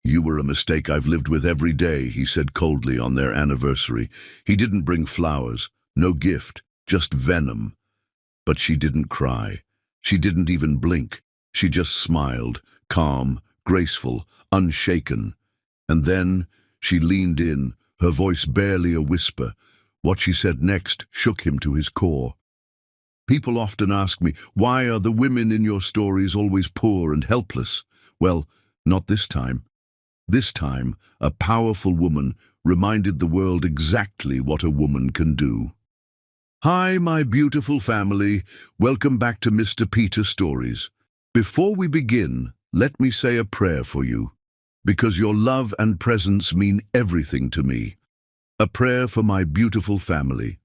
"You were a mistake I've lived with every day," he said coldly on their anniversary. He didn't bring flowers, no gift, just venom. But she didn't cry. She didn't even blink. She just smiled, calm, graceful, unshaken. And then she leaned in, her voice barely a whisper. What she said next shook him to his core. "People often ask me, why are the women in your stories always poor and helpless? Well, not this time. This time, a powerful woman reminded the world exactly what a woman can do." Hi, my beautiful family. Welcome back to Mr. Peter Stories. Before we begin, let me say a prayer for you, because your love and presence mean everything to me. A prayer for my beautiful family.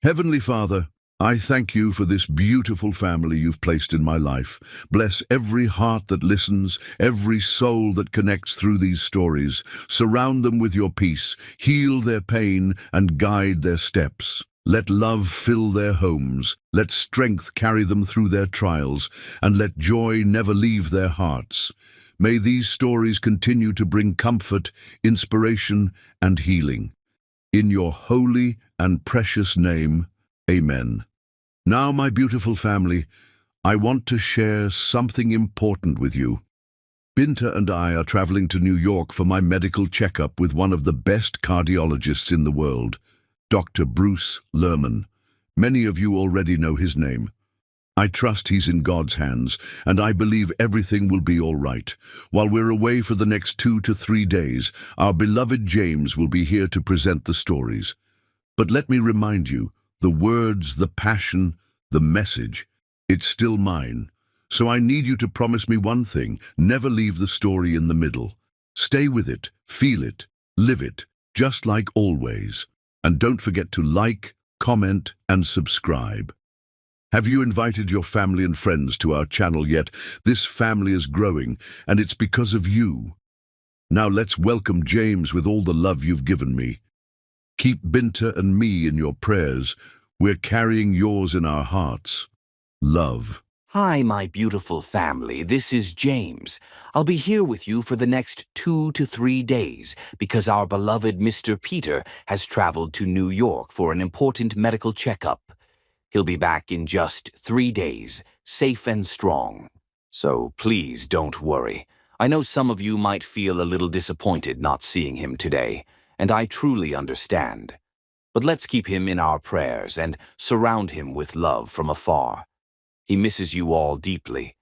Heavenly Father, I thank you for this beautiful family you've placed in my life. Bless every heart that listens, every soul that connects through these stories. Surround them with your peace, heal their pain, and guide their steps. Let love fill their homes, let strength carry them through their trials, and let joy never leave their hearts. May these stories continue to bring comfort, inspiration, and healing. In your holy and precious name, Amen. Now, my beautiful family, I want to share something important with you. Binta and I are traveling to New York for my medical checkup with one of the best cardiologists in the world, Dr. Bruce Lerman. Many of you already know his name. I trust he's in God's hands, and I believe everything will be all right. While we're away for the next 2 to 3 days, our beloved James will be here to present the stories. But let me remind you, the words, the passion, the message, it's still mine. So I need you to promise me one thing: never leave the story in the middle. Stay with it, feel it, live it, just like always. And don't forget to like, comment, and subscribe. Have you invited your family and friends to our channel yet? This family is growing, and it's because of you. Now let's welcome James with all the love you've given me. Keep Binta and me in your prayers. We're carrying yours in our hearts. Love. Hi, my beautiful family. This is James. I'll be here with you for the next 2 to 3 days because our beloved Mr. Peter has traveled to New York for an important medical checkup. He'll be back in just 3 days, safe and strong. So please don't worry. I know some of you might feel a little disappointed not seeing him today, and I truly understand. But let's keep him in our prayers and surround him with love from afar. He misses you all deeply.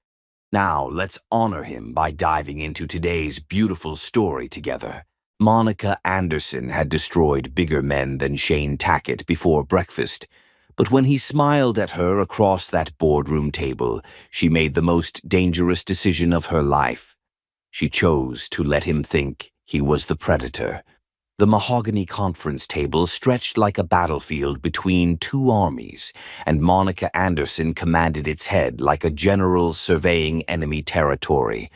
Now let's honor him by diving into today's beautiful story together. Monica Anderson had destroyed bigger men than Shane Tackett before breakfast, but when he smiled at her across that boardroom table, she made the most dangerous decision of her life. She chose to let him think he was the predator. The mahogany conference table stretched like a battlefield between two armies, and Monica Anderson commanded its head like a general surveying enemy territory.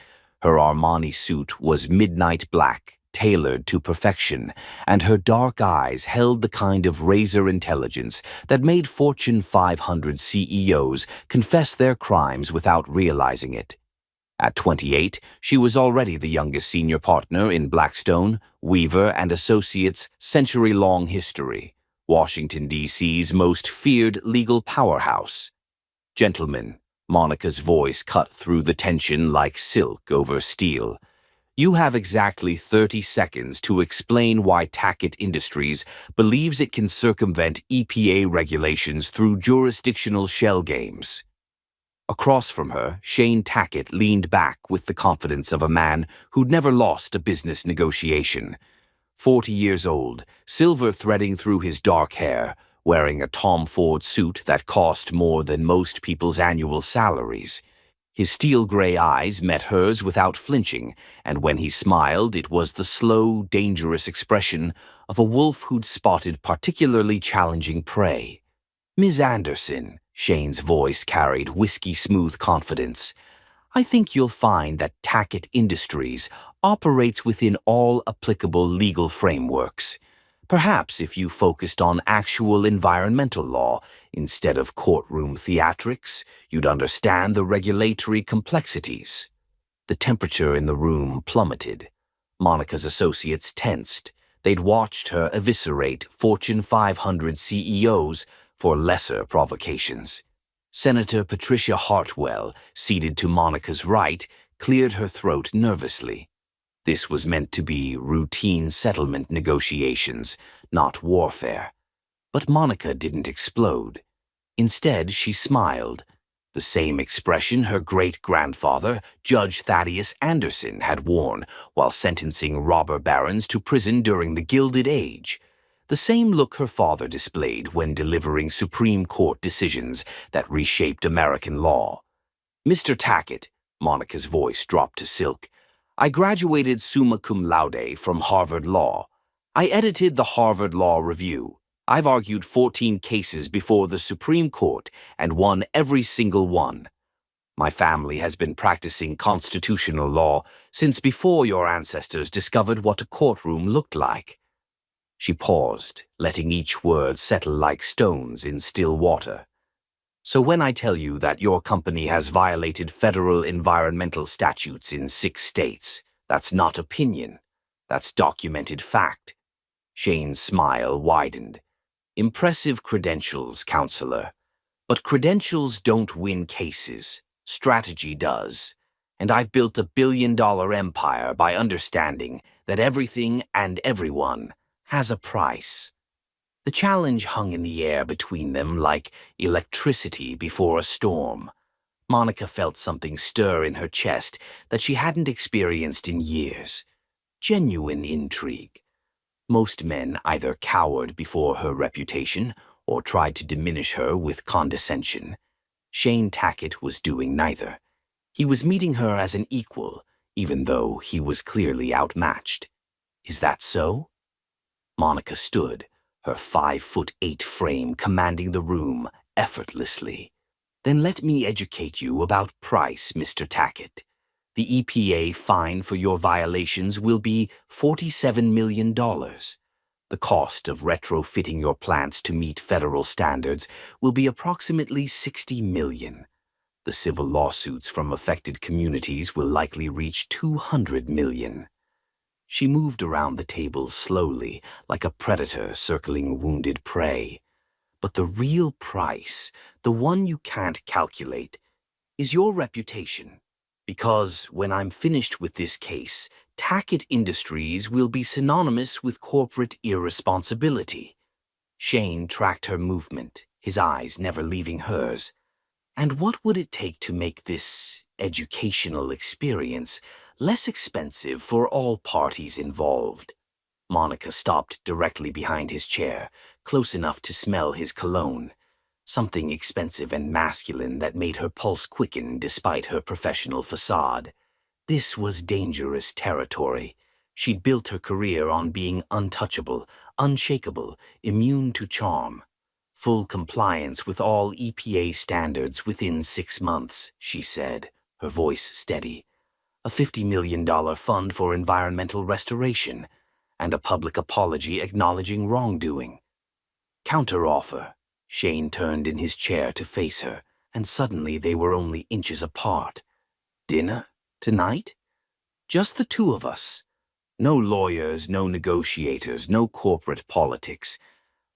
Her Armani suit was midnight black, tailored to perfection, and her dark eyes held the kind of razor intelligence that made Fortune 500 CEOs confess their crimes without realizing it. At 28, she was already the youngest senior partner in Blackstone, Weaver and Associates' century-long history, Washington, D.C.'s most feared legal powerhouse. "Gentlemen," Monica's voice cut through the tension like silk over steel. "You have exactly 30 seconds to explain why Tackett Industries believes it can circumvent EPA regulations through jurisdictional shell games." Across from her, Shane Tackett leaned back with the confidence of a man who'd never lost a business negotiation. 40 years old, silver threading through his dark hair, wearing a Tom Ford suit that cost more than most people's annual salaries. His steel-gray eyes met hers without flinching, and when he smiled, it was the slow, dangerous expression of a wolf who'd spotted particularly challenging prey. "Ms. Anderson," Shane's voice carried whiskey-smooth confidence, "I think you'll find that Tackett Industries operates within all applicable legal frameworks. Perhaps if you focused on actual environmental law instead of courtroom theatrics, you'd understand the regulatory complexities." The temperature in the room plummeted. Monica's associates tensed. They'd watched her eviscerate Fortune 500 CEOs for lesser provocations. Senator Patricia Hartwell, seated to Monica's right, cleared her throat nervously. This was meant to be routine settlement negotiations, not warfare. But Monica didn't explode. Instead, she smiled, the same expression her great-grandfather, Judge Thaddeus Anderson, had worn while sentencing robber barons to prison during the Gilded Age. The same look her father displayed when delivering Supreme Court decisions that reshaped American law. "Mr. Tackett," Monica's voice dropped to silk, "I graduated summa cum laude from Harvard Law. I edited the Harvard Law Review. I've argued 14 cases before the Supreme Court and won every single one. My family has been practicing constitutional law since before your ancestors discovered what a courtroom looked like." She paused, letting each word settle like stones in still water. "So when I tell you that your company has violated federal environmental statutes in 6 states, that's not opinion. That's documented fact." Shane's smile widened. "Impressive credentials, counselor. But credentials don't win cases. Strategy does. And I've built a billion-dollar empire by understanding that everything and everyone has a price." The challenge hung in the air between them like electricity before a storm. Monica felt something stir in her chest that she hadn't experienced in years. Genuine intrigue. Most men either cowered before her reputation or tried to diminish her with condescension. Shane Tackett was doing neither. He was meeting her as an equal, even though he was clearly outmatched. Is that so? Monica stood, her 5'8" frame commanding the room effortlessly. "Then let me educate you about price, Mr. Tackett. The EPA fine for your violations will be $47 million. The cost of retrofitting your plants to meet federal standards will be approximately $60 million. The civil lawsuits from affected communities will likely reach $200 million. She moved around the table slowly, like a predator circling wounded prey. "But the real price, the one you can't calculate, is your reputation. Because when I'm finished with this case, Tackett Industries will be synonymous with corporate irresponsibility." Shane tracked her movement, his eyes never leaving hers. "And what would it take to make this educational experience less expensive for all parties involved?" Monica stopped directly behind his chair, close enough to smell his cologne. Something expensive and masculine that made her pulse quicken despite her professional facade. This was dangerous territory. She'd built her career on being untouchable, unshakable, immune to charm. "Full compliance with all EPA standards within 6 months," she said, her voice steady. "A $50 million fund for environmental restoration, and a public apology acknowledging wrongdoing." "Counteroffer." Shane turned in his chair to face her, and suddenly they were only inches apart. "Dinner? Tonight? Just the two of us. No lawyers, no negotiators, no corporate politics.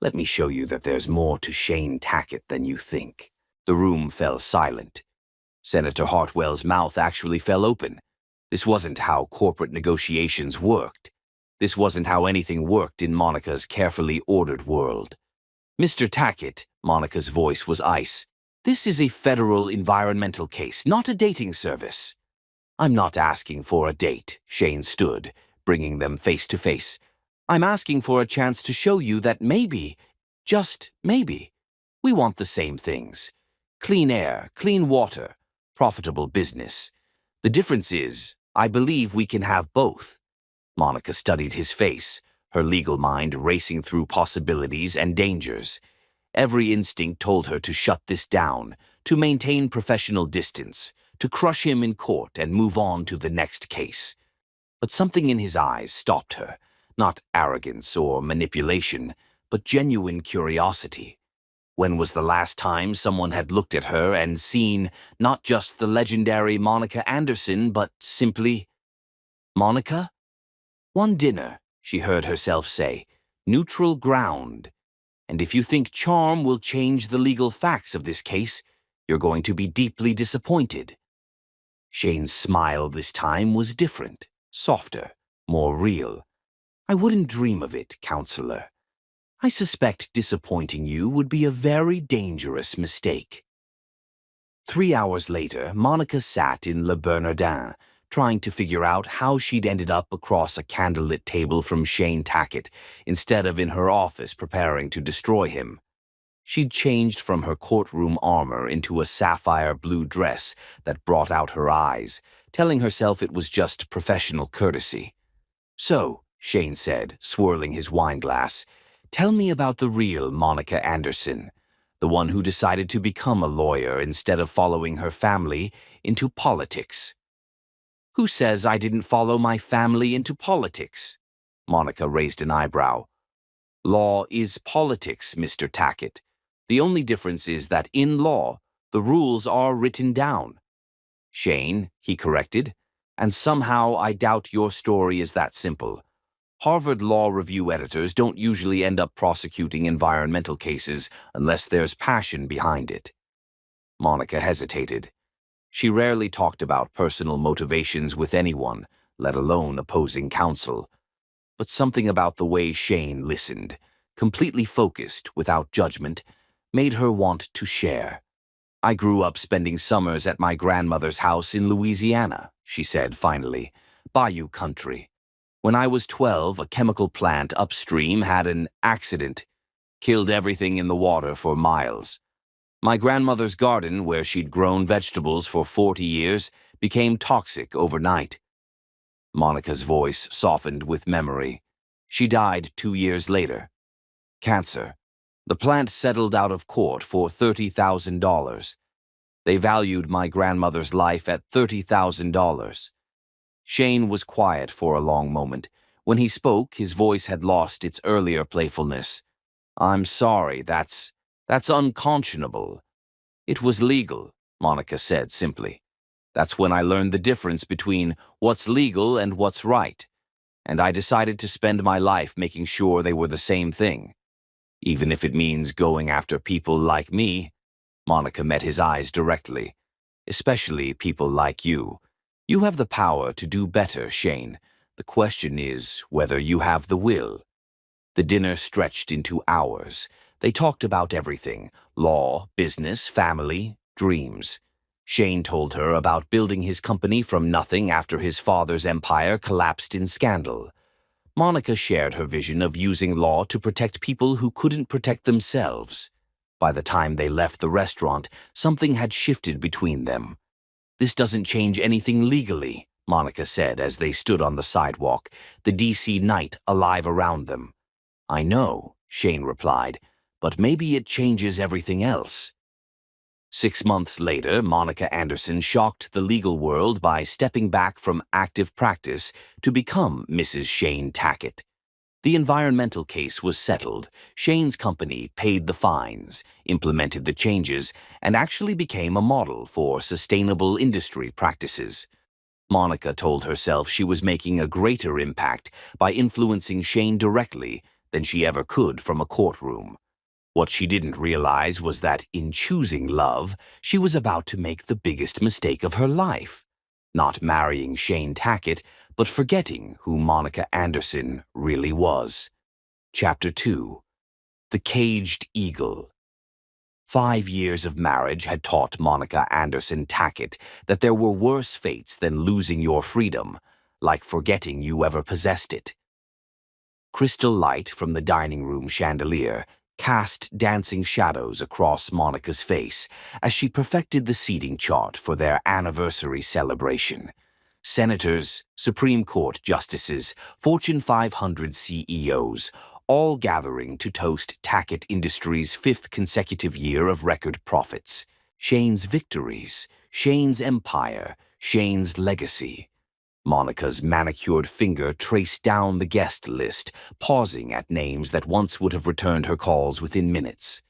Let me show you that there's more to Shane Tackett than you think." The room fell silent. Senator Hartwell's mouth actually fell open. This wasn't how corporate negotiations worked. This wasn't how anything worked in Monica's carefully ordered world. "Mr. Tackett," Monica's voice was ice, "this is a federal environmental case, not a dating service." "I'm not asking for a date," Shane stood, bringing them face to face. "I'm asking for a chance to show you that maybe, just maybe, we want the same things. Clean air, clean water, profitable business. The difference is, I believe we can have both." Monica studied his face, her legal mind racing through possibilities and dangers. Every instinct told her to shut this down, to maintain professional distance, to crush him in court and move on to the next case. But something in his eyes stopped her, not arrogance or manipulation, but genuine curiosity. When was the last time someone had looked at her and seen not just the legendary Monica Anderson, but simply Monica? One dinner, she heard herself say, neutral ground. And if you think charm will change the legal facts of this case, you're going to be deeply disappointed. Shane's smile this time was different, softer, more real. I wouldn't dream of it, counselor. I suspect disappointing you would be a very dangerous mistake. 3 hours later, Monica sat in Le Bernardin, trying to figure out how she'd ended up across a candlelit table from Shane Tackett instead of in her office preparing to destroy him. She'd changed from her courtroom armor into a sapphire blue dress that brought out her eyes, telling herself it was just professional courtesy. So, Shane said, swirling his wineglass, tell me about the real Monica Anderson, the one who decided to become a lawyer instead of following her family into politics. Who says I didn't follow my family into politics? Monica raised an eyebrow. Law is politics, Mr. Tackett. The only difference is that in law, the rules are written down. Shane, he corrected, and somehow I doubt your story is that simple. Harvard Law Review editors don't usually end up prosecuting environmental cases unless there's passion behind it. Monica hesitated. She rarely talked about personal motivations with anyone, let alone opposing counsel. But something about the way Shane listened, completely focused, without judgment, made her want to share. I grew up spending summers at my grandmother's house in Louisiana, she said finally, Bayou country. When I was 12, a chemical plant upstream had an accident, killed everything in the water for miles. My grandmother's garden, where she'd grown vegetables for 40 years, became toxic overnight. Monica's voice softened with memory. She died 2 years later. Cancer. The plant settled out of court for $30,000. They valued my grandmother's life at $30,000. Shane was quiet for a long moment. When he spoke, his voice had lost its earlier playfulness. I'm sorry, that's unconscionable. It was legal, Monica said simply. That's when I learned the difference between what's legal and what's right. And I decided to spend my life making sure they were the same thing. Even if it means going after people like me. Monica met his eyes directly. Especially people like you. You have the power to do better, Shane. The question is whether you have the will. The dinner stretched into hours. They talked about everything: law, business, family, dreams. Shane told her about building his company from nothing after his father's empire collapsed in scandal. Monica shared her vision of using law to protect people who couldn't protect themselves. By the time they left the restaurant, something had shifted between them. This doesn't change anything legally, Monica said as they stood on the sidewalk, the D.C. night alive around them. I know, Shane replied, but maybe it changes everything else. 6 months later, Monica Anderson shocked the legal world by stepping back from active practice to become Mrs. Shane Tackett. The environmental case was settled. Shane's company paid the fines, implemented the changes, and actually became a model for sustainable industry practices. Monica told herself she was making a greater impact by influencing Shane directly than she ever could from a courtroom. What she didn't realize was that in choosing love, she was about to make the biggest mistake of her life. Not marrying Shane Tackett, but forgetting who Monica Anderson really was. Chapter 2. The Caged Eagle. 5 years of marriage had taught Monica Anderson Tackett that there were worse fates than losing your freedom, like forgetting you ever possessed it. Crystal light from the dining room chandelier cast dancing shadows across Monica's face as she perfected the seating chart for their anniversary celebration. Senators, Supreme Court justices, Fortune 500 CEOs, all gathering to toast Tackett Industries' 5th consecutive year of record profits. Shane's victories, Shane's empire, Shane's legacy. Monica's manicured finger traced down the guest list, pausing at names that once would have returned her calls within minutes.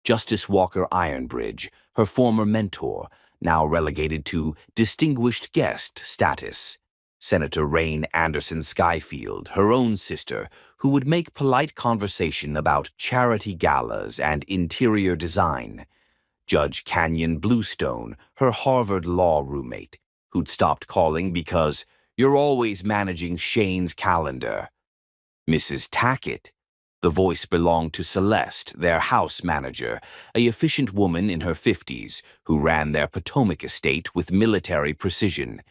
Justice Walker Ironbridge, her former mentor, now relegated to distinguished guest status. Senator Rain Anderson Skyfield, her own sister, who would make polite conversation about charity galas and interior design. Judge Canyon Bluestone, her Harvard law roommate, who'd stopped calling because you're always managing Shane's calendar. Mrs. Tackett. The voice belonged to Celeste, their house manager, a efficient woman in her 50s who ran their Potomac estate with military precision.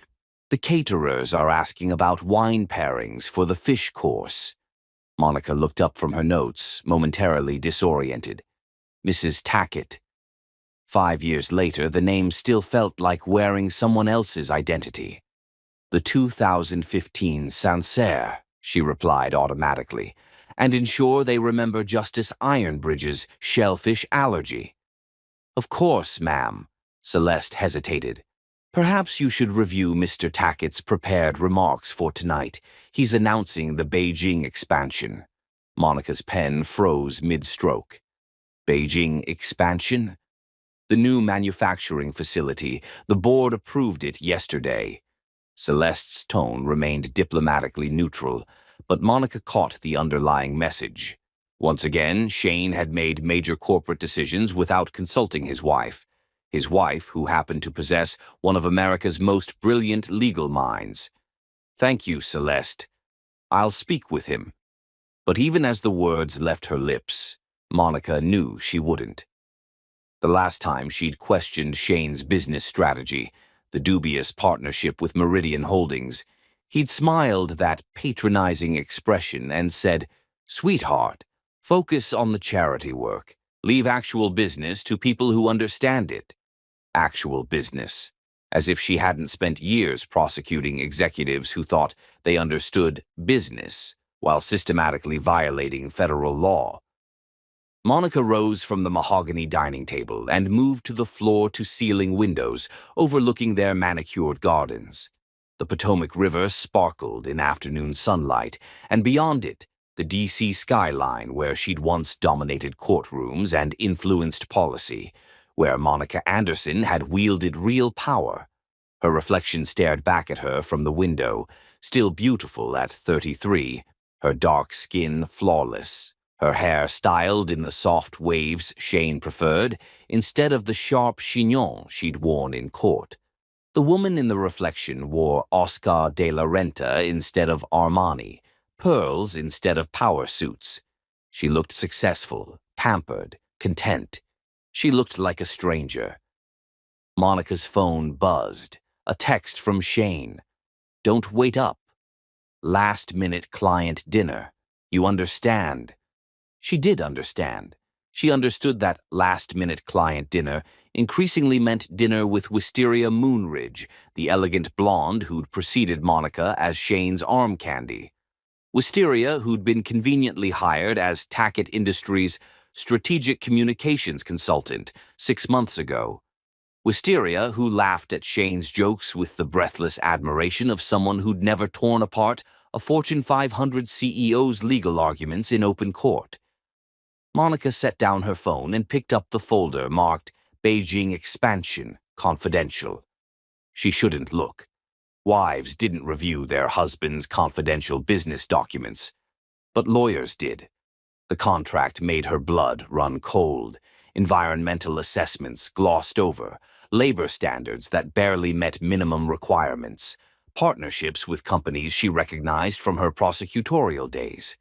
The caterers are asking about wine pairings for the fish course. Monica looked up from her notes, momentarily disoriented. Mrs. Tackett. 5 years later, the name still felt like wearing someone else's identity. The 2015 Sancerre, she replied automatically, and ensure they remember Justice Ironbridge's shellfish allergy. Of course, ma'am. Celeste hesitated. Perhaps you should review Mr. Tackett's prepared remarks for tonight. He's announcing the Beijing expansion. Monica's pen froze mid-stroke. Beijing expansion? The new manufacturing facility. The board approved it yesterday. Celeste's tone remained diplomatically neutral, but Monica caught the underlying message. Once again, Shane had made major corporate decisions without consulting his wife. His wife, who happened to possess one of America's most brilliant legal minds. Thank you, Celeste. I'll speak with him. But even as the words left her lips, Monica knew she wouldn't. The last time she'd questioned Shane's business strategy, the dubious partnership with Meridian Holdings, he'd smiled that patronizing expression and said, "Sweetheart, focus on the charity work. Leave actual business to people who understand it." Actual business, as if she hadn't spent years prosecuting executives who thought they understood business while systematically violating federal law. Monica rose from the mahogany dining table and moved to the floor-to-ceiling windows overlooking their manicured gardens. The Potomac River sparkled in afternoon sunlight, and beyond it, the D.C. skyline where she'd once dominated courtrooms and influenced policy, where Monica Anderson had wielded real power. Her reflection stared back at her from the window, still beautiful at 33, her dark skin flawless, her hair styled in the soft waves Shane preferred, instead of the sharp chignon she'd worn in court. The woman in the reflection wore Oscar de la Renta instead of Armani, pearls instead of power suits. She looked successful, pampered, content. She looked like a stranger. Monica's phone buzzed. A text from Shane. Don't wait up. Last-minute client dinner. You understand. She did understand. She understood that last-minute client dinner increasingly meant dinner with Wisteria Moonridge, the elegant blonde who'd preceded Monica as Shane's arm candy. Wisteria, who'd been conveniently hired as Tackett Industries' strategic communications consultant 6 months ago. Wisteria, who laughed at Shane's jokes with the breathless admiration of someone who'd never torn apart a Fortune 500 CEO's legal arguments in open court. Monica set down her phone and picked up the folder marked Beijing Expansion, Confidential. She shouldn't look. Wives didn't review their husbands' confidential business documents, but lawyers did. The contract made her blood run cold. Environmental assessments glossed over, labor standards that barely met minimum requirements, partnerships with companies she recognized from her prosecutorial days,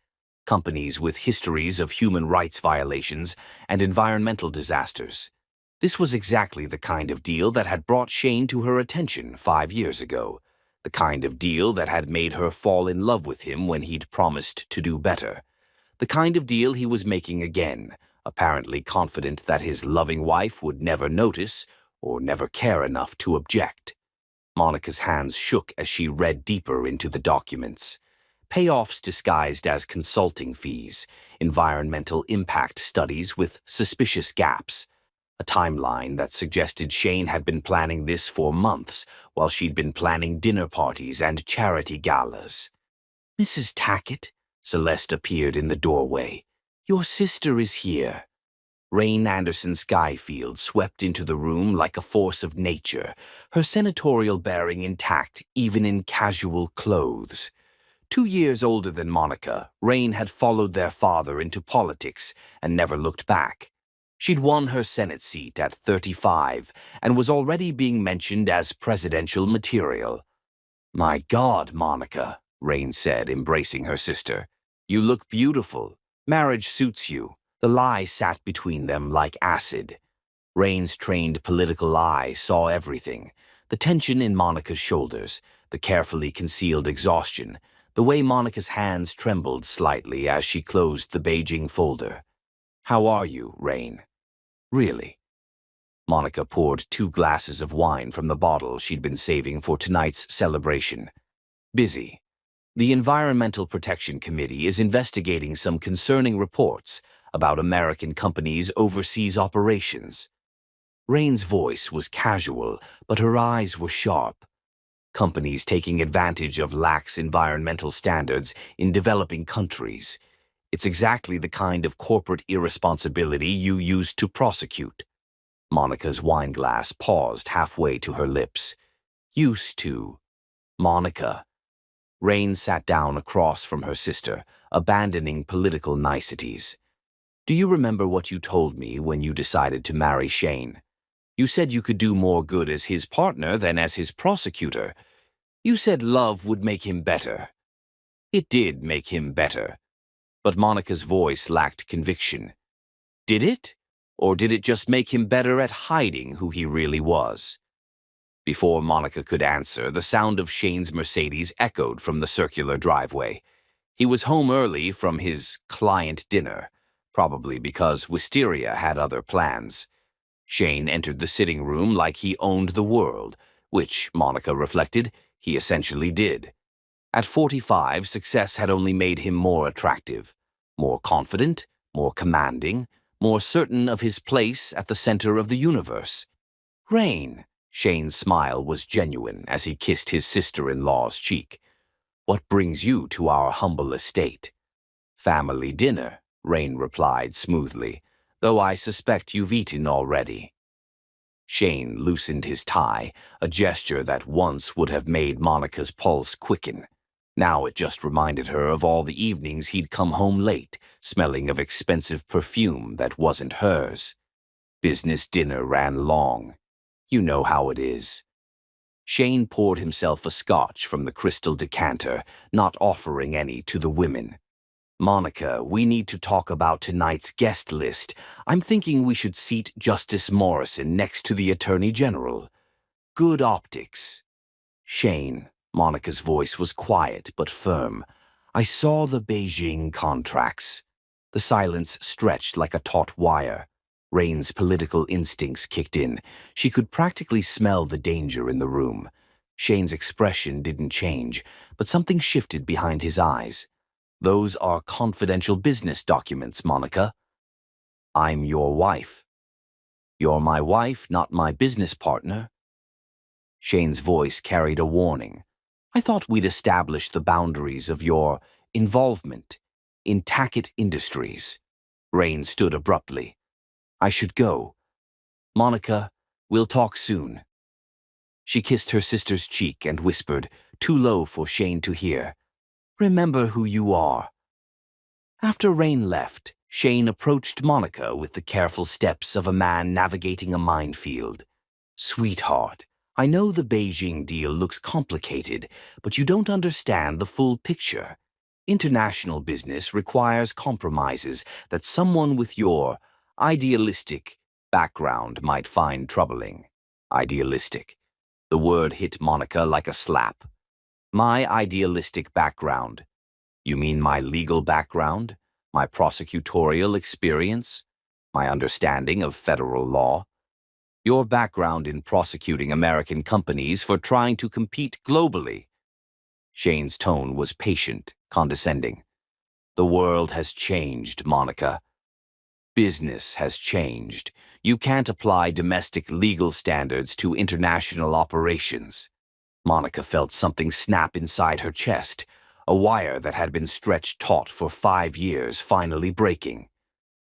companies with histories of human rights violations and environmental disasters. This was exactly the kind of deal that had brought Shane to her attention 5 years ago, the kind of deal that had made her fall in love with him when he'd promised to do better, the kind of deal he was making again, apparently confident that his loving wife would never notice or never care enough to object. Monica's hands shook as she read deeper into the documents. Payoffs disguised as consulting fees, environmental impact studies with suspicious gaps, a timeline that suggested Shane had been planning this for months while she'd been planning dinner parties and charity galas. "Mrs. Tackett," Celeste appeared in the doorway. "Your sister is here." Rain Anderson Skyfield swept into the room like a force of nature, her senatorial bearing intact even in casual clothes. 2 years older than Monica, Rain had followed their father into politics and never looked back. She'd won her Senate seat at 35 and was already being mentioned as presidential material. "My God, Monica," Rain said, embracing her sister. "You look beautiful. Marriage suits you." The lie sat between them like acid. Rain's trained political eye saw everything. The tension in Monica's shoulders, the carefully concealed exhaustion, the way Monica's hands trembled slightly as she closed the Beijing folder. "How are you, Rain?" "Really?" Monica poured 2 glasses of wine from the bottle she'd been saving for tonight's celebration. "Busy. The Environmental Protection Committee is investigating some concerning reports about American companies' overseas operations." Rain's voice was casual, but her eyes were sharp. Companies taking advantage of lax environmental standards in developing countries. It's exactly the kind of corporate irresponsibility you used to prosecute. Monica's wineglass paused halfway to her lips. "Used to." Monica. Rain sat down across from her sister, abandoning political niceties. "Do you remember what you told me when you decided to marry Shane? You said you could do more good as his partner than as his prosecutor. You said love would make him better." "It did make him better." But Monica's voice lacked conviction. "Did it? Or did it just make him better at hiding who he really was?" Before Monica could answer, the sound of Shane's Mercedes echoed from the circular driveway. He was home early from his client dinner, probably because Wisteria had other plans. Shane entered the sitting room like he owned the world, which, Monica reflected, he essentially did. At 45, success had only made him more attractive, more confident, more commanding, more certain of his place at the center of the universe. "Rain." Shane's smile was genuine as he kissed his sister-in-law's cheek. "What brings you to our humble estate?" "Family dinner," Rain replied smoothly, "though I suspect you've eaten already." Shane loosened his tie, a gesture that once would have made Monica's pulse quicken. Now it just reminded her of all the evenings he'd come home late, smelling of expensive perfume that wasn't hers. Business dinner ran long. You know how it is. Shane poured himself a scotch from the crystal decanter, not offering any to the women. "Monica, we need to talk about tonight's guest list. I'm thinking we should seat Justice Morrison next to the Attorney General. Good optics." "Shane," Monica's voice was quiet but firm, "I saw the Beijing contracts." The silence stretched like a taut wire. Rain's political instincts kicked in. She could practically smell the danger in the room. Shane's expression didn't change, but something shifted behind his eyes. "Those are confidential business documents, Monica." "I'm your wife." "You're my wife, not my business partner." Shane's voice carried a warning. "I thought we'd establish the boundaries of your involvement in Tackett Industries." Rain stood abruptly. "I should go. Monica, we'll talk soon." She kissed her sister's cheek and whispered, too low for Shane to hear, "Remember who you are." After Rain left, Shane approached Monica with the careful steps of a man navigating a minefield. "Sweetheart, I know the Beijing deal looks complicated, but you don't understand the full picture. International business requires compromises that someone with your idealistic background might find troubling." Idealistic. The word hit Monica like a slap. "My idealistic background. You mean my legal background? My prosecutorial experience? My understanding of federal law? Your background in prosecuting American companies for trying to compete globally." Shane's tone was patient, condescending. "The world has changed, Monica. Business has changed. You can't apply domestic legal standards to international operations." Monica felt something snap inside her chest, a wire that had been stretched taut for 5 years finally breaking.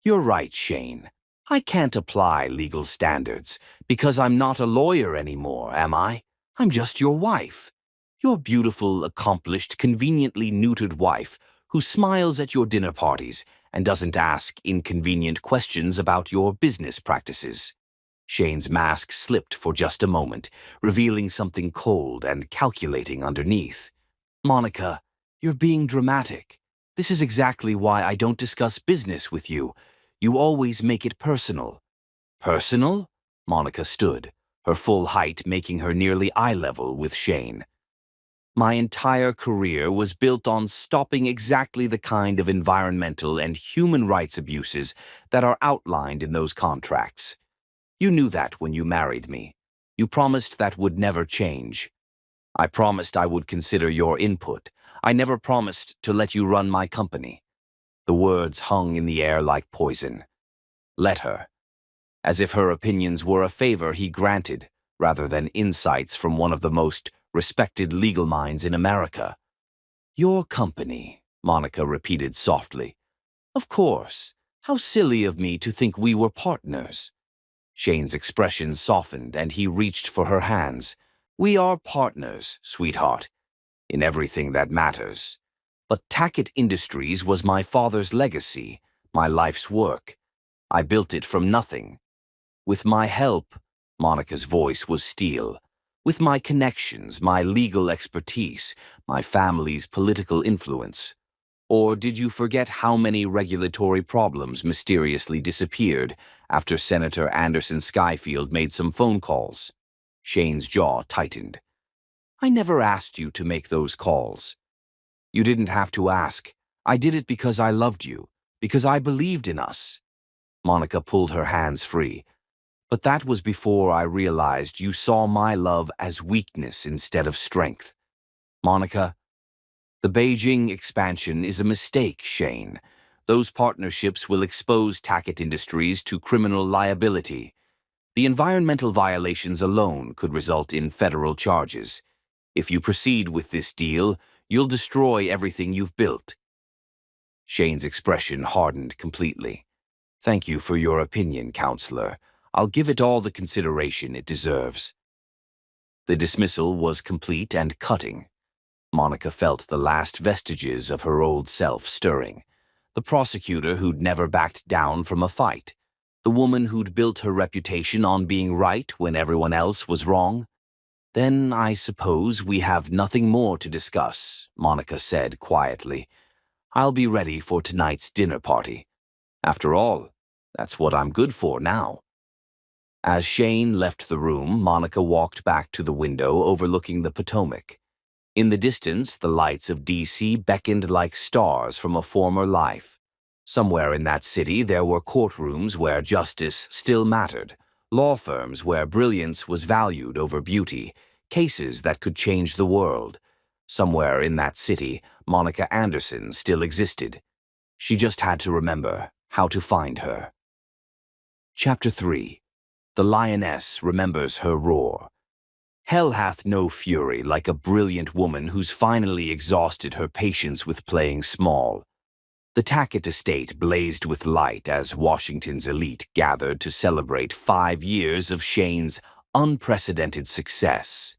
"You're right, Shane. I can't apply legal standards because I'm not a lawyer anymore, am I? I'm just your wife. Your beautiful, accomplished, conveniently neutered wife who smiles at your dinner parties and doesn't ask inconvenient questions about your business practices. Shane's mask slipped for just a moment, revealing something cold and calculating underneath. Monica, you're being dramatic. This is exactly why I don't discuss business with you. You always make it personal. Personal? Monica stood, her full height making her nearly eye level with Shane. My entire career was built on stopping exactly the kind of environmental and human rights abuses that are outlined in those contracts. You knew that when you married me. You promised that would never change. I promised I would consider your input. I never promised to let you run my company. The words hung in the air like poison. Let her. As if her opinions were a favor he granted, rather than insights from one of the most respected legal minds in America. Your company, Monica repeated softly. Of course. How silly of me to think we were partners. Shane's expression softened and he reached for her hands. We are partners, sweetheart, in everything that matters. But Tackett Industries was my father's legacy, my life's work. I built it from nothing. With my help, Monica's voice was steel. With my connections, my legal expertise, my family's political influence. Or did you forget how many regulatory problems mysteriously disappeared after Senator Anderson Skyfield made some phone calls? Shane's jaw tightened. I never asked you to make those calls. You didn't have to ask. I did it because I loved you, because I believed in us. Monica pulled her hands free. But that was before I realized you saw my love as weakness instead of strength. Monica, the Beijing expansion is a mistake, Shane. Those partnerships will expose Tackett Industries to criminal liability. The environmental violations alone could result in federal charges. If you proceed with this deal, you'll destroy everything you've built. Shane's expression hardened completely. Thank you for your opinion, counselor. I'll give it all the consideration it deserves. The dismissal was complete and cutting. Monica felt the last vestiges of her old self stirring. The prosecutor who'd never backed down from a fight. The woman who'd built her reputation on being right when everyone else was wrong. Then I suppose we have nothing more to discuss, Monica said quietly. I'll be ready for tonight's dinner party. After all, that's what I'm good for now. As Shane left the room, Monica walked back to the window overlooking the Potomac. In the distance, the lights of D.C. beckoned like stars from a former life. Somewhere in that city, there were courtrooms where justice still mattered, law firms where brilliance was valued over beauty, cases that could change the world. Somewhere in that city, Monica Anderson still existed. She just had to remember how to find her. Chapter 3. The lioness remembers her roar. Hell hath no fury like a brilliant woman who's finally exhausted her patience with playing small. The Tackett estate blazed with light as Washington's elite gathered to celebrate 5 years of Shane's unprecedented success.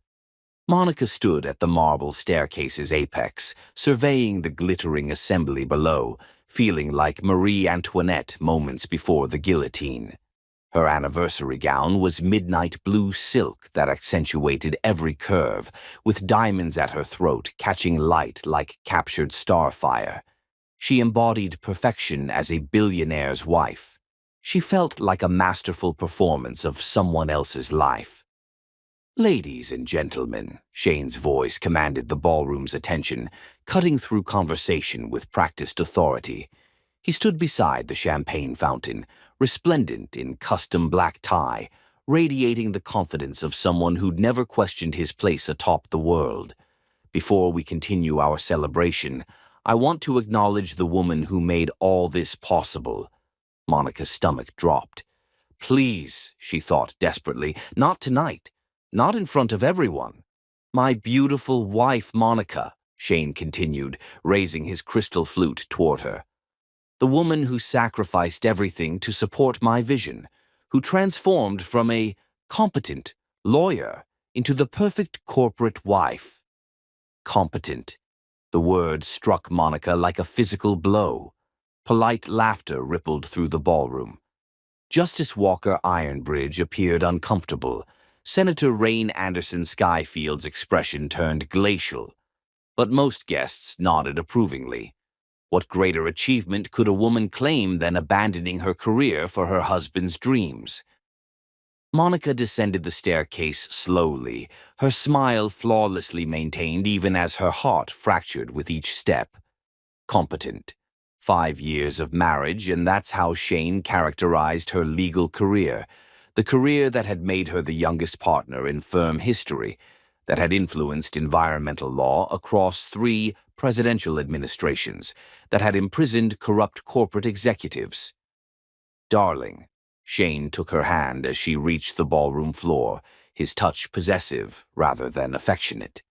Monica stood at the marble staircase's apex, surveying the glittering assembly below, feeling like Marie Antoinette moments before the guillotine. Her anniversary gown was midnight blue silk that accentuated every curve, with diamonds at her throat catching light like captured starfire. She embodied perfection as a billionaire's wife. She felt like a masterful performance of someone else's life. Ladies and gentlemen, Shane's voice commanded the ballroom's attention, cutting through conversation with practiced authority. He stood beside the champagne fountain, resplendent in custom black tie, radiating the confidence of someone who'd never questioned his place atop the world. Before we continue our celebration, I want to acknowledge the woman who made all this possible. Monica's stomach dropped. Please, she thought desperately, not tonight. Not in front of everyone. My beautiful wife, Monica, Shane continued, raising his crystal flute toward her. The woman who sacrificed everything to support my vision, who transformed from a competent lawyer into the perfect corporate wife. Competent. The word struck Monica like a physical blow. Polite laughter rippled through the ballroom. Justice Walker Ironbridge appeared uncomfortable. Senator Rain Anderson Skyfield's expression turned glacial. But most guests nodded approvingly. What greater achievement could a woman claim than abandoning her career for her husband's dreams? Monica descended the staircase slowly, her smile flawlessly maintained even as her heart fractured with each step. Competent. 5 years of marriage, and that's how Shane characterized her legal career. The career that had made her the youngest partner in firm history, that had influenced environmental law across 3 presidential administrations, that had imprisoned corrupt corporate executives. Darling, Shane took her hand as she reached the ballroom floor, his touch possessive rather than affectionate.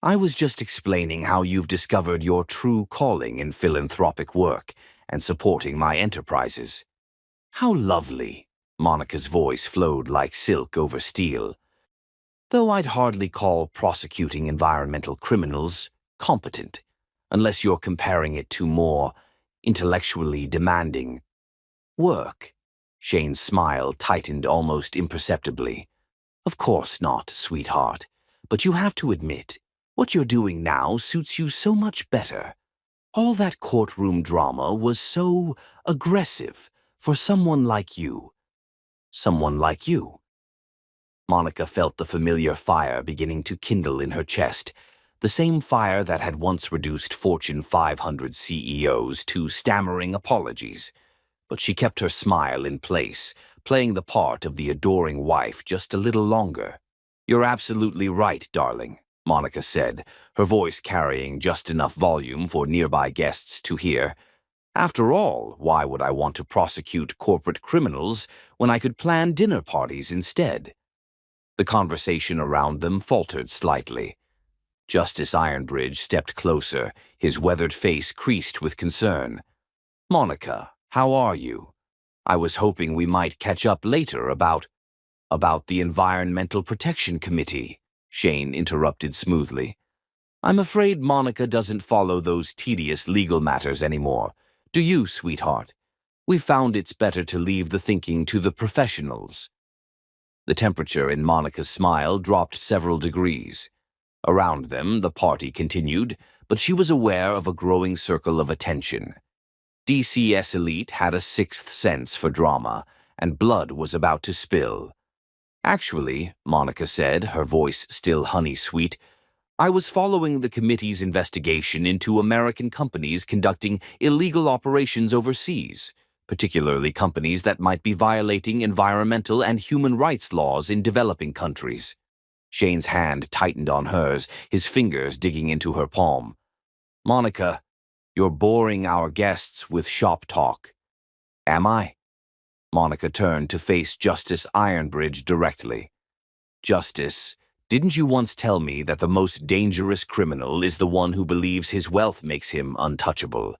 I was just explaining how you've discovered your true calling in philanthropic work and supporting my enterprises. How lovely, Monica's voice flowed like silk over steel. Though I'd hardly call prosecuting environmental criminals competent, unless you're comparing it to more intellectually demanding work. Shane's smile tightened almost imperceptibly. Of course not, sweetheart, but you have to admit, what you're doing now suits you so much better. All that courtroom drama was so aggressive for someone like you. Someone like you. Monica felt the familiar fire beginning to kindle in her chest, the same fire that had once reduced Fortune 500 CEOs to stammering apologies. But she kept her smile in place, playing the part of the adoring wife just a little longer. You're absolutely right, darling, Monica said, her voice carrying just enough volume for nearby guests to hear. After all, why would I want to prosecute corporate criminals when I could plan dinner parties instead? The conversation around them faltered slightly. Justice Ironbridge stepped closer, his weathered face creased with concern. Monica, how are you? I was hoping we might catch up later about the Environmental Protection Committee, Shane interrupted smoothly. I'm afraid Monica doesn't follow those tedious legal matters anymore. Do you, sweetheart? We've found it's better to leave the thinking to the professionals. The temperature in Monica's smile dropped several degrees. Around them, the party continued, but she was aware of a growing circle of attention. DCS elite had a sixth sense for drama, and blood was about to spill. Actually, Monica said, her voice still honey-sweet, I was following the committee's investigation into American companies conducting illegal operations overseas, particularly companies that might be violating environmental and human rights laws in developing countries. Shane's hand tightened on hers, his fingers digging into her palm. Monica, you're boring our guests with shop talk. Am I? Monica turned to face Justice Ironbridge directly. Justice, didn't you once tell me that the most dangerous criminal is the one who believes his wealth makes him untouchable?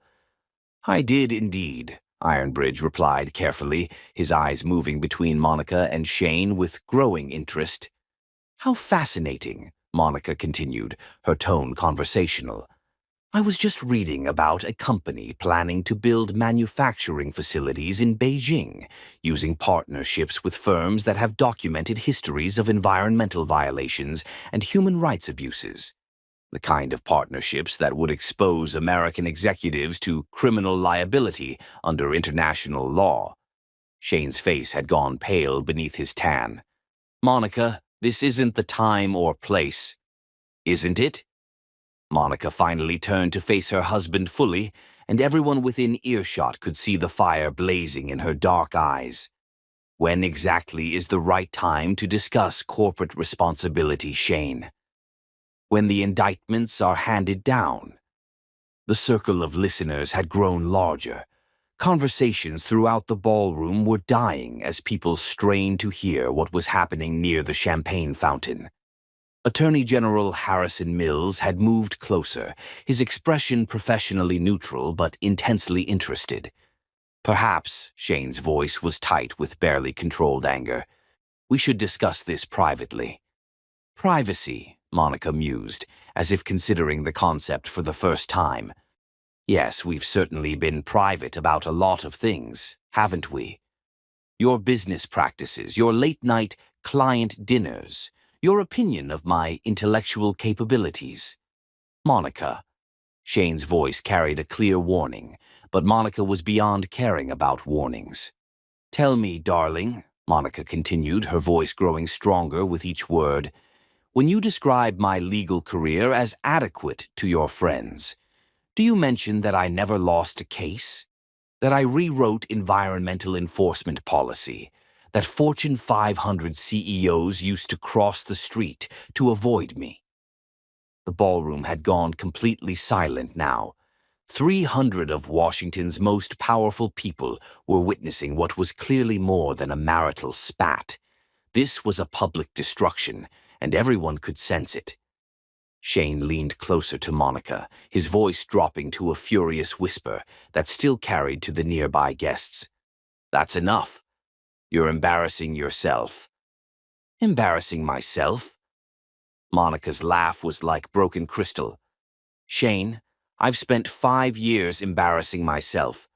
I did indeed, Ironbridge replied carefully, his eyes moving between Monica and Shane with growing interest. How fascinating, Monica continued, her tone conversational. I was just reading about a company planning to build manufacturing facilities in Beijing, using partnerships with firms that have documented histories of environmental violations and human rights abuses. The kind of partnerships that would expose American executives to criminal liability under international law. Shane's face had gone pale beneath his tan. Monica, this isn't the time or place. Isn't it? Monica finally turned to face her husband fully, and everyone within earshot could see the fire blazing in her dark eyes. When exactly is the right time to discuss corporate responsibility, Shane? When the indictments are handed down. The circle of listeners had grown larger. Conversations throughout the ballroom were dying as people strained to hear what was happening near the champagne fountain. Attorney General Harrison Mills had moved closer, his expression professionally neutral but intensely interested. Perhaps, Shane's voice was tight with barely controlled anger. We should discuss this privately. Privacy, Monica mused, as if considering the concept for the first time. Yes, we've certainly been private about a lot of things, haven't we? Your business practices, your late-night client dinners, your opinion of my intellectual capabilities. Monica. Shane's voice carried a clear warning, but Monica was beyond caring about warnings. Tell me, darling, Monica continued, her voice growing stronger with each word, when you describe my legal career as adequate to your friends, do you mention that I never lost a case? That I rewrote environmental enforcement policy? That Fortune 500 CEOs used to cross the street to avoid me? The ballroom had gone completely silent now. 300 of Washington's most powerful people were witnessing what was clearly more than a marital spat. This was a public destruction, and everyone could sense it. Shane leaned closer to Monica, his voice dropping to a furious whisper that still carried to the nearby guests. That's enough. You're embarrassing yourself. Embarrassing myself? Monica's laugh was like broken crystal. Shane, I've spent 5 years embarrassing myself.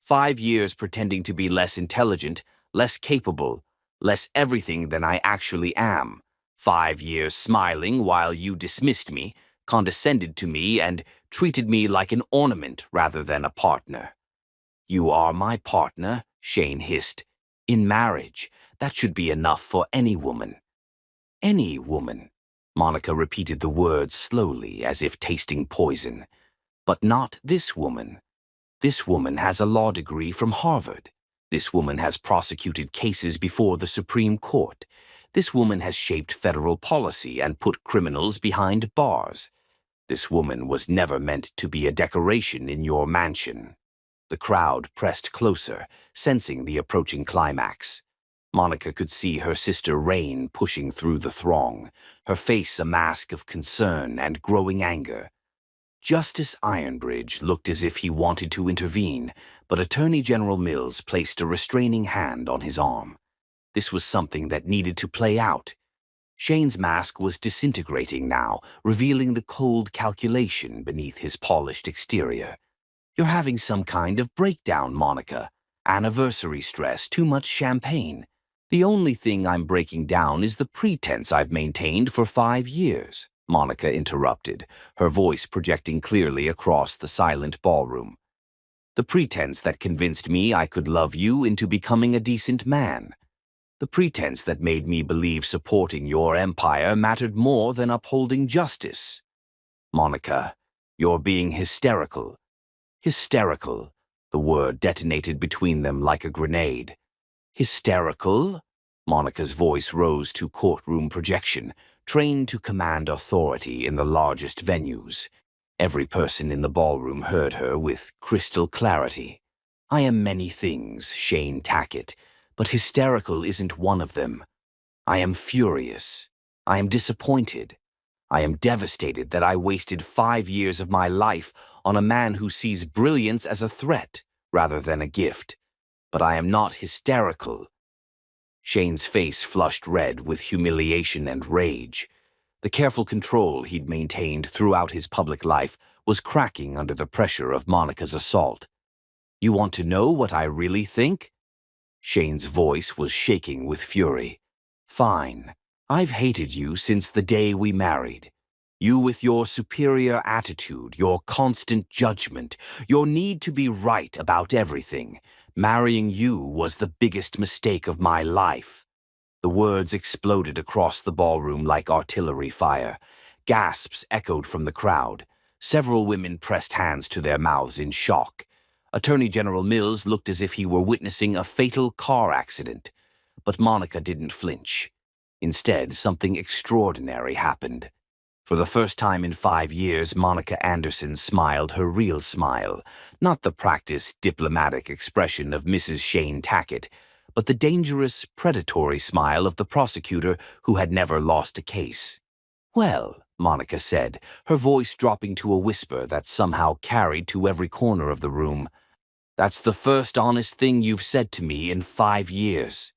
5 years pretending to be less intelligent, less capable, less everything than I actually am. 5 years smiling while you dismissed me, condescended to me, and treated me like an ornament rather than a partner. You are my partner, Shane hissed. In marriage, that should be enough for any woman. Any woman. Monica repeated the words slowly as if tasting poison. But not this woman. This woman has a law degree from Harvard. This woman has prosecuted cases before the Supreme Court. This woman has shaped federal policy and put criminals behind bars. This woman was never meant to be a decoration in your mansion. The crowd pressed closer, sensing the approaching climax. Monica could see her sister Rain pushing through the throng, her face a mask of concern and growing anger. Justice Ironbridge looked as if he wanted to intervene, but Attorney General Mills placed a restraining hand on his arm. This was something that needed to play out. Shane's mask was disintegrating now, revealing the cold calculation beneath his polished exterior. You're having some kind of breakdown, Monica. Anniversary stress, too much champagne. The only thing I'm breaking down is the pretense I've maintained for 5 years, Monica interrupted, her voice projecting clearly across the silent ballroom. The pretense that convinced me I could love you into becoming a decent man. The pretense that made me believe supporting your empire mattered more than upholding justice. Monica, you're being hysterical. Hysterical. The word detonated between them like a grenade. Hysterical? Monica's voice rose to courtroom projection, trained to command authority in the largest venues. Every person in the ballroom heard her with crystal clarity. I am many things, Shane Tackett, but hysterical isn't one of them. I am furious. I am disappointed. I am devastated that I wasted 5 years of my life on a man who sees brilliance as a threat rather than a gift. But I am not hysterical. Shane's face flushed red with humiliation and rage. The careful control he'd maintained throughout his public life was cracking under the pressure of Monica's assault. You want to know what I really think? Shane's voice was shaking with fury. Fine. I've hated you since the day we married. You with your superior attitude, your constant judgment, your need to be right about everything. Marrying you was the biggest mistake of my life. The words exploded across the ballroom like artillery fire. Gasps echoed from the crowd. Several women pressed hands to their mouths in shock. Attorney General Mills looked as if he were witnessing a fatal car accident. But Monica didn't flinch. Instead, something extraordinary happened. For the first time in 5 years, Monica Anderson smiled her real smile, not the practiced diplomatic expression of Mrs. Shane Tackett, but the dangerous, predatory smile of the prosecutor who had never lost a case. Well, Monica said, her voice dropping to a whisper that somehow carried to every corner of the room. That's the first honest thing you've said to me in 5 years.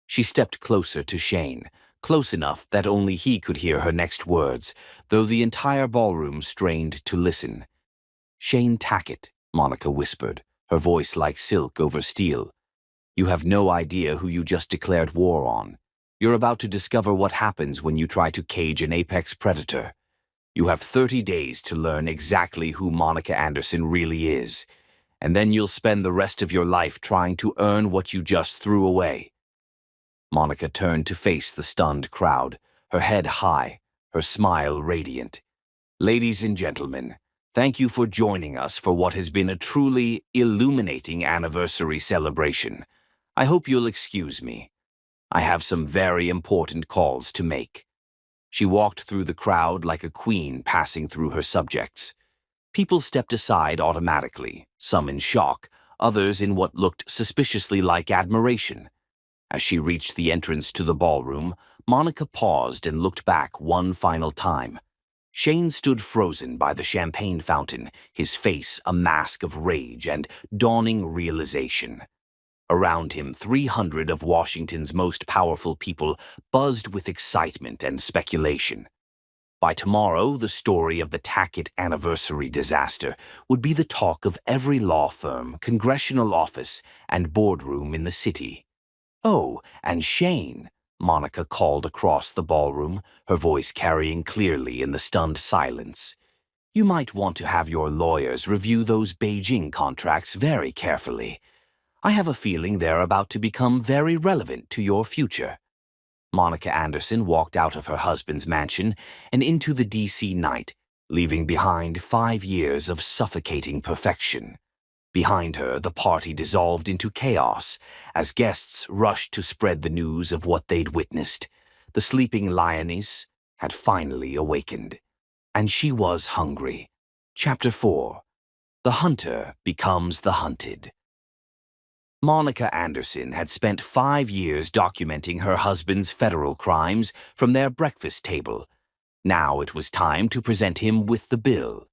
She stepped closer to Shane, close enough that only he could hear her next words, though the entire ballroom strained to listen. Shane Tackett, Monica whispered, her voice like silk over steel. You have no idea who you just declared war on. You're about to discover what happens when you try to cage an apex predator. You have 30 days to learn exactly who Monica Anderson really is, and then you'll spend the rest of your life trying to earn what you just threw away. Monica turned to face the stunned crowd, her head high, her smile radiant. Ladies and gentlemen, thank you for joining us for what has been a truly illuminating anniversary celebration. I hope you'll excuse me. I have some very important calls to make. She walked through the crowd like a queen passing through her subjects. People stepped aside automatically, some in shock, others in what looked suspiciously like admiration. As she reached the entrance to the ballroom, Monica paused and looked back one final time. Shane stood frozen by the champagne fountain, his face a mask of rage and dawning realization. Around him, 300 of Washington's most powerful people buzzed with excitement and speculation. By tomorrow, the story of the Tackett anniversary disaster would be the talk of every law firm, congressional office, and boardroom in the city. Oh, and Shane, Monica called across the ballroom, her voice carrying clearly in the stunned silence. You might want to have your lawyers review those Beijing contracts very carefully. I have a feeling they're about to become very relevant to your future. Monica Anderson walked out of her husband's mansion and into the D.C. night, leaving behind 5 years of suffocating perfection. Behind her, the party dissolved into chaos as guests rushed to spread the news of what they'd witnessed. The sleeping lioness had finally awakened, and she was hungry. Chapter 4. The Hunter Becomes the Hunted. Monica Anderson had spent 5 years documenting her husband's federal crimes from their breakfast table. Now it was time to present him with the bill.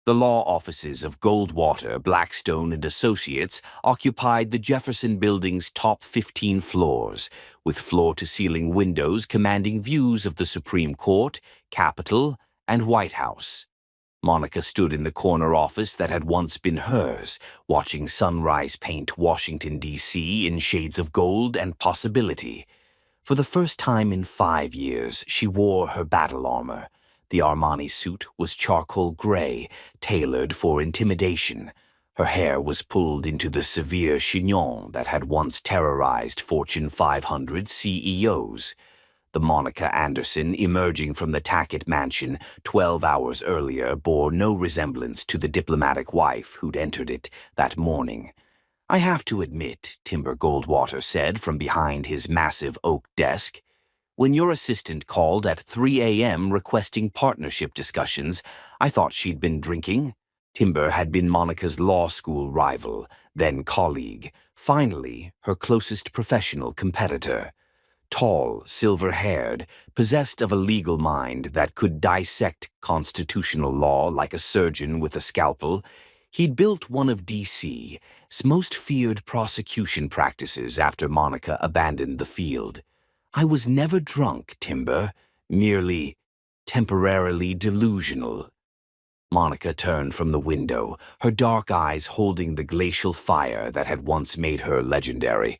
The law offices of Goldwater, Blackstone, and Associates occupied the Jefferson Building's top 15 floors, with floor-to-ceiling windows commanding views of the Supreme Court, Capitol, and White House. Monica stood in the corner office that had once been hers, watching sunrise paint Washington, D.C. in shades of gold and possibility. For the first time in 5 years, she wore her battle armor. The Armani suit was charcoal gray, tailored for intimidation. Her hair was pulled into the severe chignon that had once terrorized Fortune 500 CEOs. The Monica Anderson emerging from the Tackett mansion 12 hours earlier bore no resemblance to the diplomatic wife who'd entered it that morning. I have to admit, Timber Goldwater said from behind his massive oak desk, when your assistant called at 3 a.m. requesting partnership discussions, I thought she'd been drinking. Timber had been Monica's law school rival, then colleague, finally her closest professional competitor. Tall, silver-haired, possessed of a legal mind that could dissect constitutional law like a surgeon with a scalpel, he'd built one of D.C.'s most feared prosecution practices after Monica abandoned the field. I was never drunk, Timber, merely temporarily delusional. Monica turned from the window, her dark eyes holding the glacial fire that had once made her legendary.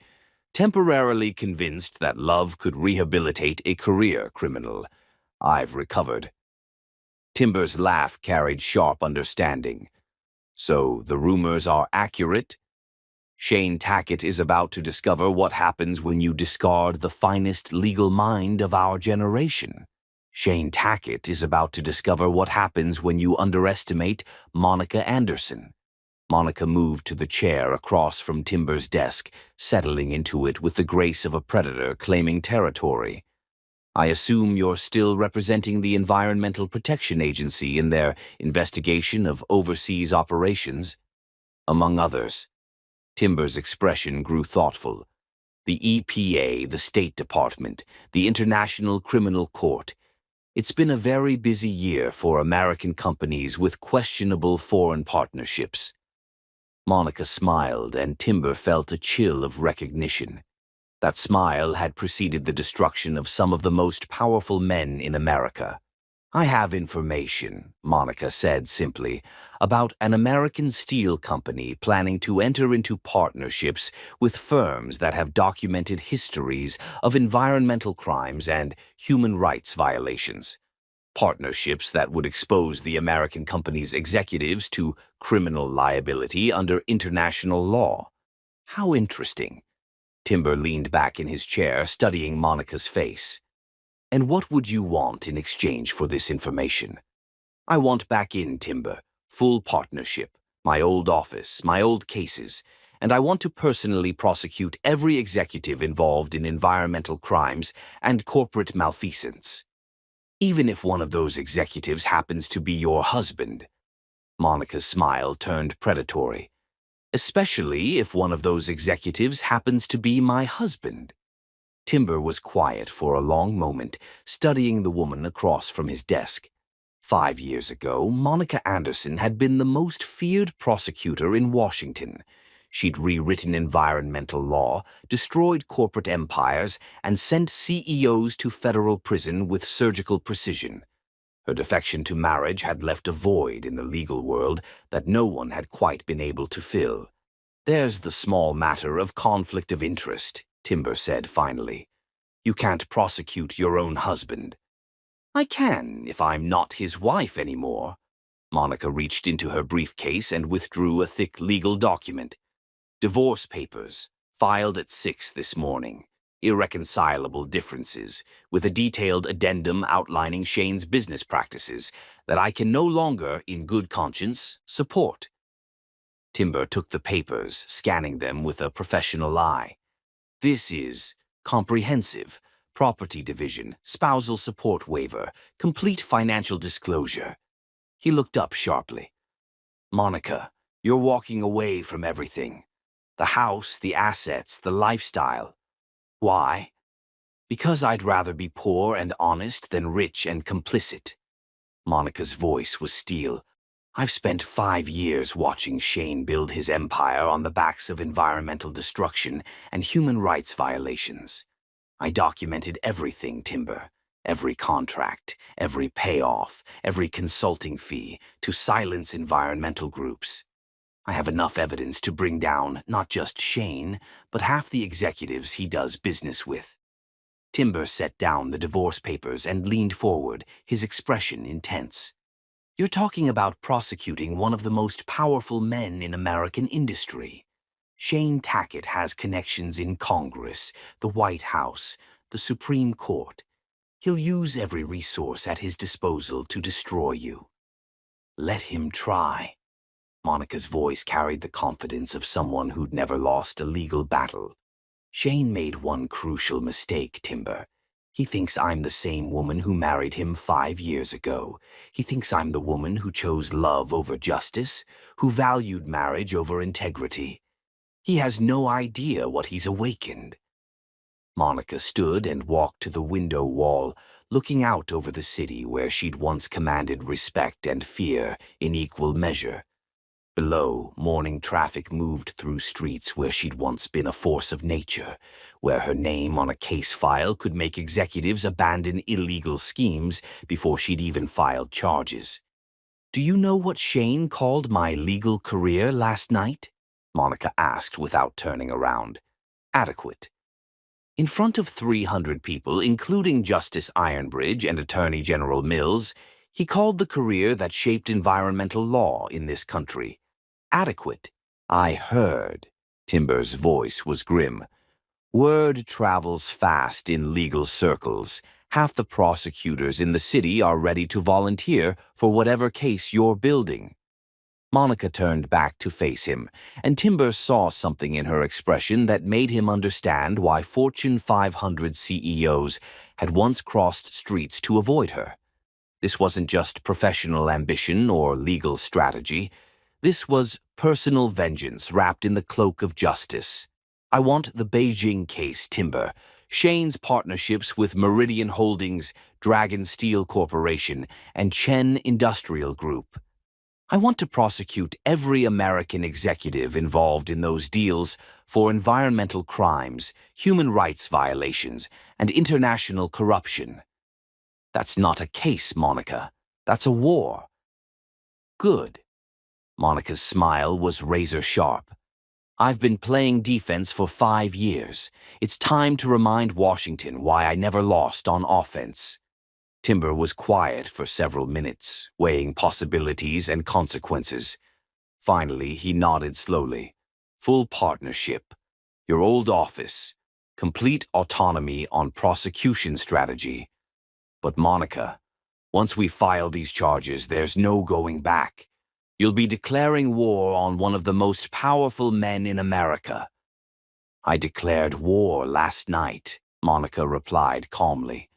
Temporarily convinced that love could rehabilitate a career criminal. I've recovered. Timber's laugh carried sharp understanding. So the rumors are accurate? Shane Tackett is about to discover what happens when you discard the finest legal mind of our generation. Shane Tackett is about to discover what happens when you underestimate Monica Anderson. Monica moved to the chair across from Timber's desk, settling into it with the grace of a predator claiming territory. I assume you're still representing the Environmental Protection Agency in their investigation of overseas operations, among others. Timber's expression grew thoughtful. The EPA, the State Department, the International Criminal Court. It's been a very busy year for American companies with questionable foreign partnerships. Monica smiled, and Timber felt a chill of recognition. That smile had preceded the destruction of some of the most powerful men in America. I have information, Monica said simply, about an American steel company planning to enter into partnerships with firms that have documented histories of environmental crimes and human rights violations. Partnerships that would expose the American company's executives to criminal liability under international law. How interesting. Timber leaned back in his chair, studying Monica's face. And what would you want in exchange for this information? I want back in, Timber, full partnership, my old office, my old cases, and I want to personally prosecute every executive involved in environmental crimes and corporate malfeasance. Even if one of those executives happens to be your husband. Monica's smile turned predatory. Especially if one of those executives happens to be my husband. Timber was quiet for a long moment, studying the woman across from his desk. 5 years ago, Monica Anderson had been the most feared prosecutor in Washington. She'd rewritten environmental law, destroyed corporate empires, and sent CEOs to federal prison with surgical precision. Her defection to marriage had left a void in the legal world that no one had quite been able to fill. There's the small matter of conflict of interest, Timber said finally. You can't prosecute your own husband. I can if I'm not his wife anymore. Monica reached into her briefcase and withdrew a thick legal document. Divorce papers, filed at 6 this morning. Irreconcilable differences, with a detailed addendum outlining Shane's business practices that I can no longer, in good conscience, support. Timber took the papers, scanning them with a professional eye. This is comprehensive, property division, spousal support waiver, complete financial disclosure. He looked up sharply. Monica, you're walking away from everything. The house, the assets, the lifestyle. Why? Because I'd rather be poor and honest than rich and complicit. Monica's voice was steel. I've spent 5 years watching Shane build his empire on the backs of environmental destruction and human rights violations. I documented everything, Timber. Every contract, every payoff, every consulting fee, to silence environmental groups. I have enough evidence to bring down not just Shane, but half the executives he does business with. Timber set down the divorce papers and leaned forward, his expression intense. You're talking about prosecuting one of the most powerful men in American industry. Shane Tackett has connections in Congress, the White House, the Supreme Court. He'll use every resource at his disposal to destroy you. Let him try. Monica's voice carried the confidence of someone who'd never lost a legal battle. Shane made one crucial mistake, Timber. He thinks I'm the same woman who married him 5 years ago. He thinks I'm the woman who chose love over justice, who valued marriage over integrity. He has no idea what he's awakened. Monica stood and walked to the window wall, looking out over the city where she'd once commanded respect and fear in equal measure. Below, morning traffic moved through streets where she'd once been a force of nature, where her name on a case file could make executives abandon illegal schemes before she'd even filed charges. Do you know what Shane called my legal career last night? Monica asked without turning around. Adequate. In front of 300 people, including Justice Ironbridge and Attorney General Mills, he called the career that shaped environmental law in this country adequate. I heard. Timber's voice was grim. Word travels fast in legal circles. Half the prosecutors in the city are ready to volunteer for whatever case you're building. Monica turned back to face him, and Timber saw something in her expression that made him understand why Fortune 500 CEOs had once crossed streets to avoid her. This wasn't just professional ambition or legal strategy. This was personal vengeance wrapped in the cloak of justice. I want the Beijing case, Timber. Shane's partnerships with Meridian Holdings, Dragon Steel Corporation, and Chen Industrial Group. I want to prosecute every American executive involved in those deals for environmental crimes, human rights violations, and international corruption. That's not a case, Monica. That's a war. Good. Monica's smile was razor-sharp. I've been playing defense for 5 years. It's time to remind Washington why I never lost on offense. Timber was quiet for several minutes, weighing possibilities and consequences. Finally, he nodded slowly. Full partnership. Your old office. Complete autonomy on prosecution strategy. But Monica, once we file these charges, there's no going back. You'll be declaring war on one of the most powerful men in America. I declared war last night, Monica replied calmly.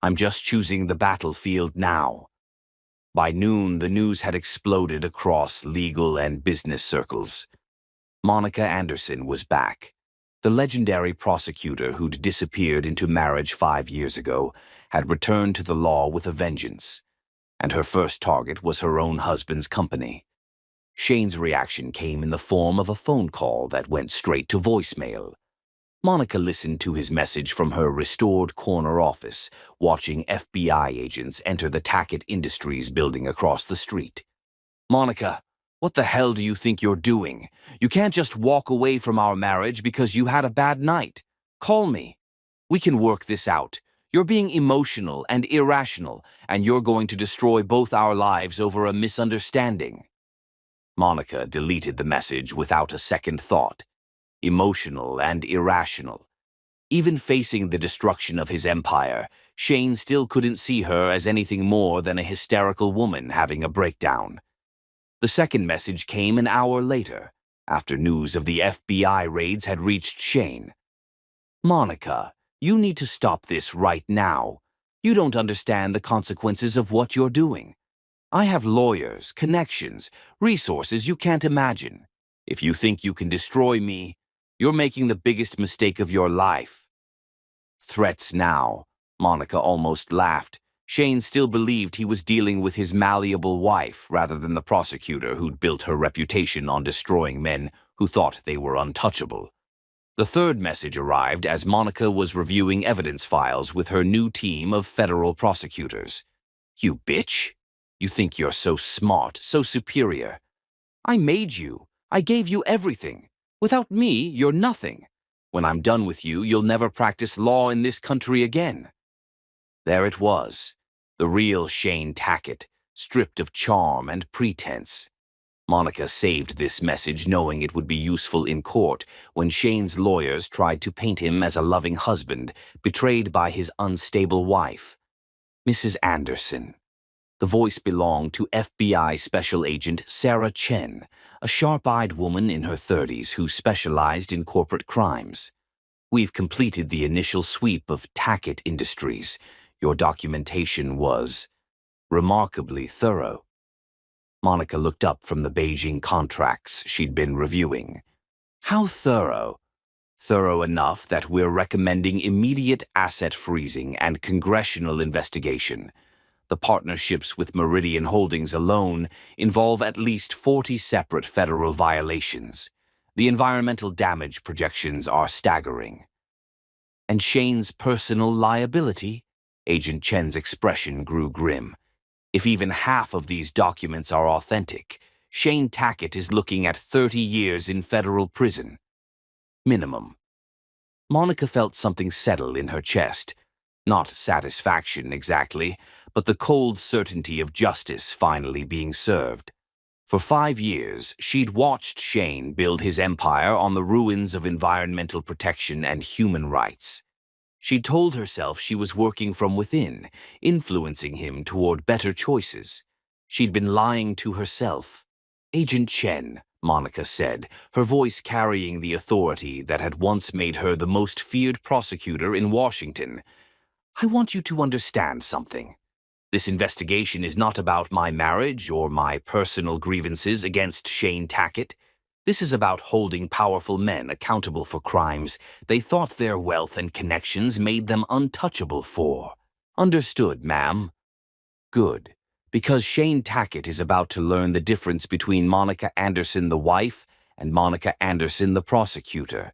I'm just choosing the battlefield now. By noon, the news had exploded across legal and business circles. Monica Anderson was back. The legendary prosecutor who'd disappeared into marriage 5 years ago had returned to the law with a vengeance, and her first target was her own husband's company. Shane's reaction came in the form of a phone call that went straight to voicemail. Monica listened to his message from her restored corner office, watching FBI agents enter the Tackett Industries building across the street. Monica, what the hell do you think you're doing? You can't just walk away from our marriage because you had a bad night. Call me. We can work this out. You're being emotional and irrational, and you're going to destroy both our lives over a misunderstanding. Monica deleted the message without a second thought. Emotional and irrational. Even facing the destruction of his empire, Shane still couldn't see her as anything more than a hysterical woman having a breakdown. The second message came an hour later, after news of the FBI raids had reached Shane. Monica, you need to stop this right now. You don't understand the consequences of what you're doing. I have lawyers, connections, resources you can't imagine. If you think you can destroy me, you're making the biggest mistake of your life. Threats now, Monica almost laughed. Shane still believed he was dealing with his malleable wife rather than the prosecutor who'd built her reputation on destroying men who thought they were untouchable. The third message arrived as Monica was reviewing evidence files with her new team of federal prosecutors. You bitch! You think you're so smart, so superior. I made you. I gave you everything. Without me, you're nothing. When I'm done with you, you'll never practice law in this country again. There it was, the real Shane Tackett, stripped of charm and pretense. Monica saved this message knowing it would be useful in court when Shane's lawyers tried to paint him as a loving husband betrayed by his unstable wife. Mrs. Anderson. The voice belonged to FBI Special Agent Sarah Chen, a sharp-eyed woman in her 30s who specialized in corporate crimes. We've completed the initial sweep of Tackett Industries. Your documentation was remarkably thorough. Monica looked up from the Beijing contracts she'd been reviewing. How thorough? Thorough enough that we're recommending immediate asset freezing and congressional investigation. The partnerships with Meridian Holdings alone involve at least 40 separate federal violations. The environmental damage projections are staggering. And Shane's personal liability? Agent Chen's expression grew grim. If even half of these documents are authentic, Shane Tackett is looking at 30 years in federal prison. Minimum. Monica felt something settle in her chest. Not satisfaction exactly, but the cold certainty of justice finally being served. For 5 years, she'd watched Shane build his empire on the ruins of environmental protection and human rights. She told herself she was working from within, influencing him toward better choices. She'd been lying to herself. Agent Chen, Monica said, her voice carrying the authority that had once made her the most feared prosecutor in Washington. I want you to understand something. This investigation is not about my marriage or my personal grievances against Shane Tackett. This is about holding powerful men accountable for crimes they thought their wealth and connections made them untouchable for. Understood, ma'am. Good. Because Shane Tackett is about to learn the difference between Monica Anderson, the wife, and Monica Anderson, the prosecutor.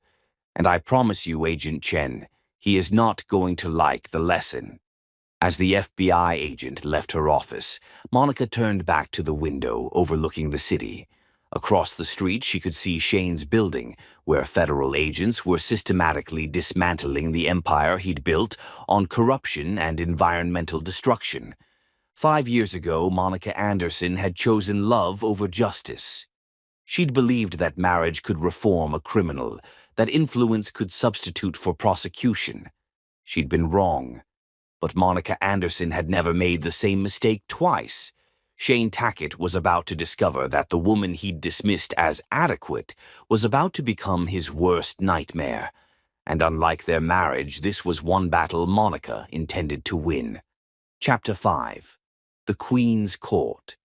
And I promise you, Agent Chen, he is not going to like the lesson. As the FBI agent left her office, Monica turned back to the window overlooking the city. Across the street, she could see Shane's building, where federal agents were systematically dismantling the empire he'd built on corruption and environmental destruction. 5 years ago, Monica Anderson had chosen love over justice. She'd believed that marriage could reform a criminal, that influence could substitute for prosecution. She'd been wrong. But Monica Anderson had never made the same mistake twice. Shane Tackett was about to discover that the woman he'd dismissed as adequate was about to become his worst nightmare. And unlike their marriage, this was one battle Monica intended to win. Chapter 5. The Queen's Court.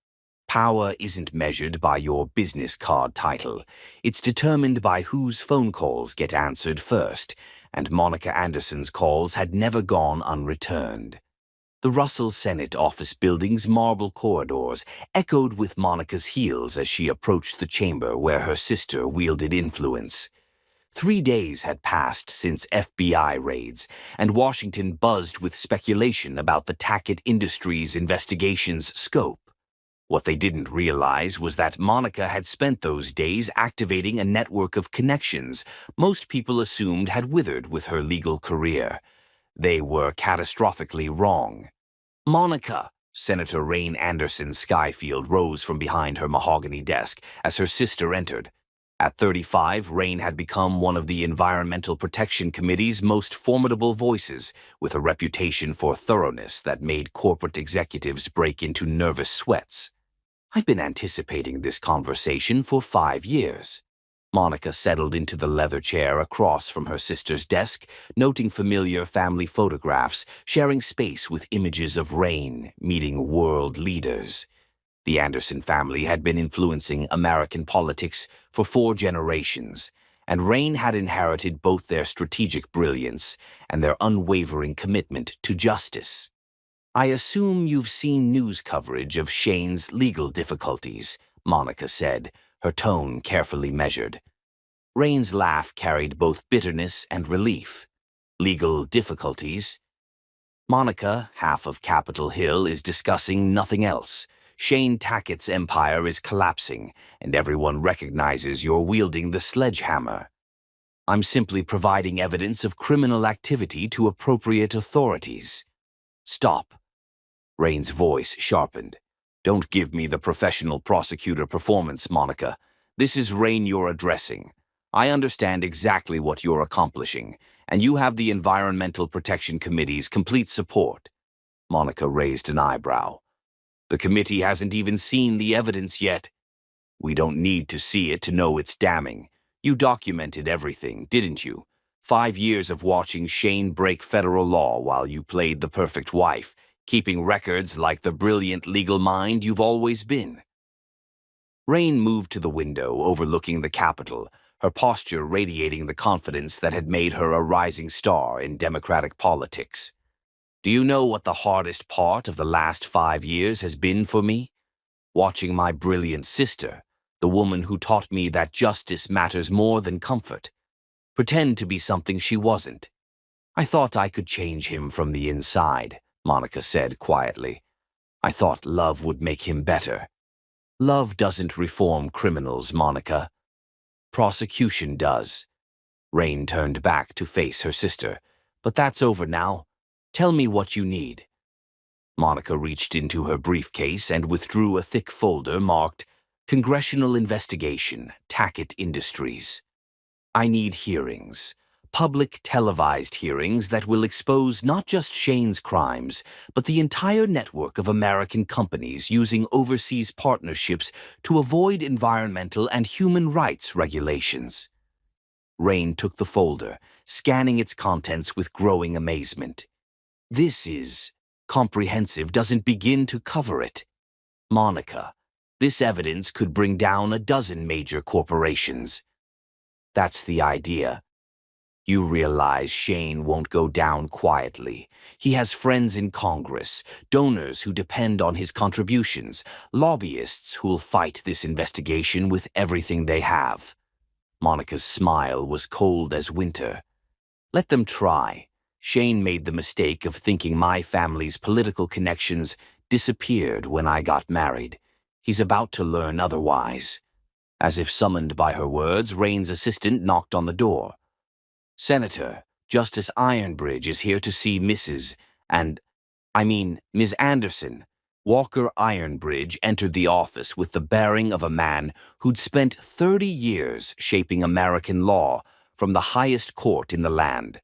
Power isn't measured by your business card title. It's determined by whose phone calls get answered first, and Monica Anderson's calls had never gone unreturned. The Russell Senate office building's marble corridors echoed with Monica's heels as she approached the chamber where her sister wielded influence. 3 days had passed since FBI raids, and Washington buzzed with speculation about the Tackett Industries investigation's scope. What they didn't realize was that Monica had spent those days activating a network of connections most people assumed had withered with her legal career. They were catastrophically wrong. Monica! Senator Rain Anderson Skyfield rose from behind her mahogany desk as her sister entered. At 35, Rain had become one of the Environmental Protection Committee's most formidable voices, with a reputation for thoroughness that made corporate executives break into nervous sweats. I've been anticipating this conversation for 5 years. Monica settled into the leather chair across from her sister's desk, noting familiar family photographs, sharing space with images of Rain meeting world leaders. The Anderson family had been influencing American politics for 4 generations, and Rain had inherited both their strategic brilliance and their unwavering commitment to justice. I assume you've seen news coverage of Shane's legal difficulties, Monica said, her tone carefully measured. Rain's laugh carried both bitterness and relief. Legal difficulties? Monica, half of Capitol Hill, is discussing nothing else. Shane Tackett's empire is collapsing, and everyone recognizes you're wielding the sledgehammer. I'm simply providing evidence of criminal activity to appropriate authorities. Stop. Rain's voice sharpened. Don't give me the professional prosecutor performance, Monica. This is Rain you're addressing. I understand exactly what you're accomplishing, and you have the Environmental Protection Committee's complete support. Monica raised an eyebrow. The committee hasn't even seen the evidence yet. We don't need to see it to know it's damning. You documented everything, didn't you? 5 years of watching Shane break federal law while you played the perfect wife, keeping records like the brilliant legal mind you've always been. Rain moved to the window overlooking the Capitol, her posture radiating the confidence that had made her a rising star in Democratic politics. Do you know what the hardest part of the last 5 years has been for me? Watching my brilliant sister, the woman who taught me that justice matters more than comfort, pretend to be something she wasn't. I thought I could change him from the inside, Monica said quietly. I thought love would make him better. Love doesn't reform criminals, Monica. Prosecution does. Rain turned back to face her sister. But that's over now. Tell me what you need. Monica reached into her briefcase and withdrew a thick folder marked Congressional Investigation, Tackett Industries. I need hearings. Public televised hearings that will expose not just Shane's crimes, but the entire network of American companies using overseas partnerships to avoid environmental and human rights regulations. Rain took the folder, scanning its contents with growing amazement. This is comprehensive doesn't begin to cover it. Monica, this evidence could bring down a dozen major corporations. That's the idea. You realize Shane won't go down quietly. He has friends in Congress, donors who depend on his contributions, lobbyists who'll fight this investigation with everything they have. Monica's smile was cold as winter. Let them try. Shane made the mistake of thinking my family's political connections disappeared when I got married. He's about to learn otherwise. As if summoned by her words, Rain's assistant knocked on the door. Senator, Justice Ironbridge is here to see Ms. Anderson. Walker Ironbridge entered the office with the bearing of a man who'd spent 30 years shaping American law from the highest court in the land.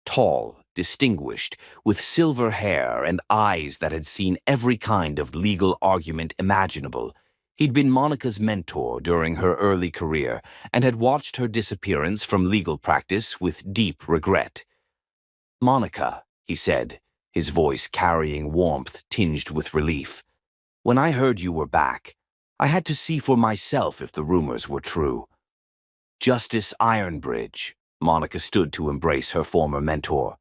Tall, distinguished, with silver hair and eyes that had seen every kind of legal argument imaginable, he'd been Monica's mentor during her early career and had watched her disappearance from legal practice with deep regret. "Monica," he said, his voice carrying warmth tinged with relief, "when I heard you were back, I had to see for myself if the rumors were true." "Justice Ironbridge," Monica stood to embrace her former mentor.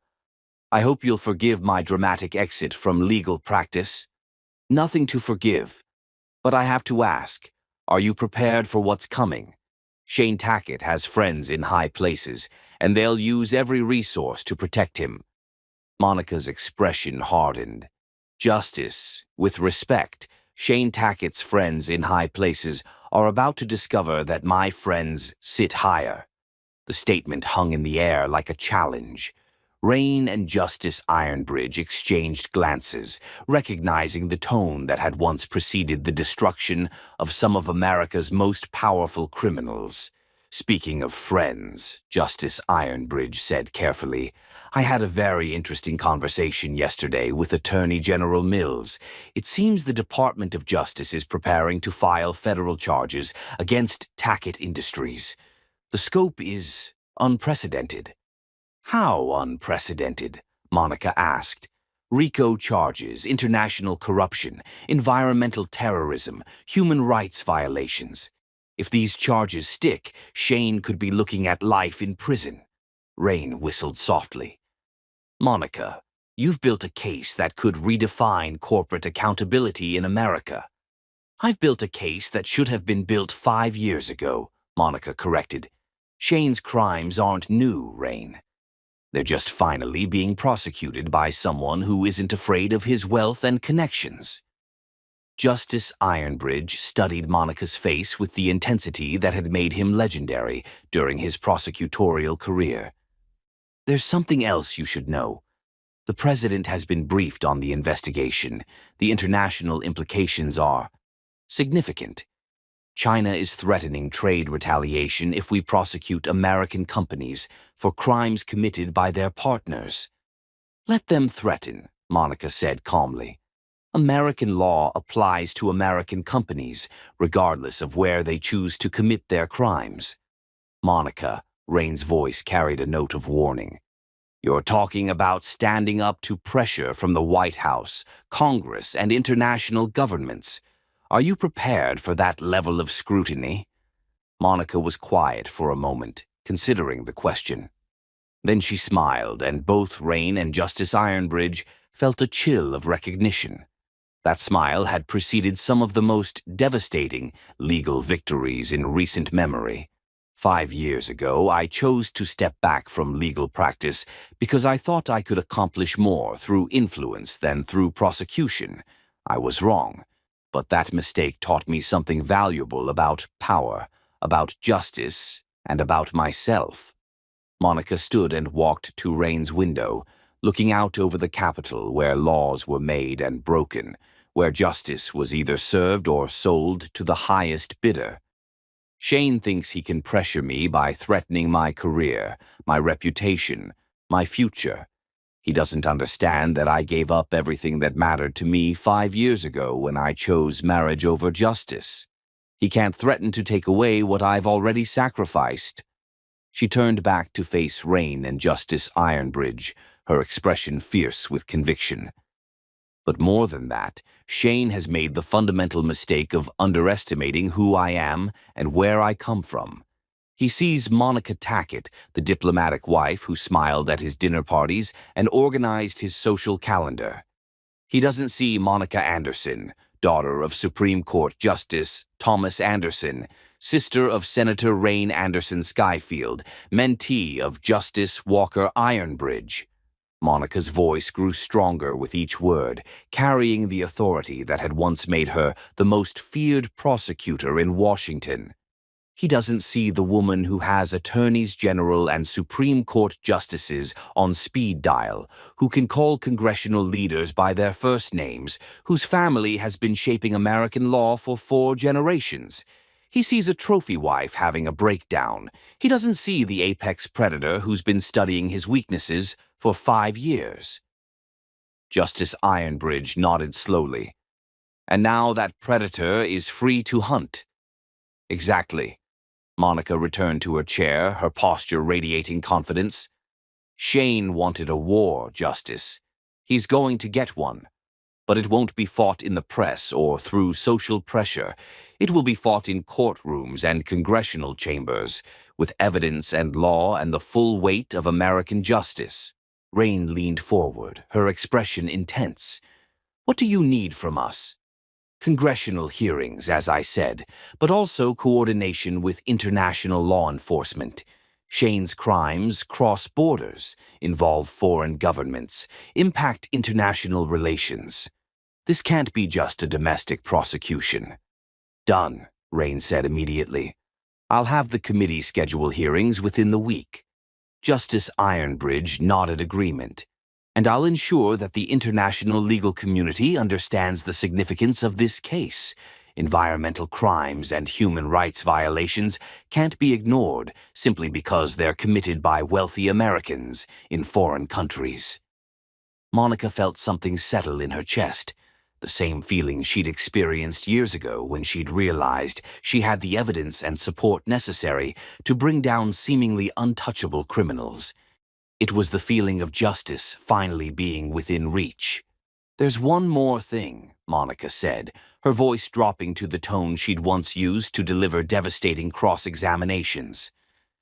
"I hope you'll forgive my dramatic exit from legal practice." "Nothing to forgive. But I have to ask, are you prepared for what's coming? Shane Tackett has friends in high places, and they'll use every resource to protect him." Monica's expression hardened. "Justice, with respect, Shane Tackett's friends in high places are about to discover that my friends sit higher." The statement hung in the air like a challenge. Rain and Justice Ironbridge exchanged glances, recognizing the tone that had once preceded the destruction of some of America's most powerful criminals. "Speaking of friends," Justice Ironbridge said carefully, "I had a very interesting conversation yesterday with Attorney General Mills. It seems the Department of Justice is preparing to file federal charges against Tackett Industries. The scope is unprecedented." "How unprecedented?" Monica asked. "RICO charges, international corruption, environmental terrorism, human rights violations. If these charges stick, Shane could be looking at life in prison." Rain whistled softly. "Monica, you've built a case that could redefine corporate accountability in America." "I've built a case that should have been built 5 years ago," Monica corrected. "Shane's crimes aren't new, Rain. They're just finally being prosecuted by someone who isn't afraid of his wealth and connections." Justice Ironbridge studied Monica's face with the intensity that had made him legendary during his prosecutorial career. "There's something else you should know. The president has been briefed on the investigation. The international implications are significant. China is threatening trade retaliation if we prosecute American companies for crimes committed by their partners." "Let them threaten," Monica said calmly. "American law applies to American companies, regardless of where they choose to commit their crimes." "Monica," Rain's voice carried a note of warning, "you're talking about standing up to pressure from the White House, Congress, and international governments. Are you prepared for that level of scrutiny?" Monica was quiet for a moment, considering the question. Then she smiled, and both Rain and Justice Ironbridge felt a chill of recognition. That smile had preceded some of the most devastating legal victories in recent memory. 5 years ago, I chose to step back from legal practice because I thought I could accomplish more through influence than through prosecution. I was wrong. But that mistake taught me something valuable about power, about justice, and about myself. Monica stood and walked to Rain's window, looking out over the Capitol where laws were made and broken, where justice was either served or sold to the highest bidder. "Shane thinks he can pressure me by threatening my career, my reputation, my future. He doesn't understand that I gave up everything that mattered to me 5 years ago when I chose marriage over justice. He can't threaten to take away what I've already sacrificed." She turned back to face Rain and Justice Ironbridge, her expression fierce with conviction. "But more than that, Shane has made the fundamental mistake of underestimating who I am and where I come from. He sees Monica Tackett, the diplomatic wife who smiled at his dinner parties and organized his social calendar. He doesn't see Monica Anderson, daughter of Supreme Court Justice Thomas Anderson, sister of Senator Rain Anderson Skyfield, mentee of Justice Walker Ironbridge. Monica's voice grew stronger with each word, carrying the authority that had once made her the most feared prosecutor in Washington. He doesn't see the woman who has attorneys general and Supreme Court justices on speed dial, who can call congressional leaders by their first names, whose family has been shaping American law for 4 generations. He sees a trophy wife having a breakdown. He doesn't see the apex predator who's been studying his weaknesses for 5 years. Justice Ironbridge nodded slowly. And now that predator is free to hunt. Exactly. Monica returned to her chair, her posture radiating confidence. Shane wanted a war, Justice. He's going to get one. But it won't be fought in the press or through social pressure. It will be fought in courtrooms and congressional chambers, with evidence and law and the full weight of American justice. Rain leaned forward, her expression intense. What do you need from us? Congressional hearings, as I said, but also coordination with international law enforcement. Shane's crimes cross borders, involve foreign governments, impact international relations. This can't be just a domestic prosecution. Done, Rain said immediately. I'll have the committee schedule hearings within the week. Justice Ironbridge nodded agreement. And I'll ensure that the international legal community understands the significance of this case. Environmental crimes and human rights violations can't be ignored simply because they're committed by wealthy Americans in foreign countries. Monica felt something settle in her chest, the same feeling she'd experienced years ago when she'd realized she had the evidence and support necessary to bring down seemingly untouchable criminals. It was the feeling of justice finally being within reach. There's one more thing, Monica said, her voice dropping to the tone she'd once used to deliver devastating cross-examinations.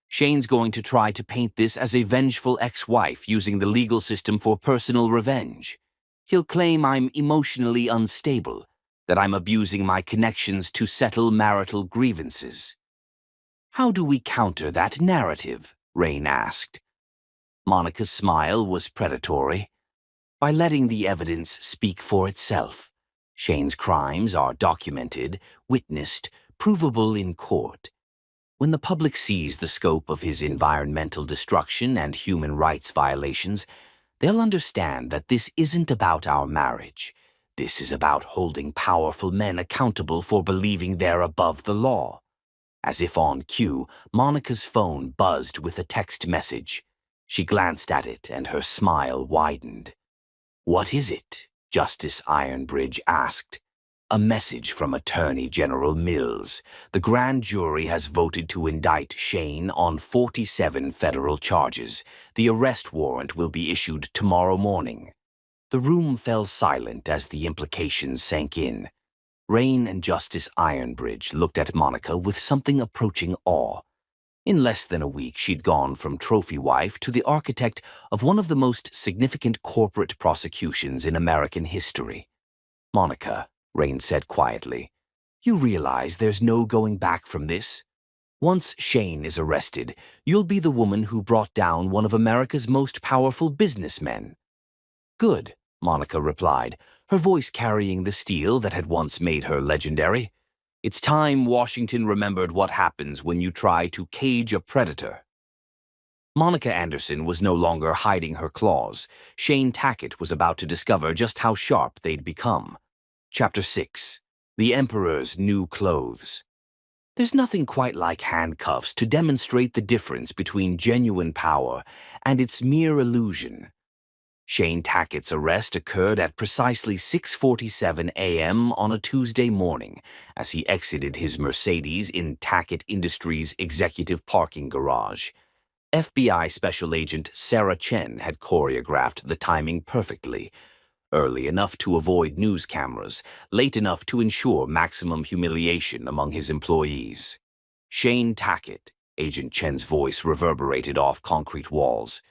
Shane's going to try to paint this as a vengeful ex-wife using the legal system for personal revenge. He'll claim I'm emotionally unstable, that I'm abusing my connections to settle marital grievances. How do we counter that narrative? Rain asked. Monica's smile was predatory. By letting the evidence speak for itself. Shane's crimes are documented, witnessed, provable in court. When the public sees the scope of his environmental destruction and human rights violations, they'll understand that this isn't about our marriage. This is about holding powerful men accountable for believing they're above the law. As if on cue, Monica's phone buzzed with a text message. She glanced at it and her smile widened. What is it? Justice Ironbridge asked. A message from Attorney General Mills. The grand jury has voted to indict Shane on 47 federal charges. The arrest warrant will be issued tomorrow morning. The room fell silent as the implications sank in. Rain and Justice Ironbridge looked at Monica with something approaching awe. In less than a week, she'd gone from trophy wife to the architect of one of the most significant corporate prosecutions in American history. Monica, Rain said quietly, you realize there's no going back from this? Once Shane is arrested, you'll be the woman who brought down one of America's most powerful businessmen. Good, Monica replied, her voice carrying the steel that had once made her legendary. It's time Washington remembered what happens when you try to cage a predator. Monica Anderson was no longer hiding her claws. Shane Tackett was about to discover just how sharp they'd become. Chapter 6. The Emperor's New Clothes. There's nothing quite like handcuffs to demonstrate the difference between genuine power and its mere illusion. Shane Tackett's arrest occurred at precisely 6:47 a.m. on a Tuesday morning as he exited his Mercedes in Tackett Industries' executive parking garage. FBI Special Agent Sarah Chen had choreographed the timing perfectly, early enough to avoid news cameras, late enough to ensure maximum humiliation among his employees. Shane Tackett, Agent Chen's voice reverberated off concrete walls.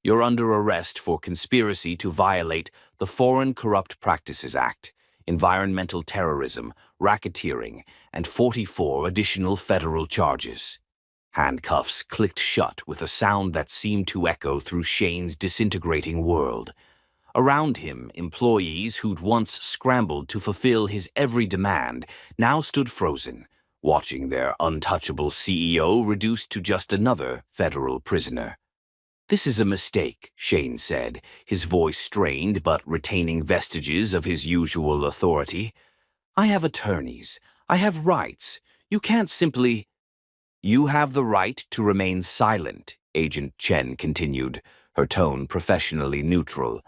"You're under arrest for conspiracy to violate the Foreign Corrupt Practices Act, environmental terrorism, racketeering, and 44 additional federal charges." Handcuffs clicked shut with a sound that seemed to echo through Shane's disintegrating world. Around him, employees who'd once scrambled to fulfill his every demand now stood frozen, watching their untouchable CEO reduced to just another federal prisoner. "This is a mistake," Shane said, his voice strained but retaining vestiges of his usual authority. "I have attorneys. I have rights. You can't simply—" "You have the right to remain silent," Agent Chen continued, her tone professionally neutral.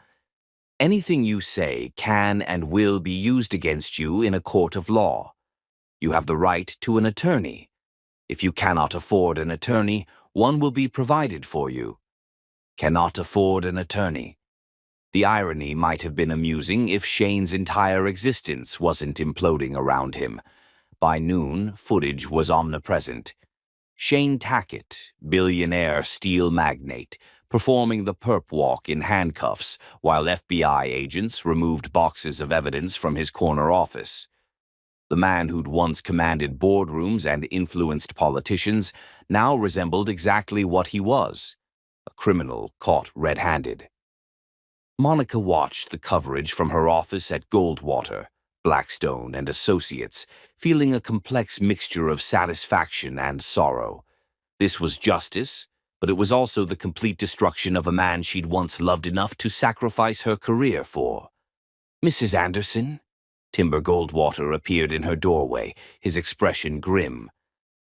"Anything you say can and will be used against you in a court of law. You have the right to an attorney. If you cannot afford an attorney, one will be provided for you." Cannot afford an attorney. The irony might have been amusing if Shane's entire existence wasn't imploding around him. By noon, footage was omnipresent. Shane Tackett, billionaire steel magnate, performing the perp walk in handcuffs while FBI agents removed boxes of evidence from his corner office. The man who'd once commanded boardrooms and influenced politicians now resembled exactly what he was: a criminal caught red-handed. Monica watched the coverage from her office at Goldwater, Blackstone and Associates, feeling a complex mixture of satisfaction and sorrow. This was justice, but it was also the complete destruction of a man she'd once loved enough to sacrifice her career for. "Mrs. Anderson?" Timber Goldwater appeared in her doorway, his expression grim.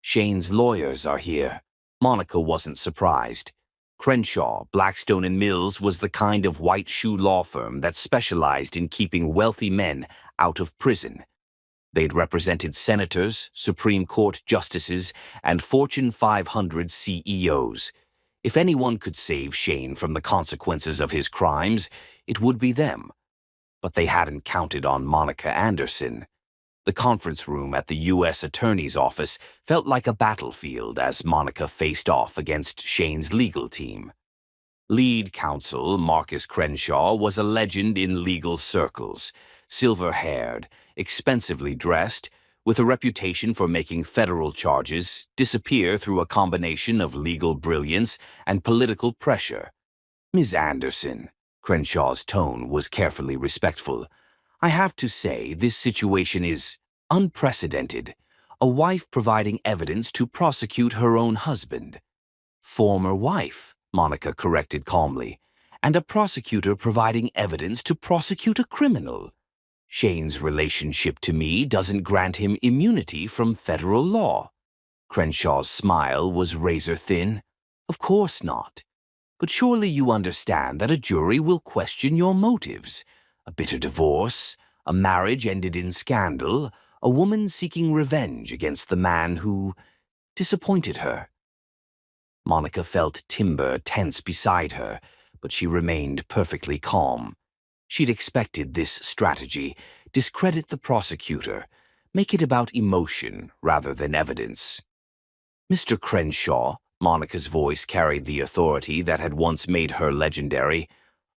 "Shane's lawyers are here." Monica wasn't surprised. Crenshaw, Blackstone and Mills was the kind of white-shoe law firm that specialized in keeping wealthy men out of prison. They'd represented senators, Supreme Court justices, and Fortune 500 CEOs. If anyone could save Shane from the consequences of his crimes, it would be them. But they hadn't counted on Monica Anderson. The conference room at the U.S. Attorney's office felt like a battlefield as Monica faced off against Shane's legal team. Lead counsel Marcus Crenshaw was a legend in legal circles, silver-haired, expensively dressed, with a reputation for making federal charges disappear through a combination of legal brilliance and political pressure. "Ms. Anderson," Crenshaw's tone was carefully respectful, "I have to say this situation is unprecedented. A wife providing evidence to prosecute her own husband." "Former wife," Monica corrected calmly, "and a prosecutor providing evidence to prosecute a criminal. Shane's relationship to me doesn't grant him immunity from federal law." Crenshaw's smile was razor-thin. "Of course not. But surely you understand that a jury will question your motives. A bitter divorce, a marriage ended in scandal, a woman seeking revenge against the man who disappointed her." Monica felt Timber tense beside her, but she remained perfectly calm. She'd expected this strategy: discredit the prosecutor, make it about emotion rather than evidence. "Mr. Crenshaw," Monica's voice carried the authority that had once made her legendary,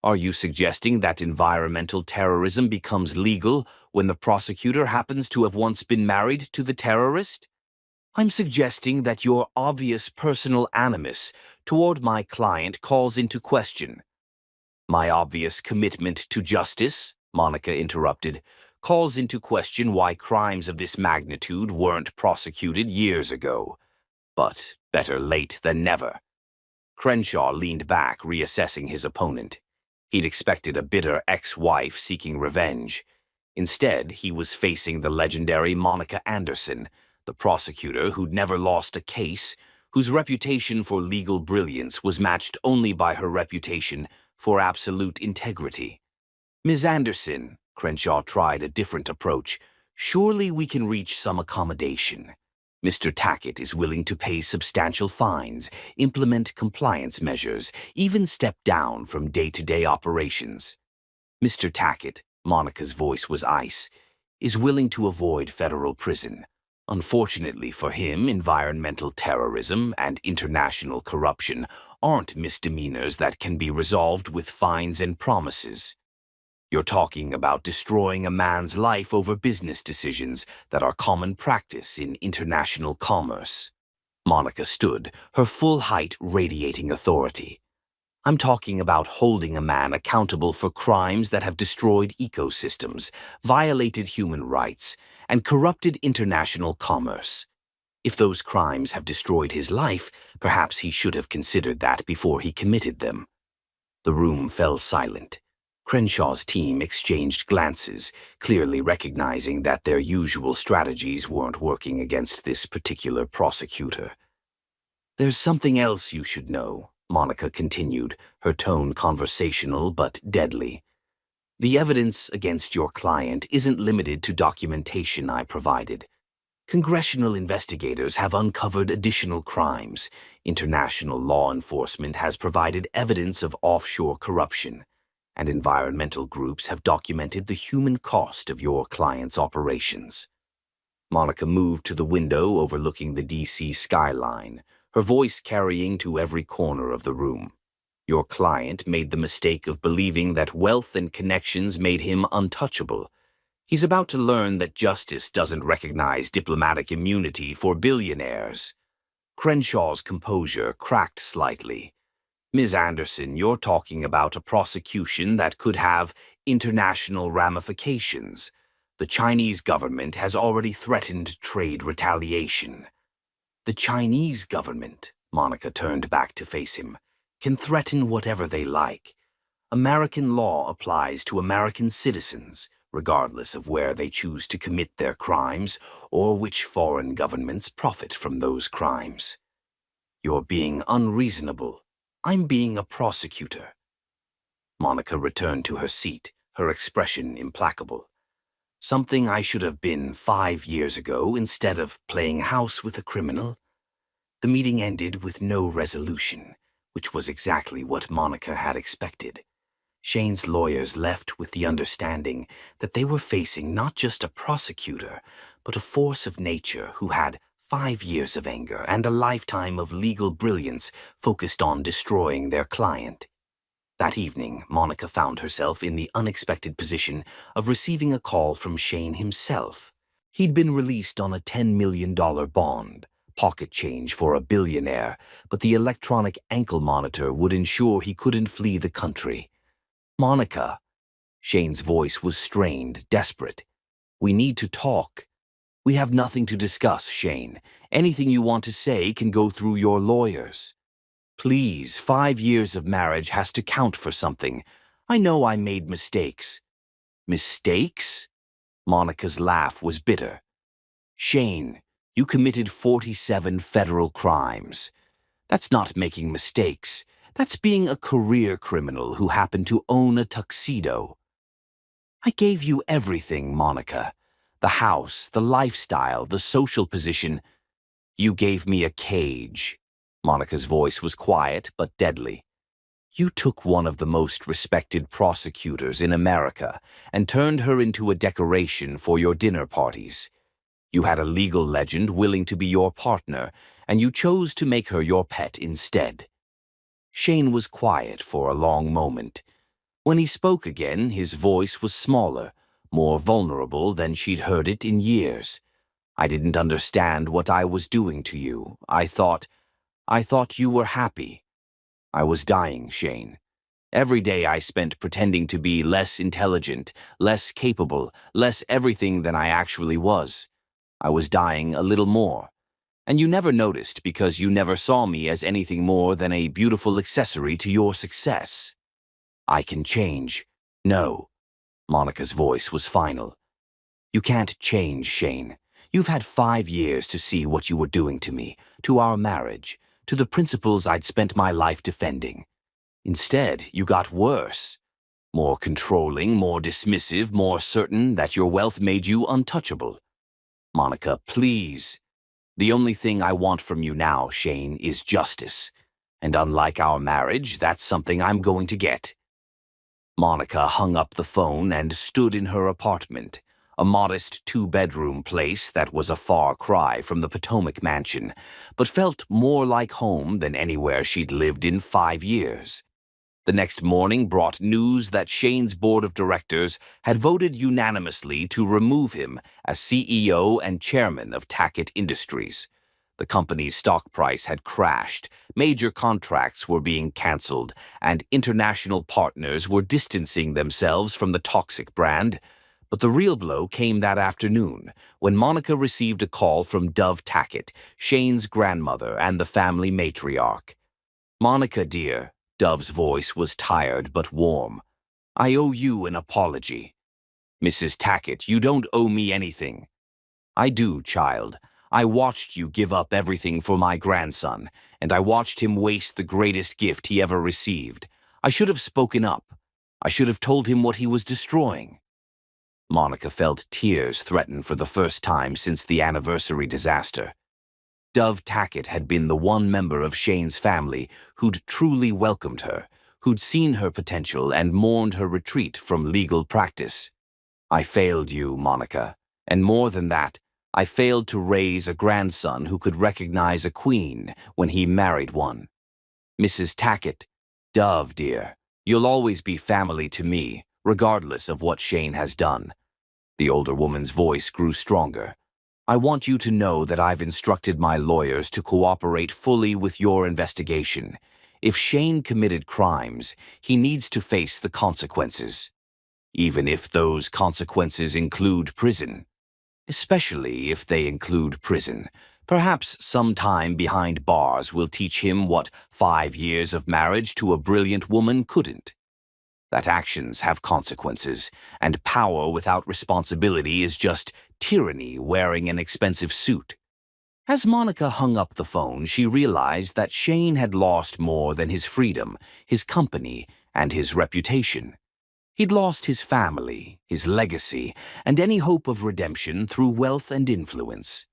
"are you suggesting that environmental terrorism becomes legal when the prosecutor happens to have once been married to the terrorist?" "I'm suggesting that your obvious personal animus toward my client calls into question." "My obvious commitment to justice," Monica interrupted, "calls into question why crimes of this magnitude weren't prosecuted years ago. But better late than never." Crenshaw leaned back, reassessing his opponent. He'd expected a bitter ex-wife seeking revenge. Instead, he was facing the legendary Monica Anderson, the prosecutor who'd never lost a case, whose reputation for legal brilliance was matched only by her reputation for absolute integrity. "Ms. Anderson," Crenshaw tried a different approach, "surely we can reach some accommodation. Mr. Tackett is willing to pay substantial fines, implement compliance measures, even step down from day-to-day operations. Mr. Tackett," Monica's voice was ice, "is willing to avoid federal prison. Unfortunately for him, environmental terrorism and international corruption aren't misdemeanors that can be resolved with fines and promises. You're talking about destroying a man's life over business decisions that are common practice in international commerce. Monica stood, her full height radiating authority. I'm talking about holding a man accountable for crimes that have destroyed ecosystems, violated human rights, and corrupted international commerce. If those crimes have destroyed his life, perhaps he should have considered that before he committed them. The room fell silent. Crenshaw's team exchanged glances, clearly recognizing that their usual strategies weren't working against this particular prosecutor. There's something else you should know, Monica continued, her tone conversational but deadly. The evidence against your client isn't limited to documentation I provided. Congressional investigators have uncovered additional crimes. International law enforcement has provided evidence of offshore corruption, and environmental groups have documented the human cost of your client's operations. Monica moved to the window overlooking the DC skyline, her voice carrying to every corner of the room. Your client made the mistake of believing that wealth and connections made him untouchable. He's about to learn that justice doesn't recognize diplomatic immunity for billionaires. Crenshaw's composure cracked slightly. Ms. Anderson, you're talking about a prosecution that could have international ramifications. The Chinese government has already threatened trade retaliation. The Chinese government, Monica turned back to face him, can threaten whatever they like. American law applies to American citizens, regardless of where they choose to commit their crimes or which foreign governments profit from those crimes. You're being unreasonable. I'm being a prosecutor. Monica returned to her seat, her expression implacable. Something I should have been 5 years ago instead of playing house with a criminal. The meeting ended with no resolution, which was exactly what Monica had expected. Shane's lawyers left with the understanding that they were facing not just a prosecutor, but a force of nature who had 5 years of anger and a lifetime of legal brilliance focused on destroying their client. That evening, Monica found herself in the unexpected position of receiving a call from Shane himself. He'd been released on a $10 million bond, pocket change for a billionaire, but the electronic ankle monitor would ensure he couldn't flee the country. Monica. Shane's voice was strained, desperate. We need to talk. We have nothing to discuss, Shane. Anything you want to say can go through your lawyers. Please, 5 years of marriage has to count for something. I know I made mistakes. Mistakes? Monica's laugh was bitter. Shane, you committed 47 federal crimes. That's not making mistakes. That's being a career criminal who happened to own a tuxedo. I gave you everything, Monica. The house, the lifestyle, the social position. You gave me a cage. Monica's voice was quiet but deadly. You took one of the most respected prosecutors in America and turned her into a decoration for your dinner parties. You had a legal legend willing to be your partner, and you chose to make her your pet instead. Shane was quiet for a long moment. When he spoke again, his voice was smaller, more vulnerable than she'd heard it in years. I didn't understand what I was doing to you. I thought you were happy. I was dying, Shane. Every day I spent pretending to be less intelligent, less capable, less everything than I actually was. I was dying a little more. And you never noticed because you never saw me as anything more than a beautiful accessory to your success. I can change. No. Monica's voice was final. You can't change, Shane. You've had 5 years to see what you were doing to me, to our marriage, to the principles I'd spent my life defending. Instead, you got worse. More controlling, more dismissive, more certain that your wealth made you untouchable. Monica, please. The only thing I want from you now, Shane, is justice. And unlike our marriage, that's something I'm going to get. Monica hung up the phone and stood in her apartment, a modest two-bedroom place that was a far cry from the Potomac mansion, but felt more like home than anywhere she'd lived in 5 years. The next morning brought news that Shane's board of directors had voted unanimously to remove him as CEO and chairman of Tackett Industries. The company's stock price had crashed, major contracts were being cancelled, and international partners were distancing themselves from the toxic brand. But the real blow came that afternoon, when Monica received a call from Dove Tackett, Shane's grandmother and the family matriarch. "Monica, dear," Dove's voice was tired but warm, "I owe you an apology." "Mrs. Tackett, you don't owe me anything." "I do, child. I watched you give up everything for my grandson, and I watched him waste the greatest gift he ever received. I should have spoken up. I should have told him what he was destroying." Monica felt tears threaten for the first time since the anniversary disaster. Dove Tackett had been the one member of Shane's family who'd truly welcomed her, who'd seen her potential and mourned her retreat from legal practice. "I failed you, Monica, and more than that, I failed to raise a grandson who could recognize a queen when he married one. Mrs. Tackett, Dove, dear, you'll always be family to me, regardless of what Shane has done." The older woman's voice grew stronger. "I want you to know that I've instructed my lawyers to cooperate fully with your investigation. If Shane committed crimes, he needs to face the consequences, even if those consequences include prison. Especially if they include prison. Perhaps some time behind bars will teach him what 5 years of marriage to a brilliant woman couldn't. That actions have consequences, and power without responsibility is just tyranny wearing an expensive suit." As Monica hung up the phone, she realized that Shane had lost more than his freedom, his company, and his reputation. He'd lost his family, his legacy, and any hope of redemption through wealth and influence.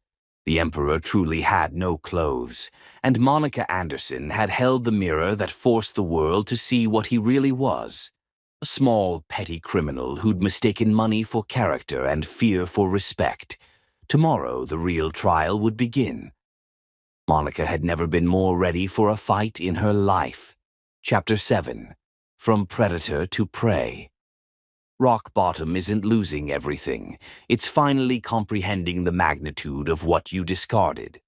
The Emperor truly had no clothes, and Monica Anderson had held the mirror that forced the world to see what he really was. A small, petty criminal who'd mistaken money for character and fear for respect. Tomorrow, the real trial would begin. Monica had never been more ready for a fight in her life. Chapter 7. From Predator to Prey. Rock bottom isn't losing everything. It's finally comprehending the magnitude of what you discarded.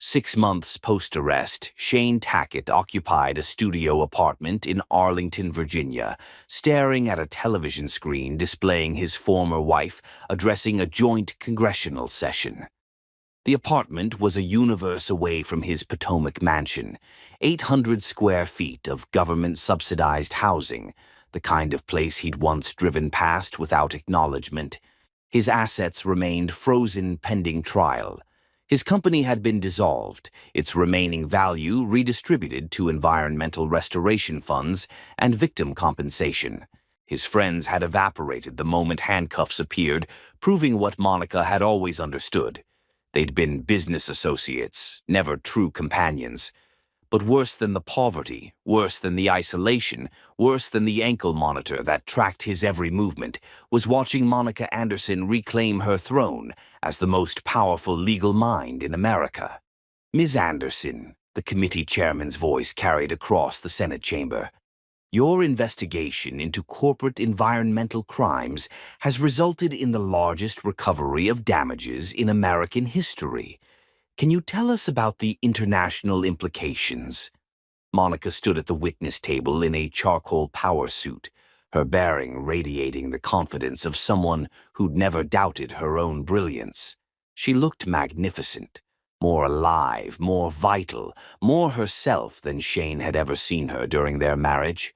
6 months post-arrest, Shane Tackett occupied a studio apartment in Arlington, Virginia, staring at a television screen displaying his former wife addressing a joint congressional session. The apartment was a universe away from his Potomac mansion, 800 square feet of government-subsidized housing, the kind of place he'd once driven past without acknowledgement. His assets remained frozen pending trial. His company had been dissolved, its remaining value redistributed to environmental restoration funds and victim compensation. His friends had evaporated the moment handcuffs appeared, proving what Monica had always understood. They'd been business associates, never true companions. But worse than the poverty, worse than the isolation, worse than the ankle monitor that tracked his every movement, was watching Monica Anderson reclaim her throne as the most powerful legal mind in America. "Ms. Anderson," the committee chairman's voice carried across the Senate chamber, "your investigation into corporate environmental crimes has resulted in the largest recovery of damages in American history. Can you tell us about the international implications?" Monica stood at the witness table in a charcoal power suit, her bearing radiating the confidence of someone who'd never doubted her own brilliance. She looked magnificent, more alive, more vital, more herself than Shane had ever seen her during their marriage.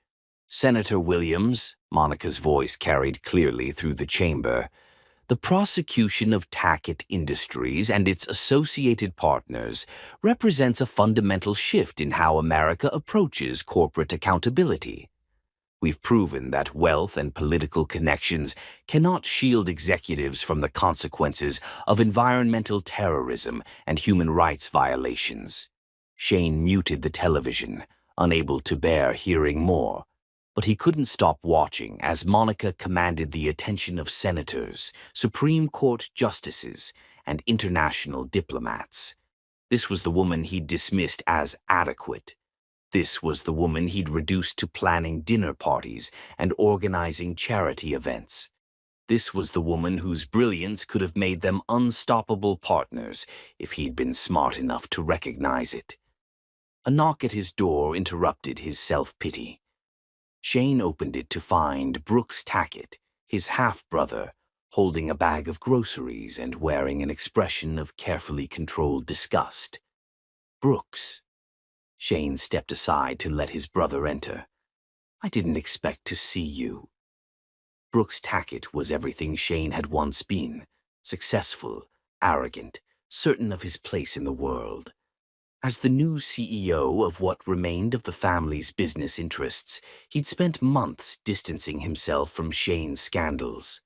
"Senator Williams," Monica's voice carried clearly through the chamber, "the prosecution of Tackett Industries and its associated partners represents a fundamental shift in how America approaches corporate accountability. We've proven that wealth and political connections cannot shield executives from the consequences of environmental terrorism and human rights violations." Shane muted the television, unable to bear hearing more. But he couldn't stop watching as Monica commanded the attention of senators, Supreme Court justices, and international diplomats. This was the woman he'd dismissed as adequate. This was the woman he'd reduced to planning dinner parties and organizing charity events. This was the woman whose brilliance could have made them unstoppable partners if he'd been smart enough to recognize it. A knock at his door interrupted his self-pity. Shane opened it to find Brooks Tackett, his half-brother, holding a bag of groceries and wearing an expression of carefully controlled disgust. "Brooks." Shane stepped aside to let his brother enter. "I didn't expect to see you." Brooks Tackett was everything Shane had once been: successful, arrogant, certain of his place in the world. As the new CEO of what remained of the family's business interests, he'd spent months distancing himself from Shane's scandals.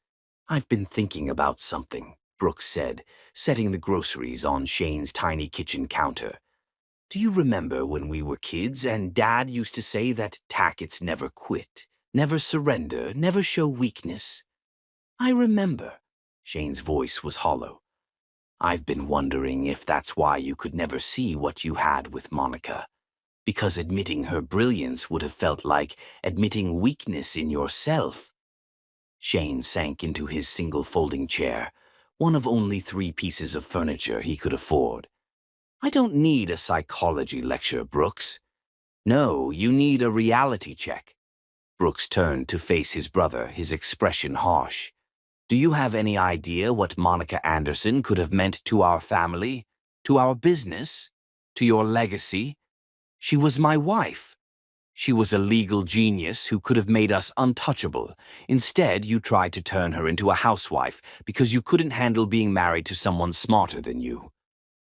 "I've been thinking about something," Brooks said, setting the groceries on Shane's tiny kitchen counter. "Do you remember when we were kids and Dad used to say that Tacketts never quit, never surrender, never show weakness?" "I remember." Shane's voice was hollow. "I've been wondering if that's why you could never see what you had with Monica. Because admitting her brilliance would have felt like admitting weakness in yourself." Shane sank into his single folding chair, one of only 3 pieces of furniture he could afford. "I don't need a psychology lecture, Brooks." "No, you need a reality check." Brooks turned to face his brother, his expression harsh. "Do you have any idea what Monica Anderson could have meant to our family, to our business, to your legacy? She was my wife. She was a legal genius who could have made us untouchable. Instead, you tried to turn her into a housewife because you couldn't handle being married to someone smarter than you."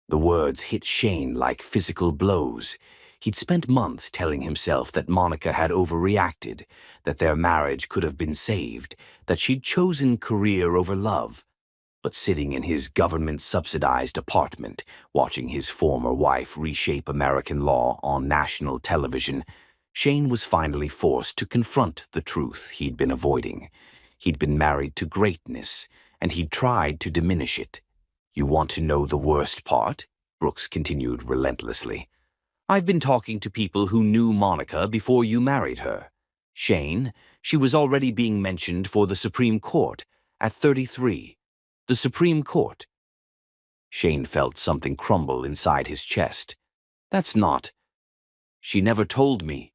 The words hit Shane like physical blows. He'd spent months telling himself that Monica had overreacted, that their marriage could have been saved, that she'd chosen career over love. But sitting in his government-subsidized apartment, watching his former wife reshape American law on national television, Shane was finally forced to confront the truth he'd been avoiding. He'd been married to greatness, and he'd tried to diminish it. "You want to know the worst part?" Brooks continued relentlessly. "I've been talking to people who knew Monica before you married her. Shane, she was already being mentioned for the Supreme Court at 33. The Supreme Court." Shane felt something crumble inside his chest. "That's not—" "She never told me."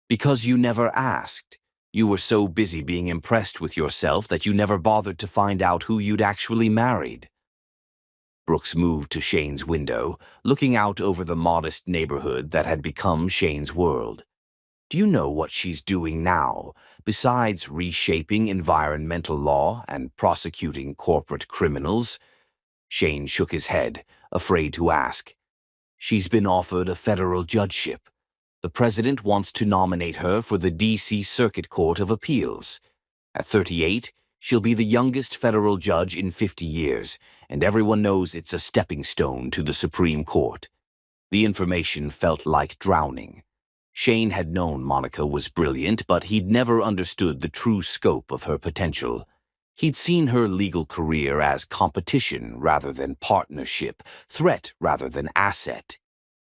"Because you never asked. You were so busy being impressed with yourself that you never bothered to find out who you'd actually married." Brooks moved to Shane's window, looking out over the modest neighborhood that had become Shane's world. "Do you know what she's doing now, besides reshaping environmental law and prosecuting corporate criminals?" Shane shook his head, afraid to ask. "She's been offered a federal judgeship. The president wants to nominate her for the D.C. Circuit Court of Appeals. At 38, she'll be the youngest federal judge in 50 years, and everyone knows it's a stepping stone to the Supreme Court." The information felt like drowning. Shane had known Monica was brilliant, but he'd never understood the true scope of her potential. He'd seen her legal career as competition rather than partnership, threat rather than asset.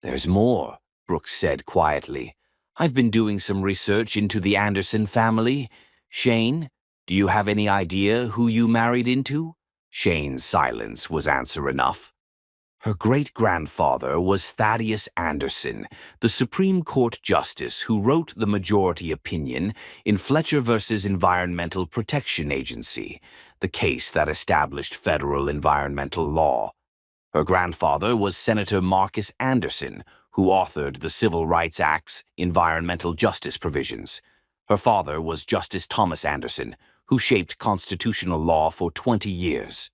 "There's more," Brooks said quietly. "I've been doing some research into the Anderson family. Shane, do you have any idea who you married into?" Shane's silence was answer enough. "Her great-grandfather was Thaddeus Anderson, the Supreme Court Justice who wrote the majority opinion in Fletcher v. Environmental Protection Agency, the case that established federal environmental law. Her grandfather was Senator Marcus Anderson, who authored the Civil Rights Act's environmental justice provisions. Her father was Justice Thomas Anderson, who shaped constitutional law for 20 years.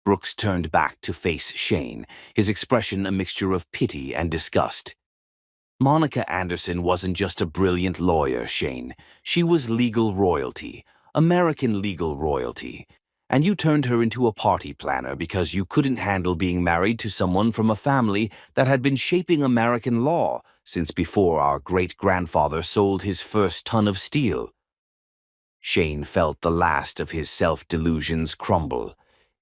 Brooks turned back to face Shane, his expression a mixture of pity and disgust. "Monica Anderson wasn't just a brilliant lawyer, Shane. She was legal royalty, American legal royalty. And you turned her into a party planner because you couldn't handle being married to someone from a family that had been shaping American law, since before our great-grandfather sold his first ton of steel. Shane felt the last of his self-delusions crumble.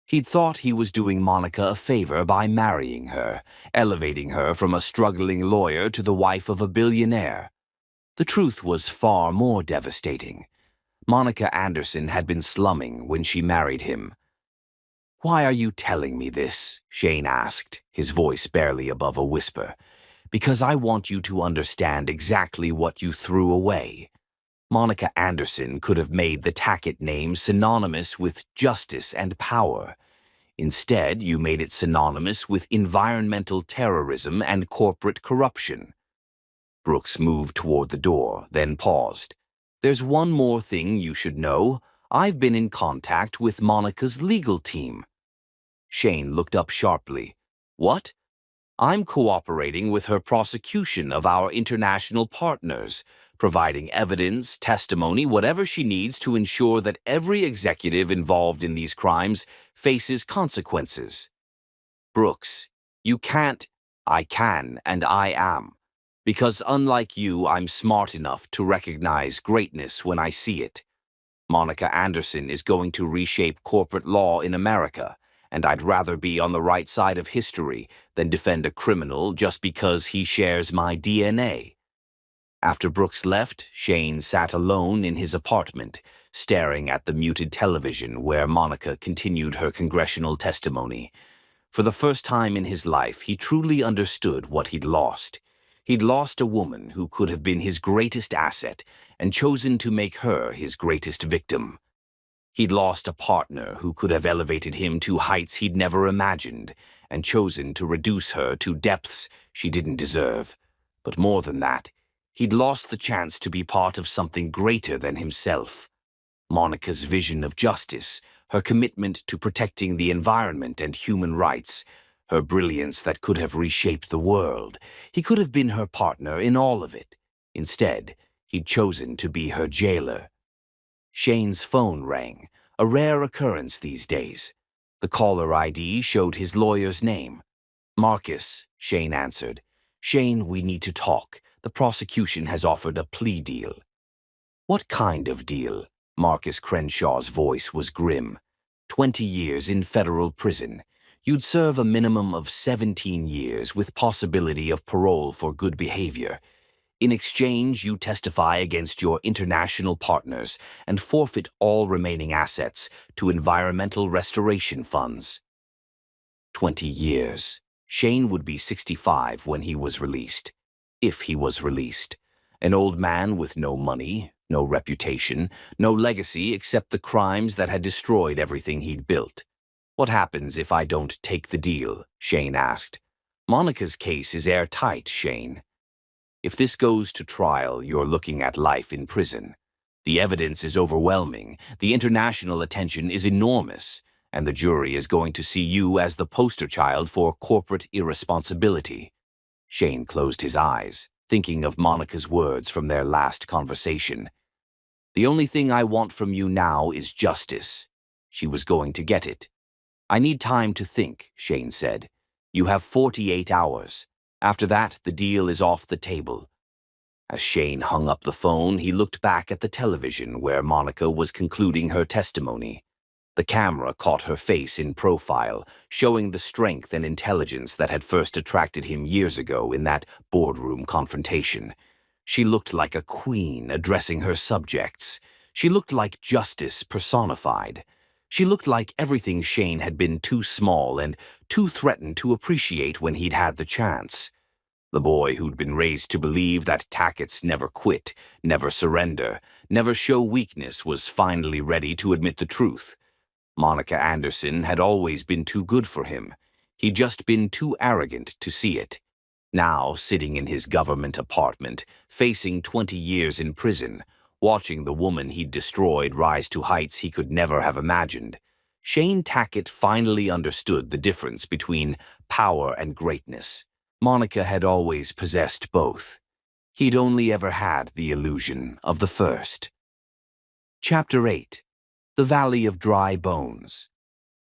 He'd thought he was doing Monica a favor by marrying her, elevating her from a struggling lawyer to the wife of a billionaire. The truth was far more devastating. Monica Anderson had been slumming when she married him. "Why are you telling me this?" Shane asked, his voice barely above a whisper. "Because I want you to understand exactly what you threw away." Monica Anderson could have made the Tackett name synonymous with justice and power. Instead, you made it synonymous with environmental terrorism and corporate corruption. Brooks moved toward the door, then paused. "There's one more thing you should know. I've been in contact with Monica's legal team." Shane looked up sharply. "What?" "I'm cooperating with her prosecution of our international partners, providing evidence, testimony, whatever she needs to ensure that every executive involved in these crimes faces consequences." "Brooks, you can't." "I can, and I am. Because unlike you, I'm smart enough to recognize greatness when I see it. Monica Anderson is going to reshape corporate law in America, and I'd rather be on the right side of history than defend a criminal just because he shares my DNA." After Brooks left, Shane sat alone in his apartment, staring at the muted television where Monica continued her congressional testimony. For the first time in his life, he truly understood what he'd lost. He'd lost a woman who could have been his greatest asset and chosen to make her his greatest victim. He'd lost a partner who could have elevated him to heights he'd never imagined and chosen to reduce her to depths she didn't deserve. But more than that, he'd lost the chance to be part of something greater than himself. Monica's vision of justice, her commitment to protecting the environment and human rights, her brilliance that could have reshaped the world. He could have been her partner in all of it. Instead, he'd chosen to be her jailer. Shane's phone rang, a rare occurrence these days. The caller ID showed his lawyer's name. "Marcus," Shane answered. "Shane, we need to talk. The prosecution has offered a plea deal." "What kind of deal?" Marcus Crenshaw's voice was grim. 20 years in federal prison. You'd serve a minimum of 17 years with possibility of parole for good behavior. In exchange, you testify against your international partners and forfeit all remaining assets to environmental restoration funds. 20 years. Shane would be 65 when he was released. If he was released. An old man with no money, no reputation, no legacy except the crimes that had destroyed everything he'd built. "What happens if I don't take the deal?" Shane asked. "Monica's case is airtight, Shane. If this goes to trial, you're looking at life in prison. The evidence is overwhelming, the international attention is enormous, and the jury is going to see you as the poster child for corporate irresponsibility." Shane closed his eyes, thinking of Monica's words from their last conversation. "The only thing I want from you now is justice." She was going to get it. "I need time to think," Shane said. "You have 48 hours. After that, the deal is off the table." As Shane hung up the phone, he looked back at the television where Monica was concluding her testimony. The camera caught her face in profile, showing the strength and intelligence that had first attracted him years ago in that boardroom confrontation. She looked like a queen addressing her subjects. She looked like justice personified. She looked like everything Shane had been too small and too threatened to appreciate when he'd had the chance. The boy who'd been raised to believe that Tacketts never quit, never surrender, never show weakness was finally ready to admit the truth. Monica Anderson had always been too good for him. He'd just been too arrogant to see it. Now, sitting in his government apartment, facing 20 years in prison, watching the woman he'd destroyed rise to heights he could never have imagined, Shane Tackett finally understood the difference between power and greatness. Monica had always possessed both. He'd only ever had the illusion of the first. Chapter 8. The Valley of Dry Bones.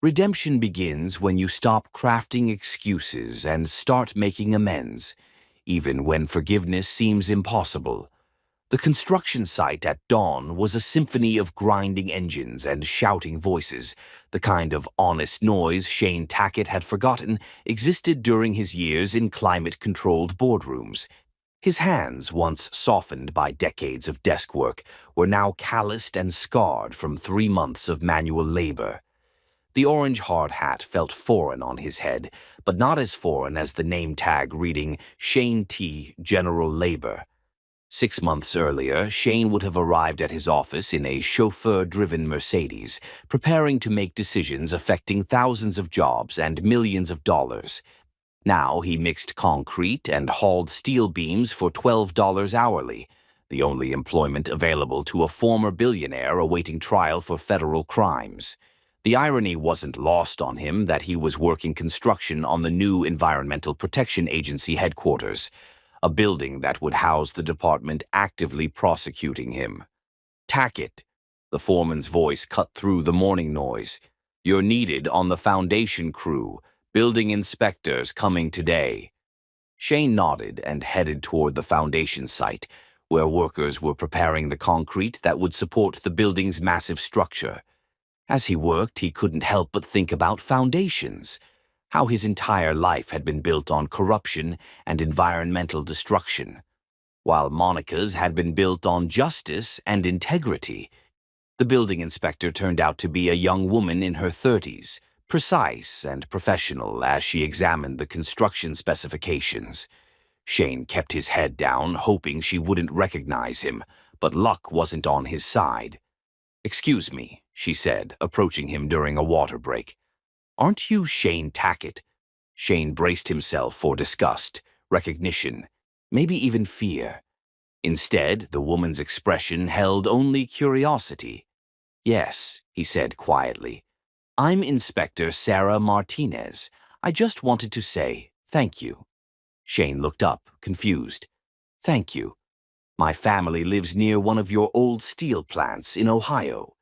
Redemption begins when you stop crafting excuses and start making amends. even when forgiveness seems impossible. The construction site at dawn was a symphony of grinding engines and shouting voices, the kind of honest noise Shane Tackett had forgotten existed during his years in climate-controlled boardrooms. His hands, once softened by decades of desk work, were now calloused and scarred from 3 months of manual labor. The orange hard hat felt foreign on his head, but not as foreign as the name tag reading Shane T. General Labor. 6 months earlier, Shane would have arrived at his office in a chauffeur-driven Mercedes, preparing to make decisions affecting thousands of jobs and millions of dollars. Now he mixed concrete and hauled steel beams for $12 hourly, the only employment available to a former billionaire awaiting trial for federal crimes. The irony wasn't lost on him that he was working construction on the new Environmental Protection Agency headquarters, a building that would house the department actively prosecuting him. "Tackett," the foreman's voice cut through the morning noise. "You're needed on the foundation crew. Building inspectors coming today." Shane nodded and headed toward the foundation site, where workers were preparing the concrete that would support the building's massive structure. As he worked, he couldn't help but think about foundations, how his entire life had been built on corruption and environmental destruction, while Monica's had been built on justice and integrity. The building inspector turned out to be a young woman in her 30s, precise and professional as she examined the construction specifications. Shane kept his head down, hoping she wouldn't recognize him, but luck wasn't on his side. "Excuse me," she said, approaching him during a water break. "Aren't you Shane Tackett?" Shane braced himself for disgust, recognition, maybe even fear. Instead, the woman's expression held only curiosity. "Yes," he said quietly. "I'm Inspector Sarah Martinez. I just wanted to say thank you." Shane looked up, confused. "Thank you. My family lives near one of your old steel plants in Ohio.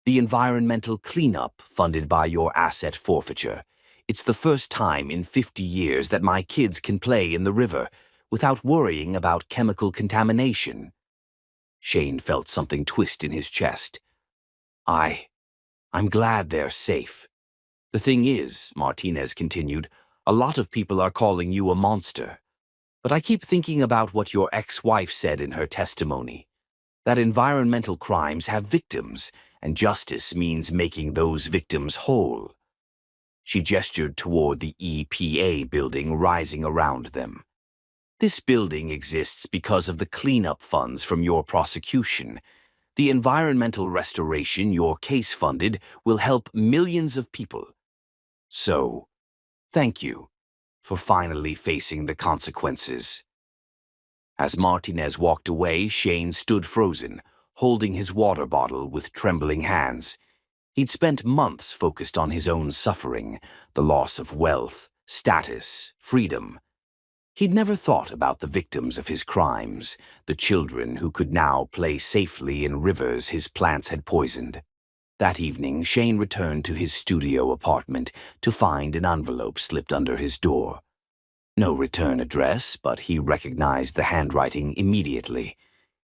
The environmental cleanup funded by your asset forfeiture. It's the first time in 50 years that my kids can play in the river without worrying about chemical contamination." Shane felt something twist in his chest. I'm glad they're safe. The thing is," Martinez continued, "a lot of people are calling you a monster. But I keep thinking about what your ex-wife said in her testimony, that environmental crimes have victims, and justice means making those victims whole." She gestured toward the EPA building rising around them. "This building exists because of the cleanup funds from your prosecution. The environmental restoration your case funded will help millions of people. So, thank you for finally facing the consequences." As Martinez walked away, Shane stood frozen, holding his water bottle with trembling hands. He'd spent months focused on his own suffering, the loss of wealth, status, freedom. He'd never thought about the victims of his crimes, the children who could now play safely in rivers his plants had poisoned. That evening, Shane returned to his studio apartment to find an envelope slipped under his door. No return address, but he recognized the handwriting immediately.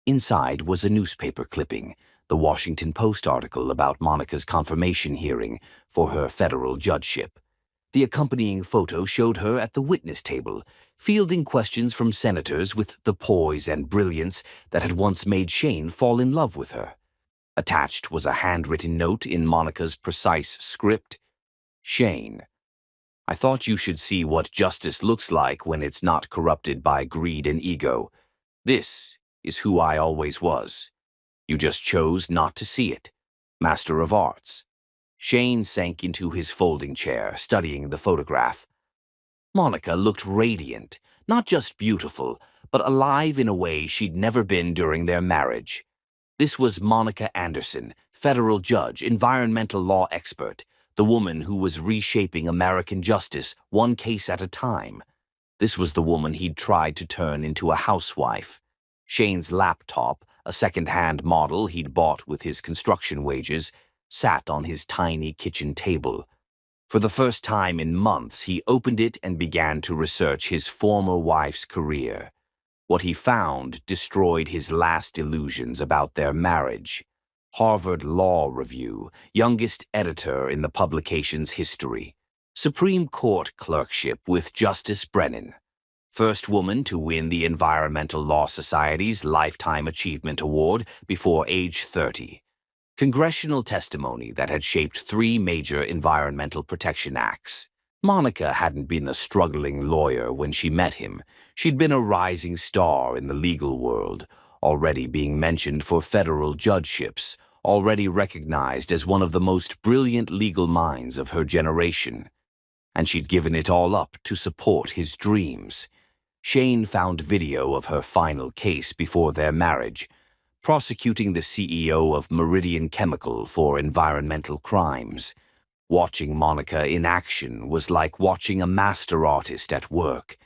Inside was a newspaper clipping, the Washington Post article about Monica's confirmation hearing for her federal judgeship. The accompanying photo showed her at the witness table, fielding questions from senators with the poise and brilliance that had once made Shane fall in love with her. Attached was a handwritten note in Monica's precise script. "Shane, I thought you should see what justice looks like when it's not corrupted by greed and ego. This is who I always was. You just chose not to see it. Master of Arts." Shane sank into his folding chair, studying the photograph. Monica looked radiant, not just beautiful, but alive in a way she'd never been during their marriage. This was Monica Anderson, federal judge, environmental law expert, the woman who was reshaping American justice one case at a time. This was the woman he'd tried to turn into a housewife. Shane's laptop, a second-hand model he'd bought with his construction wages, sat on his tiny kitchen table. For the first time in months, he opened it and began to research his former wife's career. What he found destroyed his last illusions about their marriage. Harvard Law Review, youngest editor in the publication's history. Supreme Court clerkship with Justice Brennan. First woman to win the Environmental Law Society's Lifetime Achievement Award before age 30. Congressional testimony that had shaped 3 major environmental protection acts. Monica hadn't been a struggling lawyer when she met him. She'd been a rising star in the legal world, already being mentioned for federal judgeships, already recognized as one of the most brilliant legal minds of her generation. And she'd given it all up to support his dreams. Shane found video of her final case before their marriage, prosecuting the CEO of Meridian Chemical for environmental crimes. Watching Monica in action was like watching a master artist at work.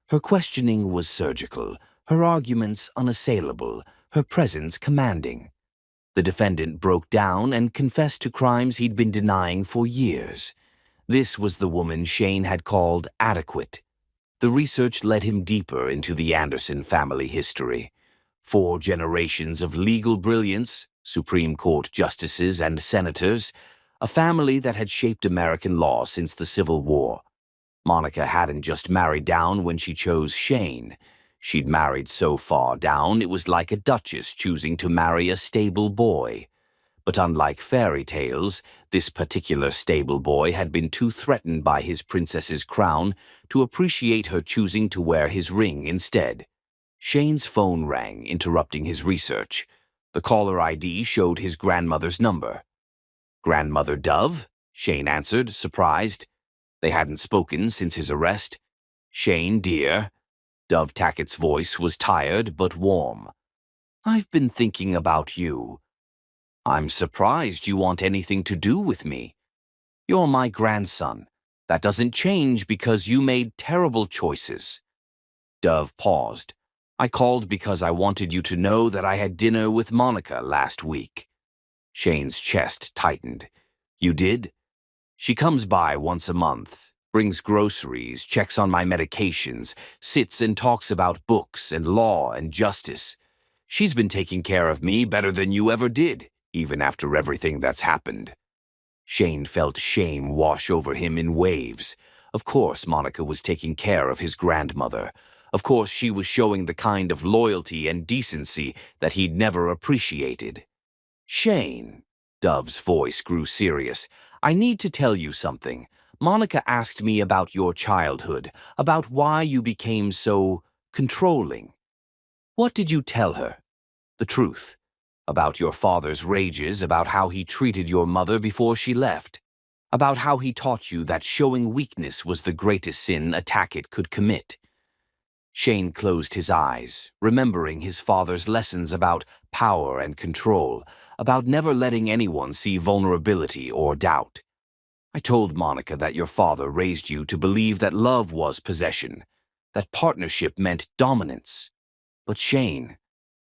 Her questioning was surgical, her arguments unassailable, her presence commanding. The defendant broke down and confessed to crimes he'd been denying for years. This was the woman Shane had called adequate. The research led him deeper into the Anderson family history. 4 generations of legal brilliance, Supreme Court justices and senators, a family that had shaped American law since the Civil War. Monica hadn't just married down when she chose Shane. She'd married so far down it was like a duchess choosing to marry a stable boy. But unlike fairy tales, this particular stable boy had been too threatened by his princess's crown to appreciate her choosing to wear his ring instead. Shane's phone rang, interrupting his research. The caller ID showed his grandmother's number. "Grandmother Dove?" Shane answered, surprised. They hadn't spoken since his arrest. "Shane, dear." Dove Tackett's voice was tired but warm. "I've been thinking about you. I'm surprised you want anything to do with me. You're my grandson. That doesn't change because you made terrible choices." Dove paused. "I called because I wanted you to know that I had dinner with Monica last week." Shane's chest tightened. "You did?" "She comes by once a month, brings groceries, checks on my medications, sits and talks about books and law and justice. She's been taking care of me better than you ever did, even after everything that's happened." Shane felt shame wash over him in waves. Of course Monica was taking care of his grandmother. Of course she was showing the kind of loyalty and decency that he'd never appreciated. "Shane," Dove's voice grew serious, "I need to tell you something. Monica asked me about your childhood, about why you became so controlling. What did you tell her? The truth. About your father's rages, about how he treated your mother before she left. About how he taught you that showing weakness was the greatest sin a Tackett could commit." Shane closed his eyes, remembering his father's lessons about power and control, about never letting anyone see vulnerability or doubt. "I told Monica that your father raised you to believe that love was possession, that partnership meant dominance. But Shane,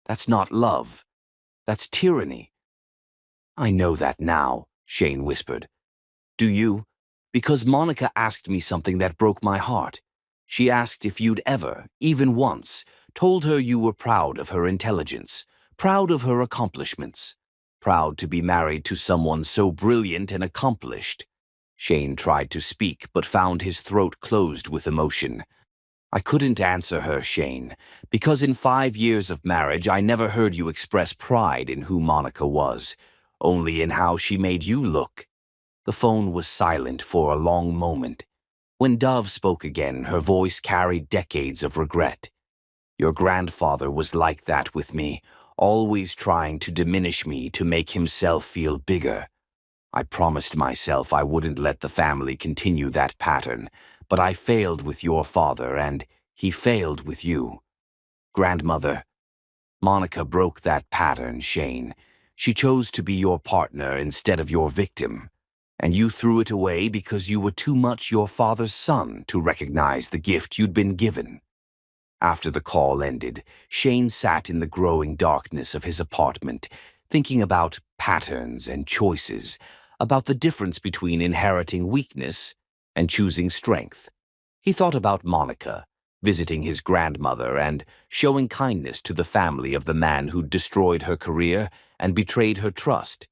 that's not love. That's tyranny." "I know that now," Shane whispered. "Do you? Because Monica asked me something that broke my heart. She asked if you'd ever, even once, told her you were proud of her intelligence, proud of her accomplishments, proud to be married to someone so brilliant and accomplished." Shane tried to speak but found his throat closed with emotion. "I couldn't answer her, Shane, because in 5 years of marriage I never heard you express pride in who Monica was, only in how she made you look." The phone was silent for a long moment. When Dove spoke again, her voice carried decades of regret. "Your grandfather was like that with me, always trying to diminish me to make himself feel bigger. I promised myself I wouldn't let the family continue that pattern, but I failed with your father and he failed with you. Grandmother, Monica broke that pattern, Shane. She chose to be your partner instead of your victim. And you threw it away because you were too much your father's son to recognize the gift you'd been given." After the call ended, Shane sat in the growing darkness of his apartment, thinking about patterns and choices, about the difference between inheriting weakness and choosing strength. He thought about Monica, visiting his grandmother and showing kindness to the family of the man who'd destroyed her career and betrayed her trust.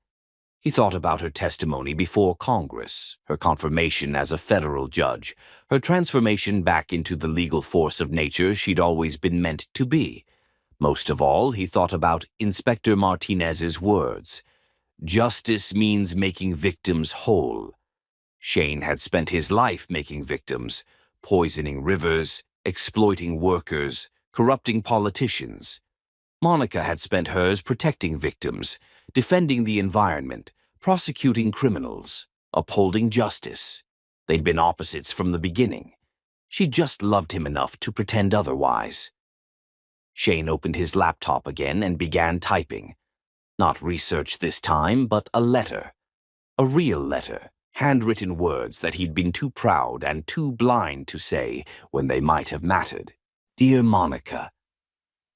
He thought about her testimony before Congress, her confirmation as a federal judge, her transformation back into the legal force of nature she'd always been meant to be. Most of all, he thought about Inspector Martinez's words. Justice means making victims whole. Shane had spent his life making victims, poisoning rivers, exploiting workers, corrupting politicians. Monica had spent hers protecting victims, defending the environment, prosecuting criminals, upholding justice. They'd been opposites from the beginning. She just loved him enough to pretend otherwise. Shane opened his laptop again and began typing. Not research this time, but a letter. A real letter, handwritten words that he'd been too proud and too blind to say when they might have mattered. Dear Monica,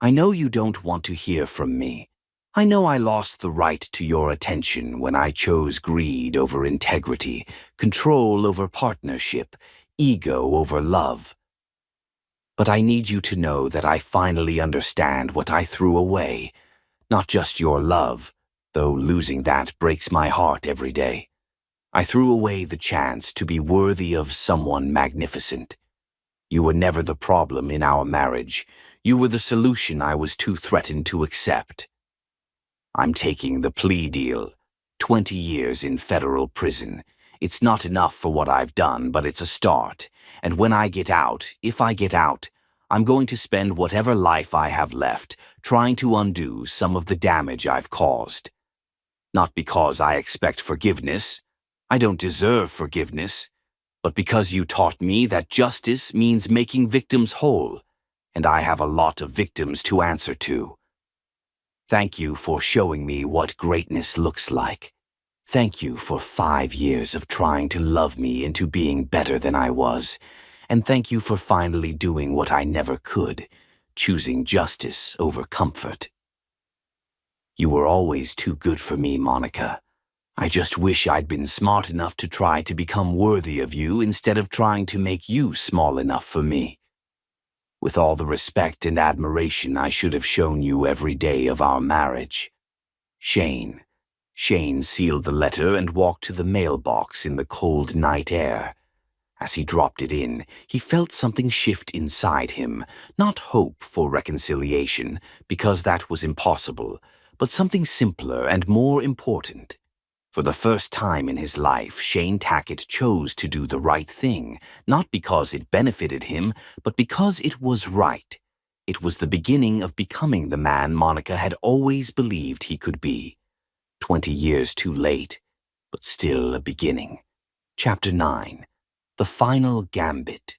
I know you don't want to hear from me. I know I lost the right to your attention when I chose greed over integrity, control over partnership, ego over love. But I need you to know that I finally understand what I threw away. Not just your love, though losing that breaks my heart every day. I threw away the chance to be worthy of someone magnificent. You were never the problem in our marriage. You were the solution I was too threatened to accept. I'm taking the plea deal. 20 years in federal prison. It's not enough for what I've done, but it's a start. And when I get out, if I get out, I'm going to spend whatever life I have left trying to undo some of the damage I've caused. Not because I expect forgiveness. I don't deserve forgiveness. But because you taught me that justice means making victims whole, and I have a lot of victims to answer to. Thank you for showing me what greatness looks like. Thank you for 5 years of trying to love me into being better than I was, and thank you for finally doing what I never could, choosing justice over comfort. You were always too good for me, Monica. I just wish I'd been smart enough to try to become worthy of you instead of trying to make you small enough for me. With all the respect and admiration I should have shown you every day of our marriage. Shane. Shane sealed the letter and walked to the mailbox in the cold night air. As he dropped it in, he felt something shift inside him, not hope for reconciliation, because that was impossible, but something simpler and more important. For the first time in his life, Shane Tackett chose to do the right thing, not because it benefited him, but because it was right. It was the beginning of becoming the man Monica had always believed he could be. 20 years too late, but still a beginning. Chapter 9. The Final Gambit.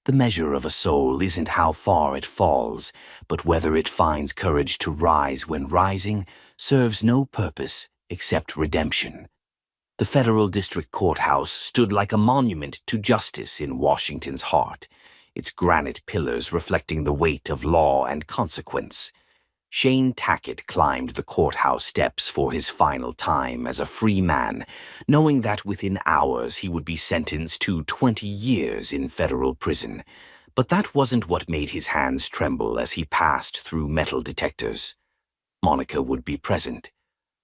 The measure of a soul isn't how far it falls, but whether it finds courage to rise when rising serves no purpose except redemption. The federal district courthouse stood like a monument to justice in Washington's heart, its granite pillars reflecting the weight of law and consequence. Shane Tackett climbed the courthouse steps for his final time as a free man, knowing that within hours he would be sentenced to 20 years in federal prison. But that wasn't what made his hands tremble as he passed through metal detectors. Monica would be present.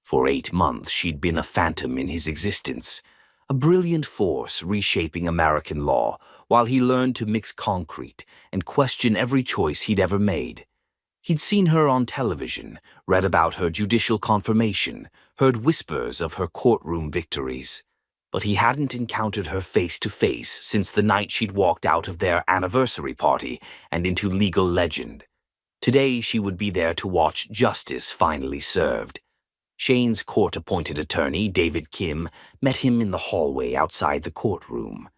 For 8 months she'd been a phantom in his existence, a brilliant force reshaping American law while he learned to mix concrete and question every choice he'd ever made. He'd seen her on television, read about her judicial confirmation, heard whispers of her courtroom victories. But he hadn't encountered her face to face since the night she'd walked out of their anniversary party and into legal legend. Today she would be there to watch justice finally served. Shane's court-appointed attorney, David Kim, met him in the hallway outside the courtroom.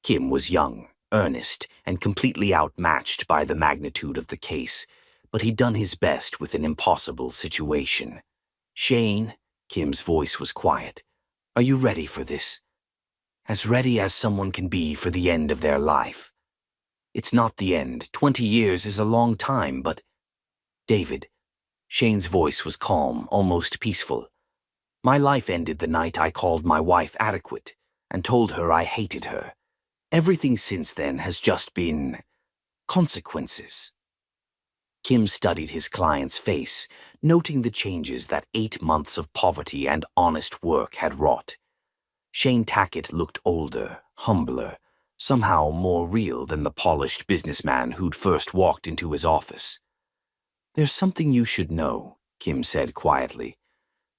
Kim was young, earnest, and completely outmatched by the magnitude of the case, but he'd done his best with an impossible situation. Shane, Kim's voice was quiet. Are you ready for this? As ready as someone can be for the end of their life. It's not the end. 20 years is a long time, but... David. Shane's voice was calm, almost peaceful. My life ended the night I called my wife adequate and told her I hated her. Everything since then has just been consequences. Kim studied his client's face, noting the changes that 8 months of poverty and honest work had wrought. Shane Tackett looked older, humbler, somehow more real than the polished businessman who'd first walked into his office. "There's something you should know," Kim said quietly.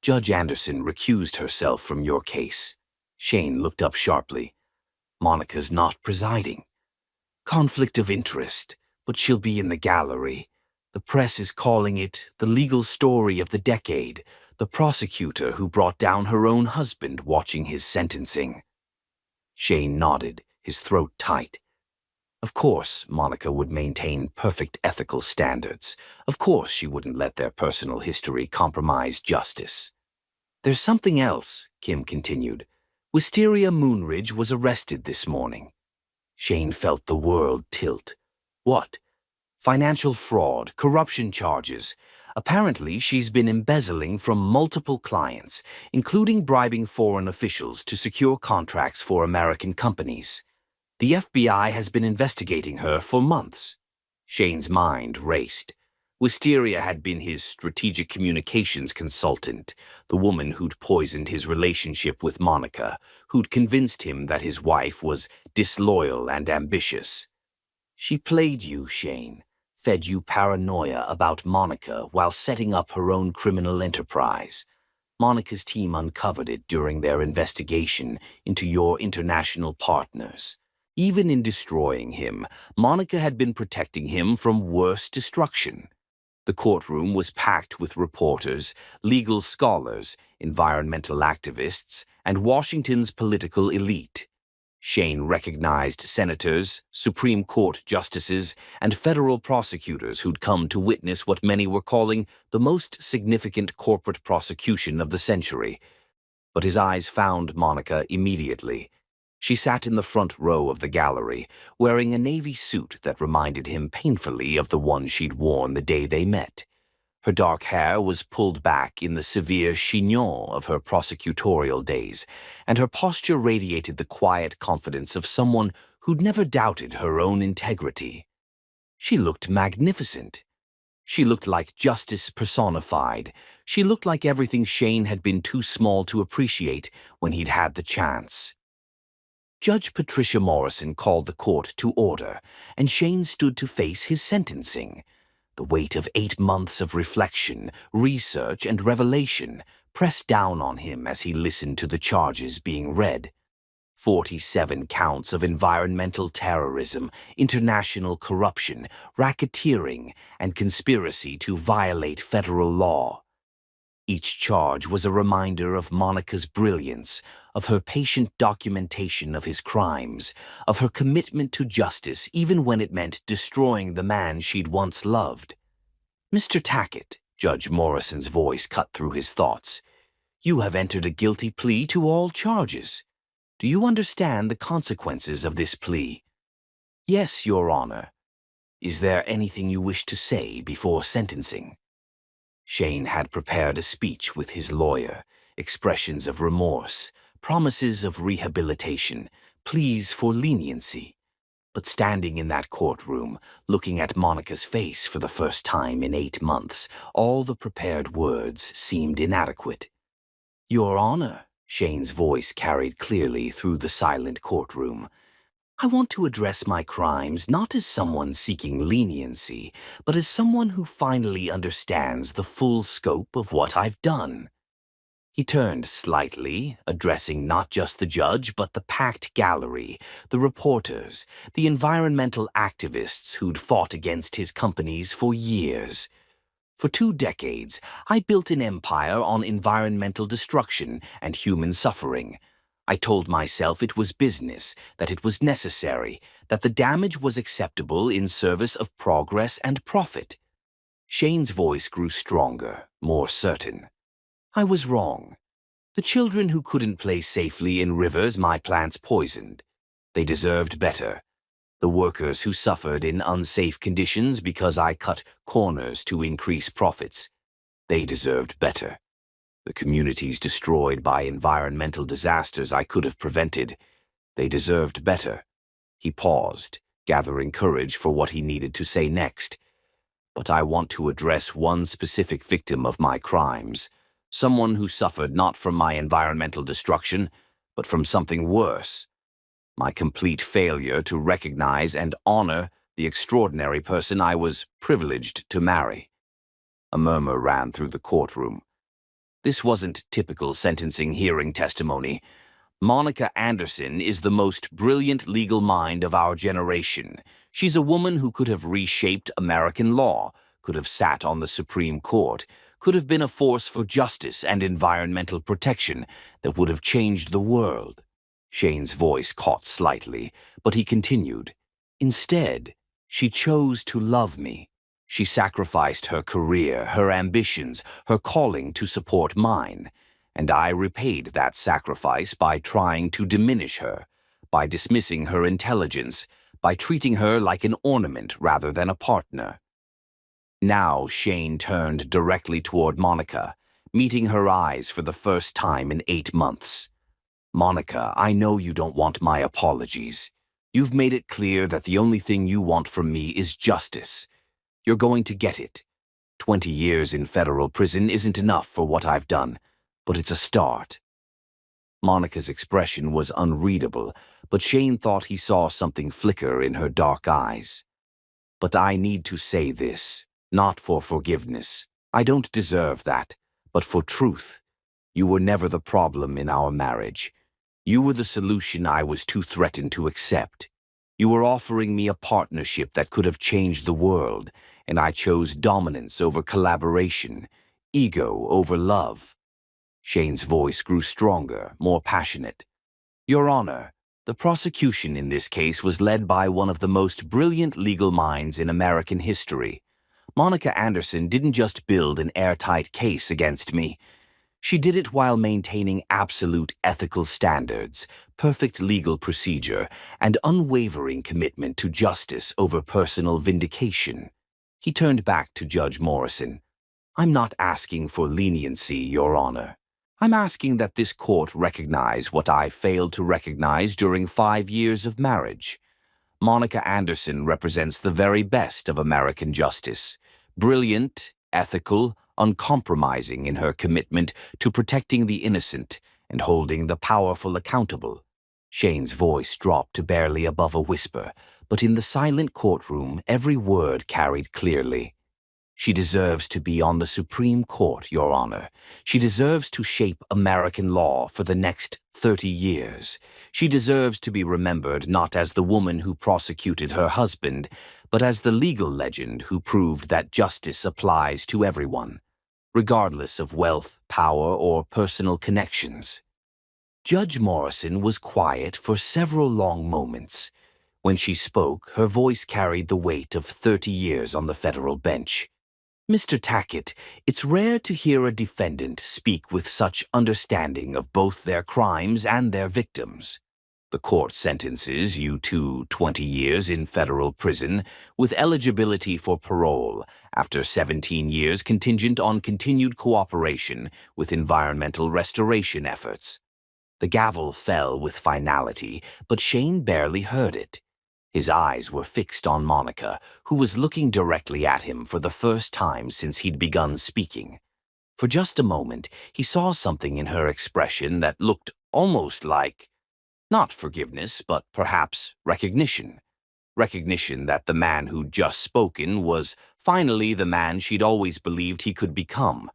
"Judge Anderson recused herself from your case." Shane looked up sharply. "Monica's not presiding. Conflict of interest, but she'll be in the gallery. The press is calling it the legal story of the decade, the prosecutor who brought down her own husband watching his sentencing." Shane nodded, his throat tight. Of course, Monica would maintain perfect ethical standards. Of course, she wouldn't let their personal history compromise justice. "There's something else," Kim continued. "Wisteria Moonridge was arrested this morning." Shane felt the world tilt. What? Financial fraud, corruption charges. Apparently, she's been embezzling from multiple clients, including bribing foreign officials to secure contracts for American companies. The FBI has been investigating her for months. Shane's mind raced. Wisteria had been his strategic communications consultant, the woman who'd poisoned his relationship with Monica, who'd convinced him that his wife was disloyal and ambitious. She played you, Shane, fed you paranoia about Monica while setting up her own criminal enterprise. Monica's team uncovered it during their investigation into your international partners. Even in destroying him, Monica had been protecting him from worse destruction. The courtroom was packed with reporters, legal scholars, environmental activists, and Washington's political elite. Shane recognized senators, Supreme Court justices, and federal prosecutors who'd come to witness what many were calling the most significant corporate prosecution of the century. But his eyes found Monica immediately. She sat in the front row of the gallery, wearing a navy suit that reminded him painfully of the one she'd worn the day they met. Her dark hair was pulled back in the severe chignon of her prosecutorial days, and her posture radiated the quiet confidence of someone who'd never doubted her own integrity. She looked magnificent. She looked like justice personified. She looked like everything Shane had been too small to appreciate when he'd had the chance. Judge Patricia Morrison called the court to order, and Shane stood to face his sentencing. The weight of 8 months of reflection, research, and revelation pressed down on him as he listened to the charges being read. 47 counts of environmental terrorism, international corruption, racketeering, and conspiracy to violate federal law. Each charge was a reminder of Monica's brilliance, of her patient documentation of his crimes, of her commitment to justice even when it meant destroying the man she'd once loved. "Mr. Tackett," Judge Morrison's voice cut through his thoughts, "you have entered a guilty plea to all charges. Do you understand the consequences of this plea?" "Yes, Your Honor." "Is there anything you wish to say before sentencing?" Shane had prepared a speech with his lawyer, expressions of remorse, promises of rehabilitation, pleas for leniency. But standing in that courtroom, looking at Monica's face for the first time in 8 months, all the prepared words seemed inadequate. "Your Honor," Shane's voice carried clearly through the silent courtroom, "I want to address my crimes not as someone seeking leniency, but as someone who finally understands the full scope of what I've done." He turned slightly, addressing not just the judge but the packed gallery, the reporters, the environmental activists who'd fought against his companies for years. "For 2 decades, I built an empire on environmental destruction and human suffering. I told myself it was business, that it was necessary, that the damage was acceptable in service of progress and profit." Shane's voice grew stronger, more certain. "I was wrong. The children who couldn't play safely in rivers my plants poisoned. They deserved better. The workers who suffered in unsafe conditions because I cut corners to increase profits. They deserved better. The communities destroyed by environmental disasters I could have prevented. They deserved better. He paused, gathering courage for what he needed to say next. But I want to address one specific victim of my crimes, someone who suffered not from my environmental destruction, but from something worse. My complete failure to recognize and honor the extraordinary person I was privileged to marry. A murmur ran through the courtroom. This wasn't typical sentencing hearing testimony. Monica Anderson is the most brilliant legal mind of our generation. She's a woman who could have reshaped American law, could have sat on the Supreme Court, could have been a force for justice and environmental protection that would have changed the world. Shane's voice caught slightly, but he continued. Instead, she chose to love me. She sacrificed her career, her ambitions, her calling to support mine, and I repaid that sacrifice by trying to diminish her, by dismissing her intelligence, by treating her like an ornament rather than a partner. Now Shane turned directly toward Monica, meeting her eyes for the first time in 8 months. Monica, I know you don't want my apologies. You've made it clear that the only thing you want from me is justice. You're going to get it. 20 years in federal prison isn't enough for what I've done, but it's a start. Monica's expression was unreadable, but Shane thought he saw something flicker in her dark eyes. But I need to say this, not for forgiveness. I don't deserve that, but for truth. You were never the problem in our marriage. You were the solution I was too threatened to accept. You were offering me a partnership that could have changed the world, and I chose dominance over collaboration, ego over love. Shane's voice grew stronger, more passionate. Your Honor, the prosecution in this case was led by one of the most brilliant legal minds in American history. Monica Anderson didn't just build an airtight case against me. She did it while maintaining absolute ethical standards, perfect legal procedure, and unwavering commitment to justice over personal vindication. He turned back to Judge Morrison. I'm not asking for leniency, Your Honor. I'm asking that this court recognize what I failed to recognize during 5 years of marriage. Monica Anderson represents the very best of American justice. Brilliant, ethical, uncompromising in her commitment to protecting the innocent and holding the powerful accountable. Shane's voice dropped to barely above a whisper, but in the silent courtroom, every word carried clearly. She deserves to be on the Supreme Court, Your Honor. She deserves to shape American law for the next 30 years. She deserves to be remembered not as the woman who prosecuted her husband, but as the legal legend who proved that justice applies to everyone, regardless of wealth, power, or personal connections. Judge Morrison was quiet for several long moments. When she spoke, her voice carried the weight of 30 years on the federal bench. Mr. Tackett, it's rare to hear a defendant speak with such understanding of both their crimes and their victims. The court sentences you to 20 years in federal prison with eligibility for parole after 17 years contingent on continued cooperation with environmental restoration efforts. The gavel fell with finality, but Shane barely heard it. His eyes were fixed on Monica, who was looking directly at him for the first time since he'd begun speaking. For just a moment, he saw something in her expression that looked almost like, not forgiveness, but perhaps recognition. Recognition that the man who'd just spoken was finally the man she'd always believed he could become.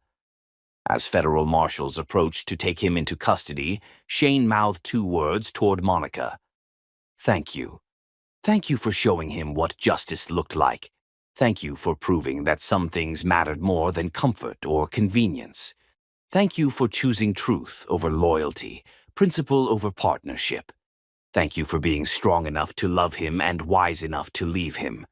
As federal marshals approached to take him into custody, Shane mouthed 2 words toward Monica. Thank you. Thank you for showing him what justice looked like. Thank you for proving that some things mattered more than comfort or convenience. Thank you for choosing truth over loyalty, principle over partnership. Thank you for being strong enough to love him and wise enough to leave him.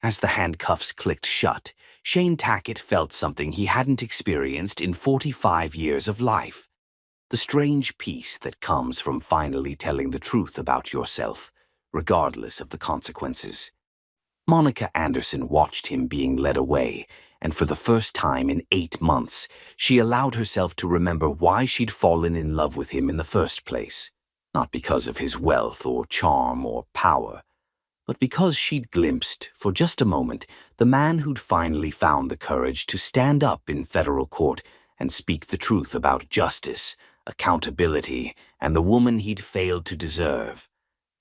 As the handcuffs clicked shut, Shane Tackett felt something he hadn't experienced in 45 years of life. The strange peace that comes from finally telling the truth about yourself, regardless of the consequences. Monica Anderson watched him being led away, and for the first time in 8 months, she allowed herself to remember why she'd fallen in love with him in the first place. Not because of his wealth or charm or power, but because she'd glimpsed, for just a moment, the man who'd finally found the courage to stand up in federal court and speak the truth about justice, accountability, and the woman he'd failed to deserve.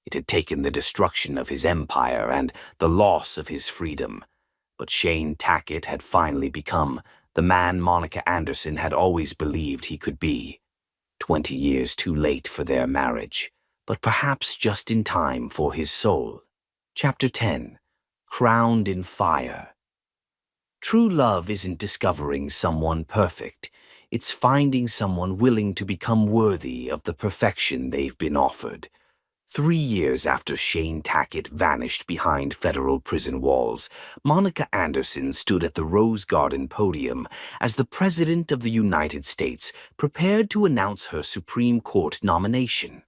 It had taken the destruction of his empire and the loss of his freedom, but Shane Tackett had finally become the man Monica Anderson had always believed he could be. 20 years too late for their marriage, but perhaps just in time for his soul. Chapter 10. Crowned in Fire. True love isn't discovering someone perfect. It's finding someone willing to become worthy of the perfection they've been offered. 3 years after Shane Tackett vanished behind federal prison walls, Monica Anderson stood at the Rose Garden podium as the President of the United States prepared to announce her Supreme Court nomination.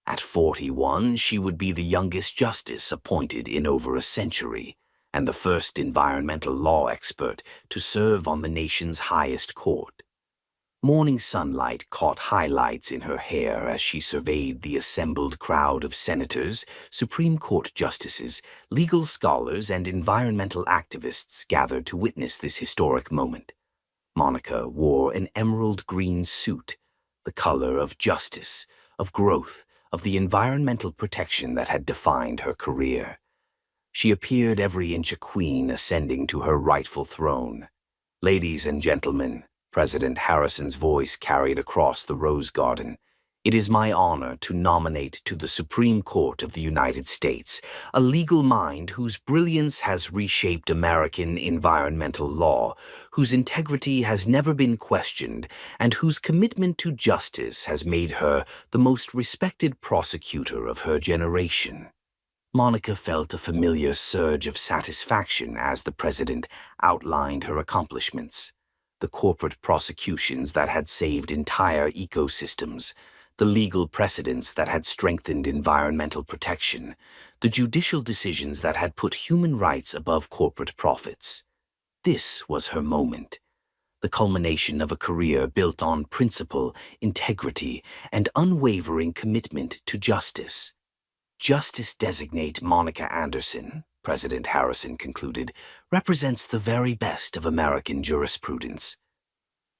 At 41, she would be the youngest justice appointed in over a century, and the first environmental law expert to serve on the nation's highest court. Morning sunlight caught highlights in her hair as she surveyed the assembled crowd of senators, Supreme Court justices, legal scholars, and environmental activists gathered to witness this historic moment. Monica wore an emerald green suit, the color of justice, of growth, of the environmental protection that had defined her career. She appeared every inch a queen ascending to her rightful throne. Ladies and gentlemen, President Harrison's voice carried across the Rose Garden. It is my honor to nominate to the Supreme Court of the United States a legal mind whose brilliance has reshaped American environmental law, whose integrity has never been questioned, and whose commitment to justice has made her the most respected prosecutor of her generation. Monica felt a familiar surge of satisfaction as the president outlined her accomplishments. The corporate prosecutions that had saved entire ecosystems, the legal precedents that had strengthened environmental protection, the judicial decisions that had put human rights above corporate profits. This was her moment, the culmination of a career built on principle, integrity, and unwavering commitment to justice. Justice designate Monica Anderson, President Harrison concluded, represents the very best of American jurisprudence.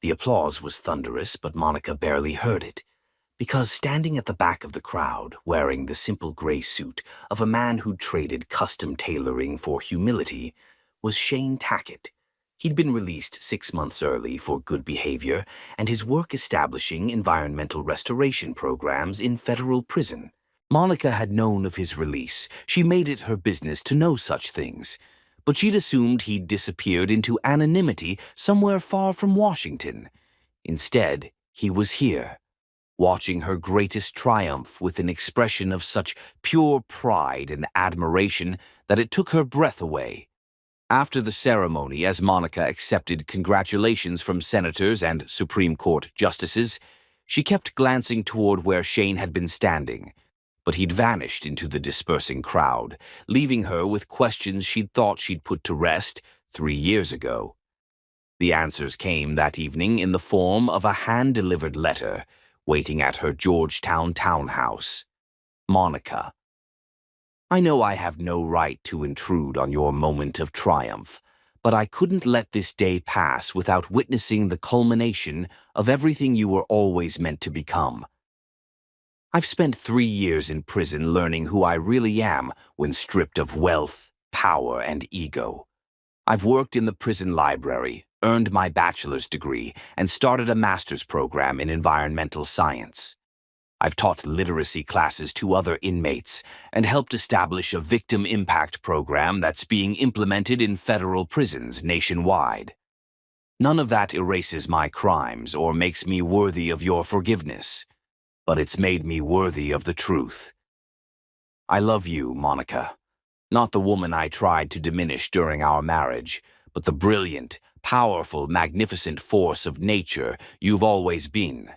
The applause was thunderous, but Monica barely heard it, because standing at the back of the crowd, wearing the simple gray suit of a man who'd traded custom tailoring for humility, was Shane Tackett. He'd been released 6 months early for good behavior and his work establishing environmental restoration programs in federal prison. Monica had known of his release. She made it her business to know such things. But she'd assumed he'd disappeared into anonymity somewhere far from Washington. Instead, he was here, watching her greatest triumph with an expression of such pure pride and admiration that it took her breath away. After the ceremony, as Monica accepted congratulations from senators and Supreme Court justices, she kept glancing toward where Shane had been standing. But he'd vanished into the dispersing crowd, leaving her with questions she'd thought she'd put to rest 3 years ago. The answers came that evening in the form of a hand-delivered letter, waiting at her Georgetown townhouse. Monica. I know I have no right to intrude on your moment of triumph, but I couldn't let this day pass without witnessing the culmination of everything you were always meant to become. I've spent 3 years in prison learning who I really am when stripped of wealth, power, and ego. I've worked in the prison library, earned my bachelor's degree, and started a master's program in environmental science. I've taught literacy classes to other inmates and helped establish a victim impact program that's being implemented in federal prisons nationwide. None of that erases my crimes or makes me worthy of your forgiveness, but it's made me worthy of the truth. I love you, Monica. Not the woman I tried to diminish during our marriage, but the brilliant, powerful, magnificent force of nature you've always been.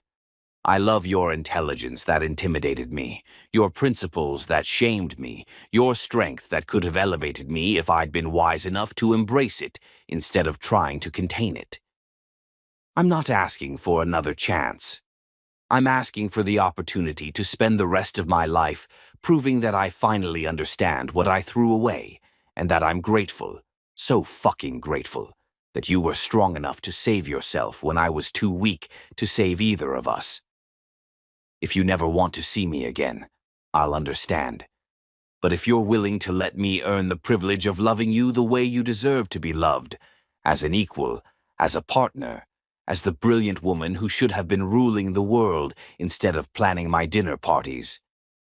I love your intelligence that intimidated me, your principles that shamed me, your strength that could have elevated me if I'd been wise enough to embrace it instead of trying to contain it. I'm not asking for another chance. I'm asking for the opportunity to spend the rest of my life proving that I finally understand what I threw away and that I'm grateful, so fucking grateful, that you were strong enough to save yourself when I was too weak to save either of us. If you never want to see me again, I'll understand. But if you're willing to let me earn the privilege of loving you the way you deserve to be loved, as an equal, as a partner, as the brilliant woman who should have been ruling the world instead of planning my dinner parties,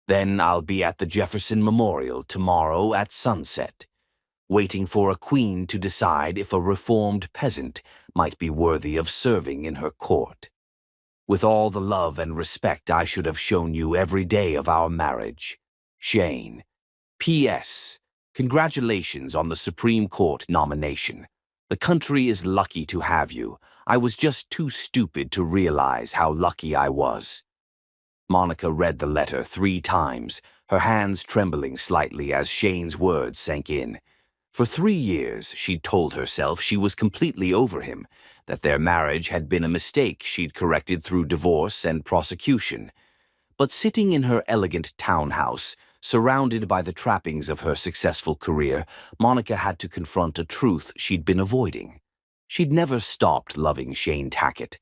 then I'll be at the Jefferson Memorial tomorrow at sunset, waiting for a queen to decide if a reformed peasant might be worthy of serving in her court. With all the love and respect I should have shown you every day of our marriage, Shane. P.S. Congratulations on the Supreme Court nomination. The country is lucky to have you. I was just too stupid to realize how lucky I was. Monica read the letter 3 times, her hands trembling slightly as Shane's words sank in. For 3 years, she'd told herself she was completely over him, that their marriage had been a mistake she'd corrected through divorce and prosecution. But sitting in her elegant townhouse, surrounded by the trappings of her successful career, Monica had to confront a truth she'd been avoiding. She'd never stopped loving Shane Tackett,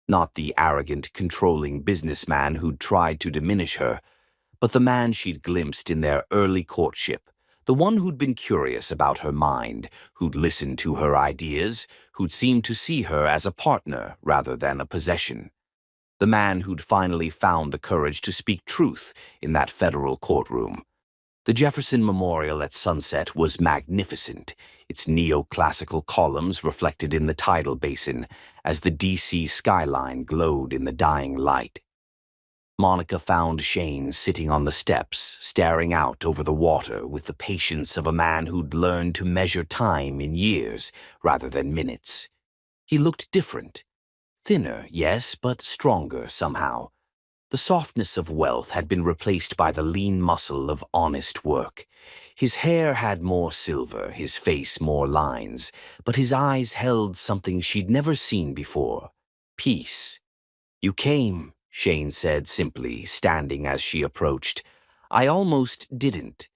not the arrogant, controlling businessman who'd tried to diminish her, but the man she'd glimpsed in their early courtship, the one who'd been curious about her mind, who'd listened to her ideas, who'd seemed to see her as a partner rather than a possession. The man who'd finally found the courage to speak truth in that federal courtroom. The Jefferson Memorial at sunset was magnificent, its neoclassical columns reflected in the tidal basin as the D.C. skyline glowed in the dying light. Monica found Shane sitting on the steps, staring out over the water with the patience of a man who'd learned to measure time in years rather than minutes. He looked different. Thinner, yes, but stronger somehow. The softness of wealth had been replaced by the lean muscle of honest work. His hair had more silver, his face more lines, but his eyes held something she'd never seen before. Peace. "You came," Shane said simply, standing as she approached. "I almost didn't."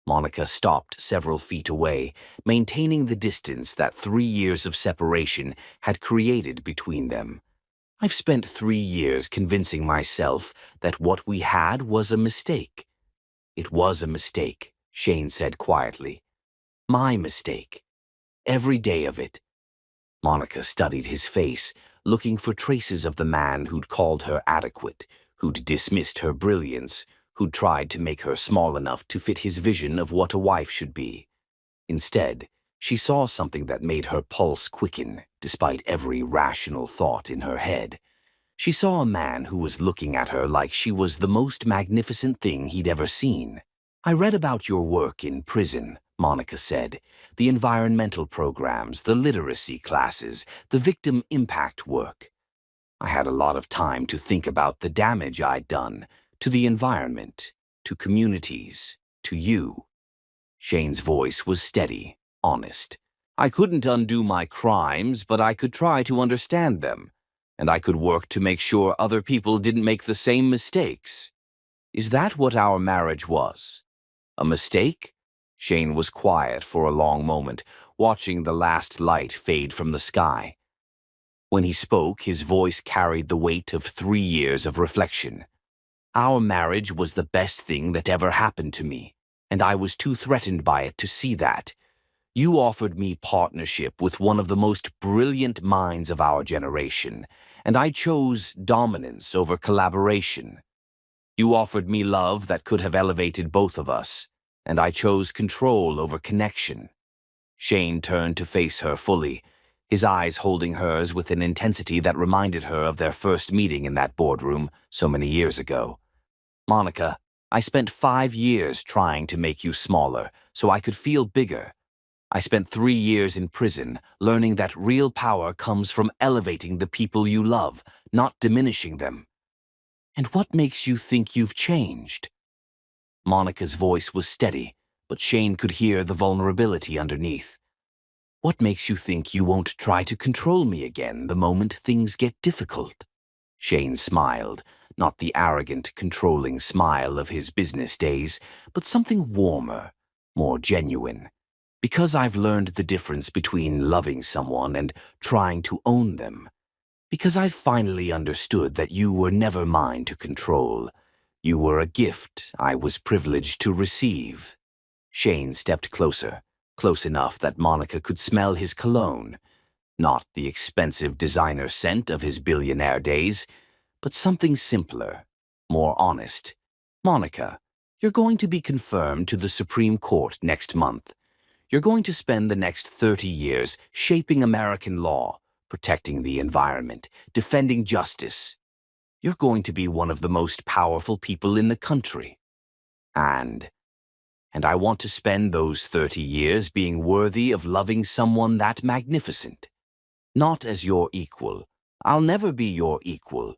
Monica stopped several feet away, maintaining the distance that 3 years of separation had created between them. "I've spent 3 years convincing myself that what we had was a mistake." "It was a mistake," Shane said quietly. "My mistake. Every day of it." Monica studied his face, looking for traces of the man who'd called her adequate, who'd dismissed her brilliance, who'd tried to make her small enough to fit his vision of what a wife should be. Instead, she saw something that made her pulse quicken, despite every rational thought in her head. She saw a man who was looking at her like she was the most magnificent thing he'd ever seen. "I read about your work in prison," Monica said. "The environmental programs, the literacy classes, the victim impact work. I had a lot of time to think about the damage I'd done, to the environment, to communities, to you." Shane's voice was steady, honest. "I couldn't undo my crimes, but I could try to understand them, and I could work to make sure other people didn't make the same mistakes. Is that what our marriage was? A mistake?" Shane was quiet for a long moment, watching the last light fade from the sky. When he spoke, his voice carried the weight of 3 years of reflection. "Our marriage was the best thing that ever happened to me, and I was too threatened by it to see that. You offered me partnership with one of the most brilliant minds of our generation, and I chose dominance over collaboration. You offered me love that could have elevated both of us, and I chose control over connection." Shane turned to face her fully, his eyes holding hers with an intensity that reminded her of their first meeting in that boardroom so many years ago. "Monica, I spent 5 years trying to make you smaller so I could feel bigger. I spent 3 years in prison learning that real power comes from elevating the people you love, not diminishing them. And what makes you think you've changed? Monica's voice was steady, but Shane could hear the vulnerability underneath. What makes you think you won't try to control me again the moment things get difficult? Shane smiled, not the arrogant, controlling smile of his business days, but something warmer, more genuine. Because I've learned the difference between loving someone and trying to own them. Because I've finally understood that you were never mine to control. You were a gift I was privileged to receive. Shane stepped closer, close enough that Monica could smell his cologne. Not the expensive designer scent of his billionaire days, but something simpler, more honest. Monica, you're going to be confirmed to the Supreme Court next month. You're going to spend the next 30 years shaping American law, protecting the environment, defending justice. You're going to be one of the most powerful people in the country. And I want to spend those 30 years being worthy of loving someone that magnificent. Not as your equal. I'll never be your equal.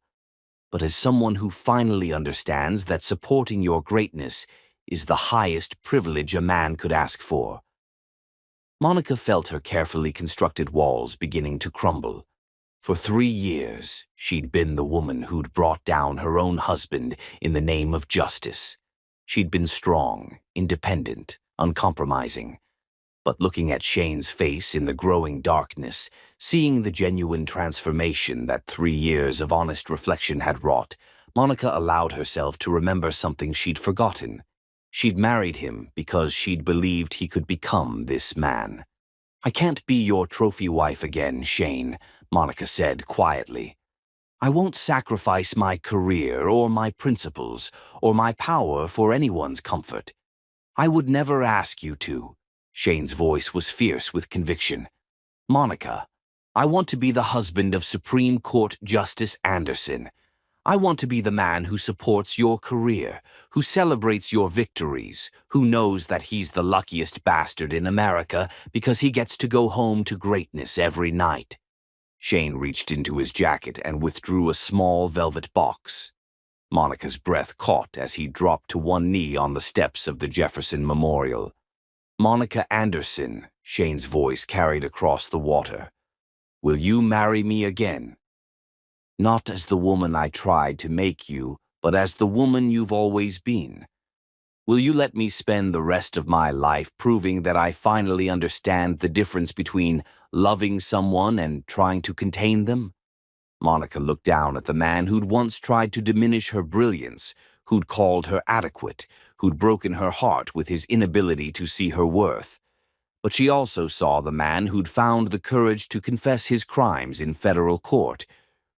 But as someone who finally understands that supporting your greatness is the highest privilege a man could ask for. Monica felt her carefully constructed walls beginning to crumble. For 3 years, she'd been the woman who'd brought down her own husband in the name of justice. She'd been strong, independent, uncompromising. But looking at Shane's face in the growing darkness, seeing the genuine transformation that 3 years of honest reflection had wrought, Monica allowed herself to remember something she'd forgotten. She'd married him because she'd believed he could become this man. I can't be your trophy wife again, Shane, Monica said quietly. I won't sacrifice my career or my principles or my power for anyone's comfort. I would never ask you to. Shane's voice was fierce with conviction. Monica, I want to be the husband of Supreme Court Justice Anderson. I want to be the man who supports your career, who celebrates your victories, who knows that he's the luckiest bastard in America because he gets to go home to greatness every night. Shane reached into his jacket and withdrew a small velvet box. Monica's breath caught as he dropped to one knee on the steps of the Jefferson Memorial. Monica Anderson, Shane's voice carried across the water. Will you marry me again? Not as the woman I tried to make you, but as the woman you've always been. Will you let me spend the rest of my life proving that I finally understand the difference between loving someone and trying to contain them? Monica looked down at the man who'd once tried to diminish her brilliance, who'd called her adequate, who'd broken her heart with his inability to see her worth. But she also saw the man who'd found the courage to confess his crimes in federal court,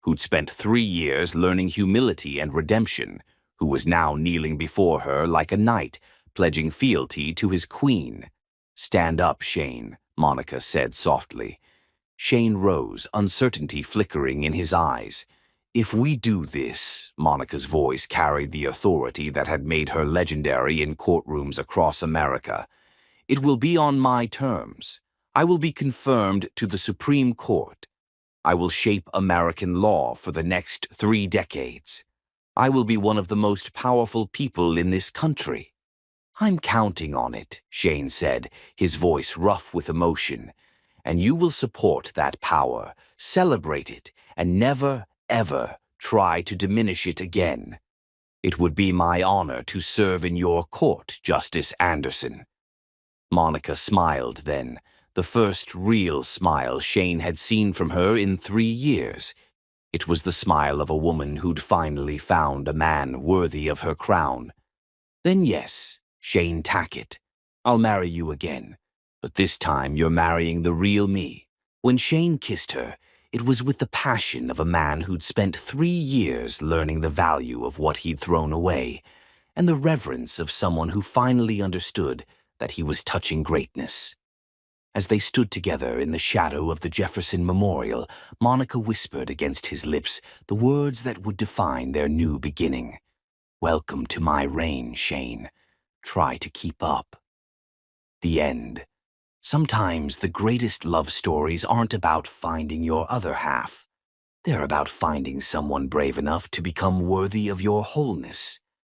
who'd spent 3 years learning humility and redemption, who was now kneeling before her like a knight, pledging fealty to his queen. Stand up, Shane, Monica said softly. Shane rose, uncertainty flickering in his eyes. If we do this, Monica's voice carried the authority that had made her legendary in courtrooms across America. It will be on my terms. I will be confirmed to the Supreme Court. I will shape American law for the next 3 decades. I will be one of the most powerful people in this country. I'm counting on it, Shane said, his voice rough with emotion. And you will support that power, celebrate it, and never, ever try to diminish it again. It would be my honor to serve in your court, Justice Anderson. Monica smiled then, the first real smile Shane had seen from her in 3 years. It was the smile of a woman who'd finally found a man worthy of her crown. Then yes, Shane Tackett, I'll marry you again. But this time you're marrying the real me. When Shane kissed her, it was with the passion of a man who'd spent 3 years learning the value of what he'd thrown away, and the reverence of someone who finally understood that he was touching greatness. As they stood together in the shadow of the Jefferson Memorial, Monica whispered against his lips the words that would define their new beginning. Welcome to my reign, Shane. Try to keep up. The end. Sometimes the greatest love stories aren't about finding your other half. They're about finding someone brave enough to become worthy of your wholeness.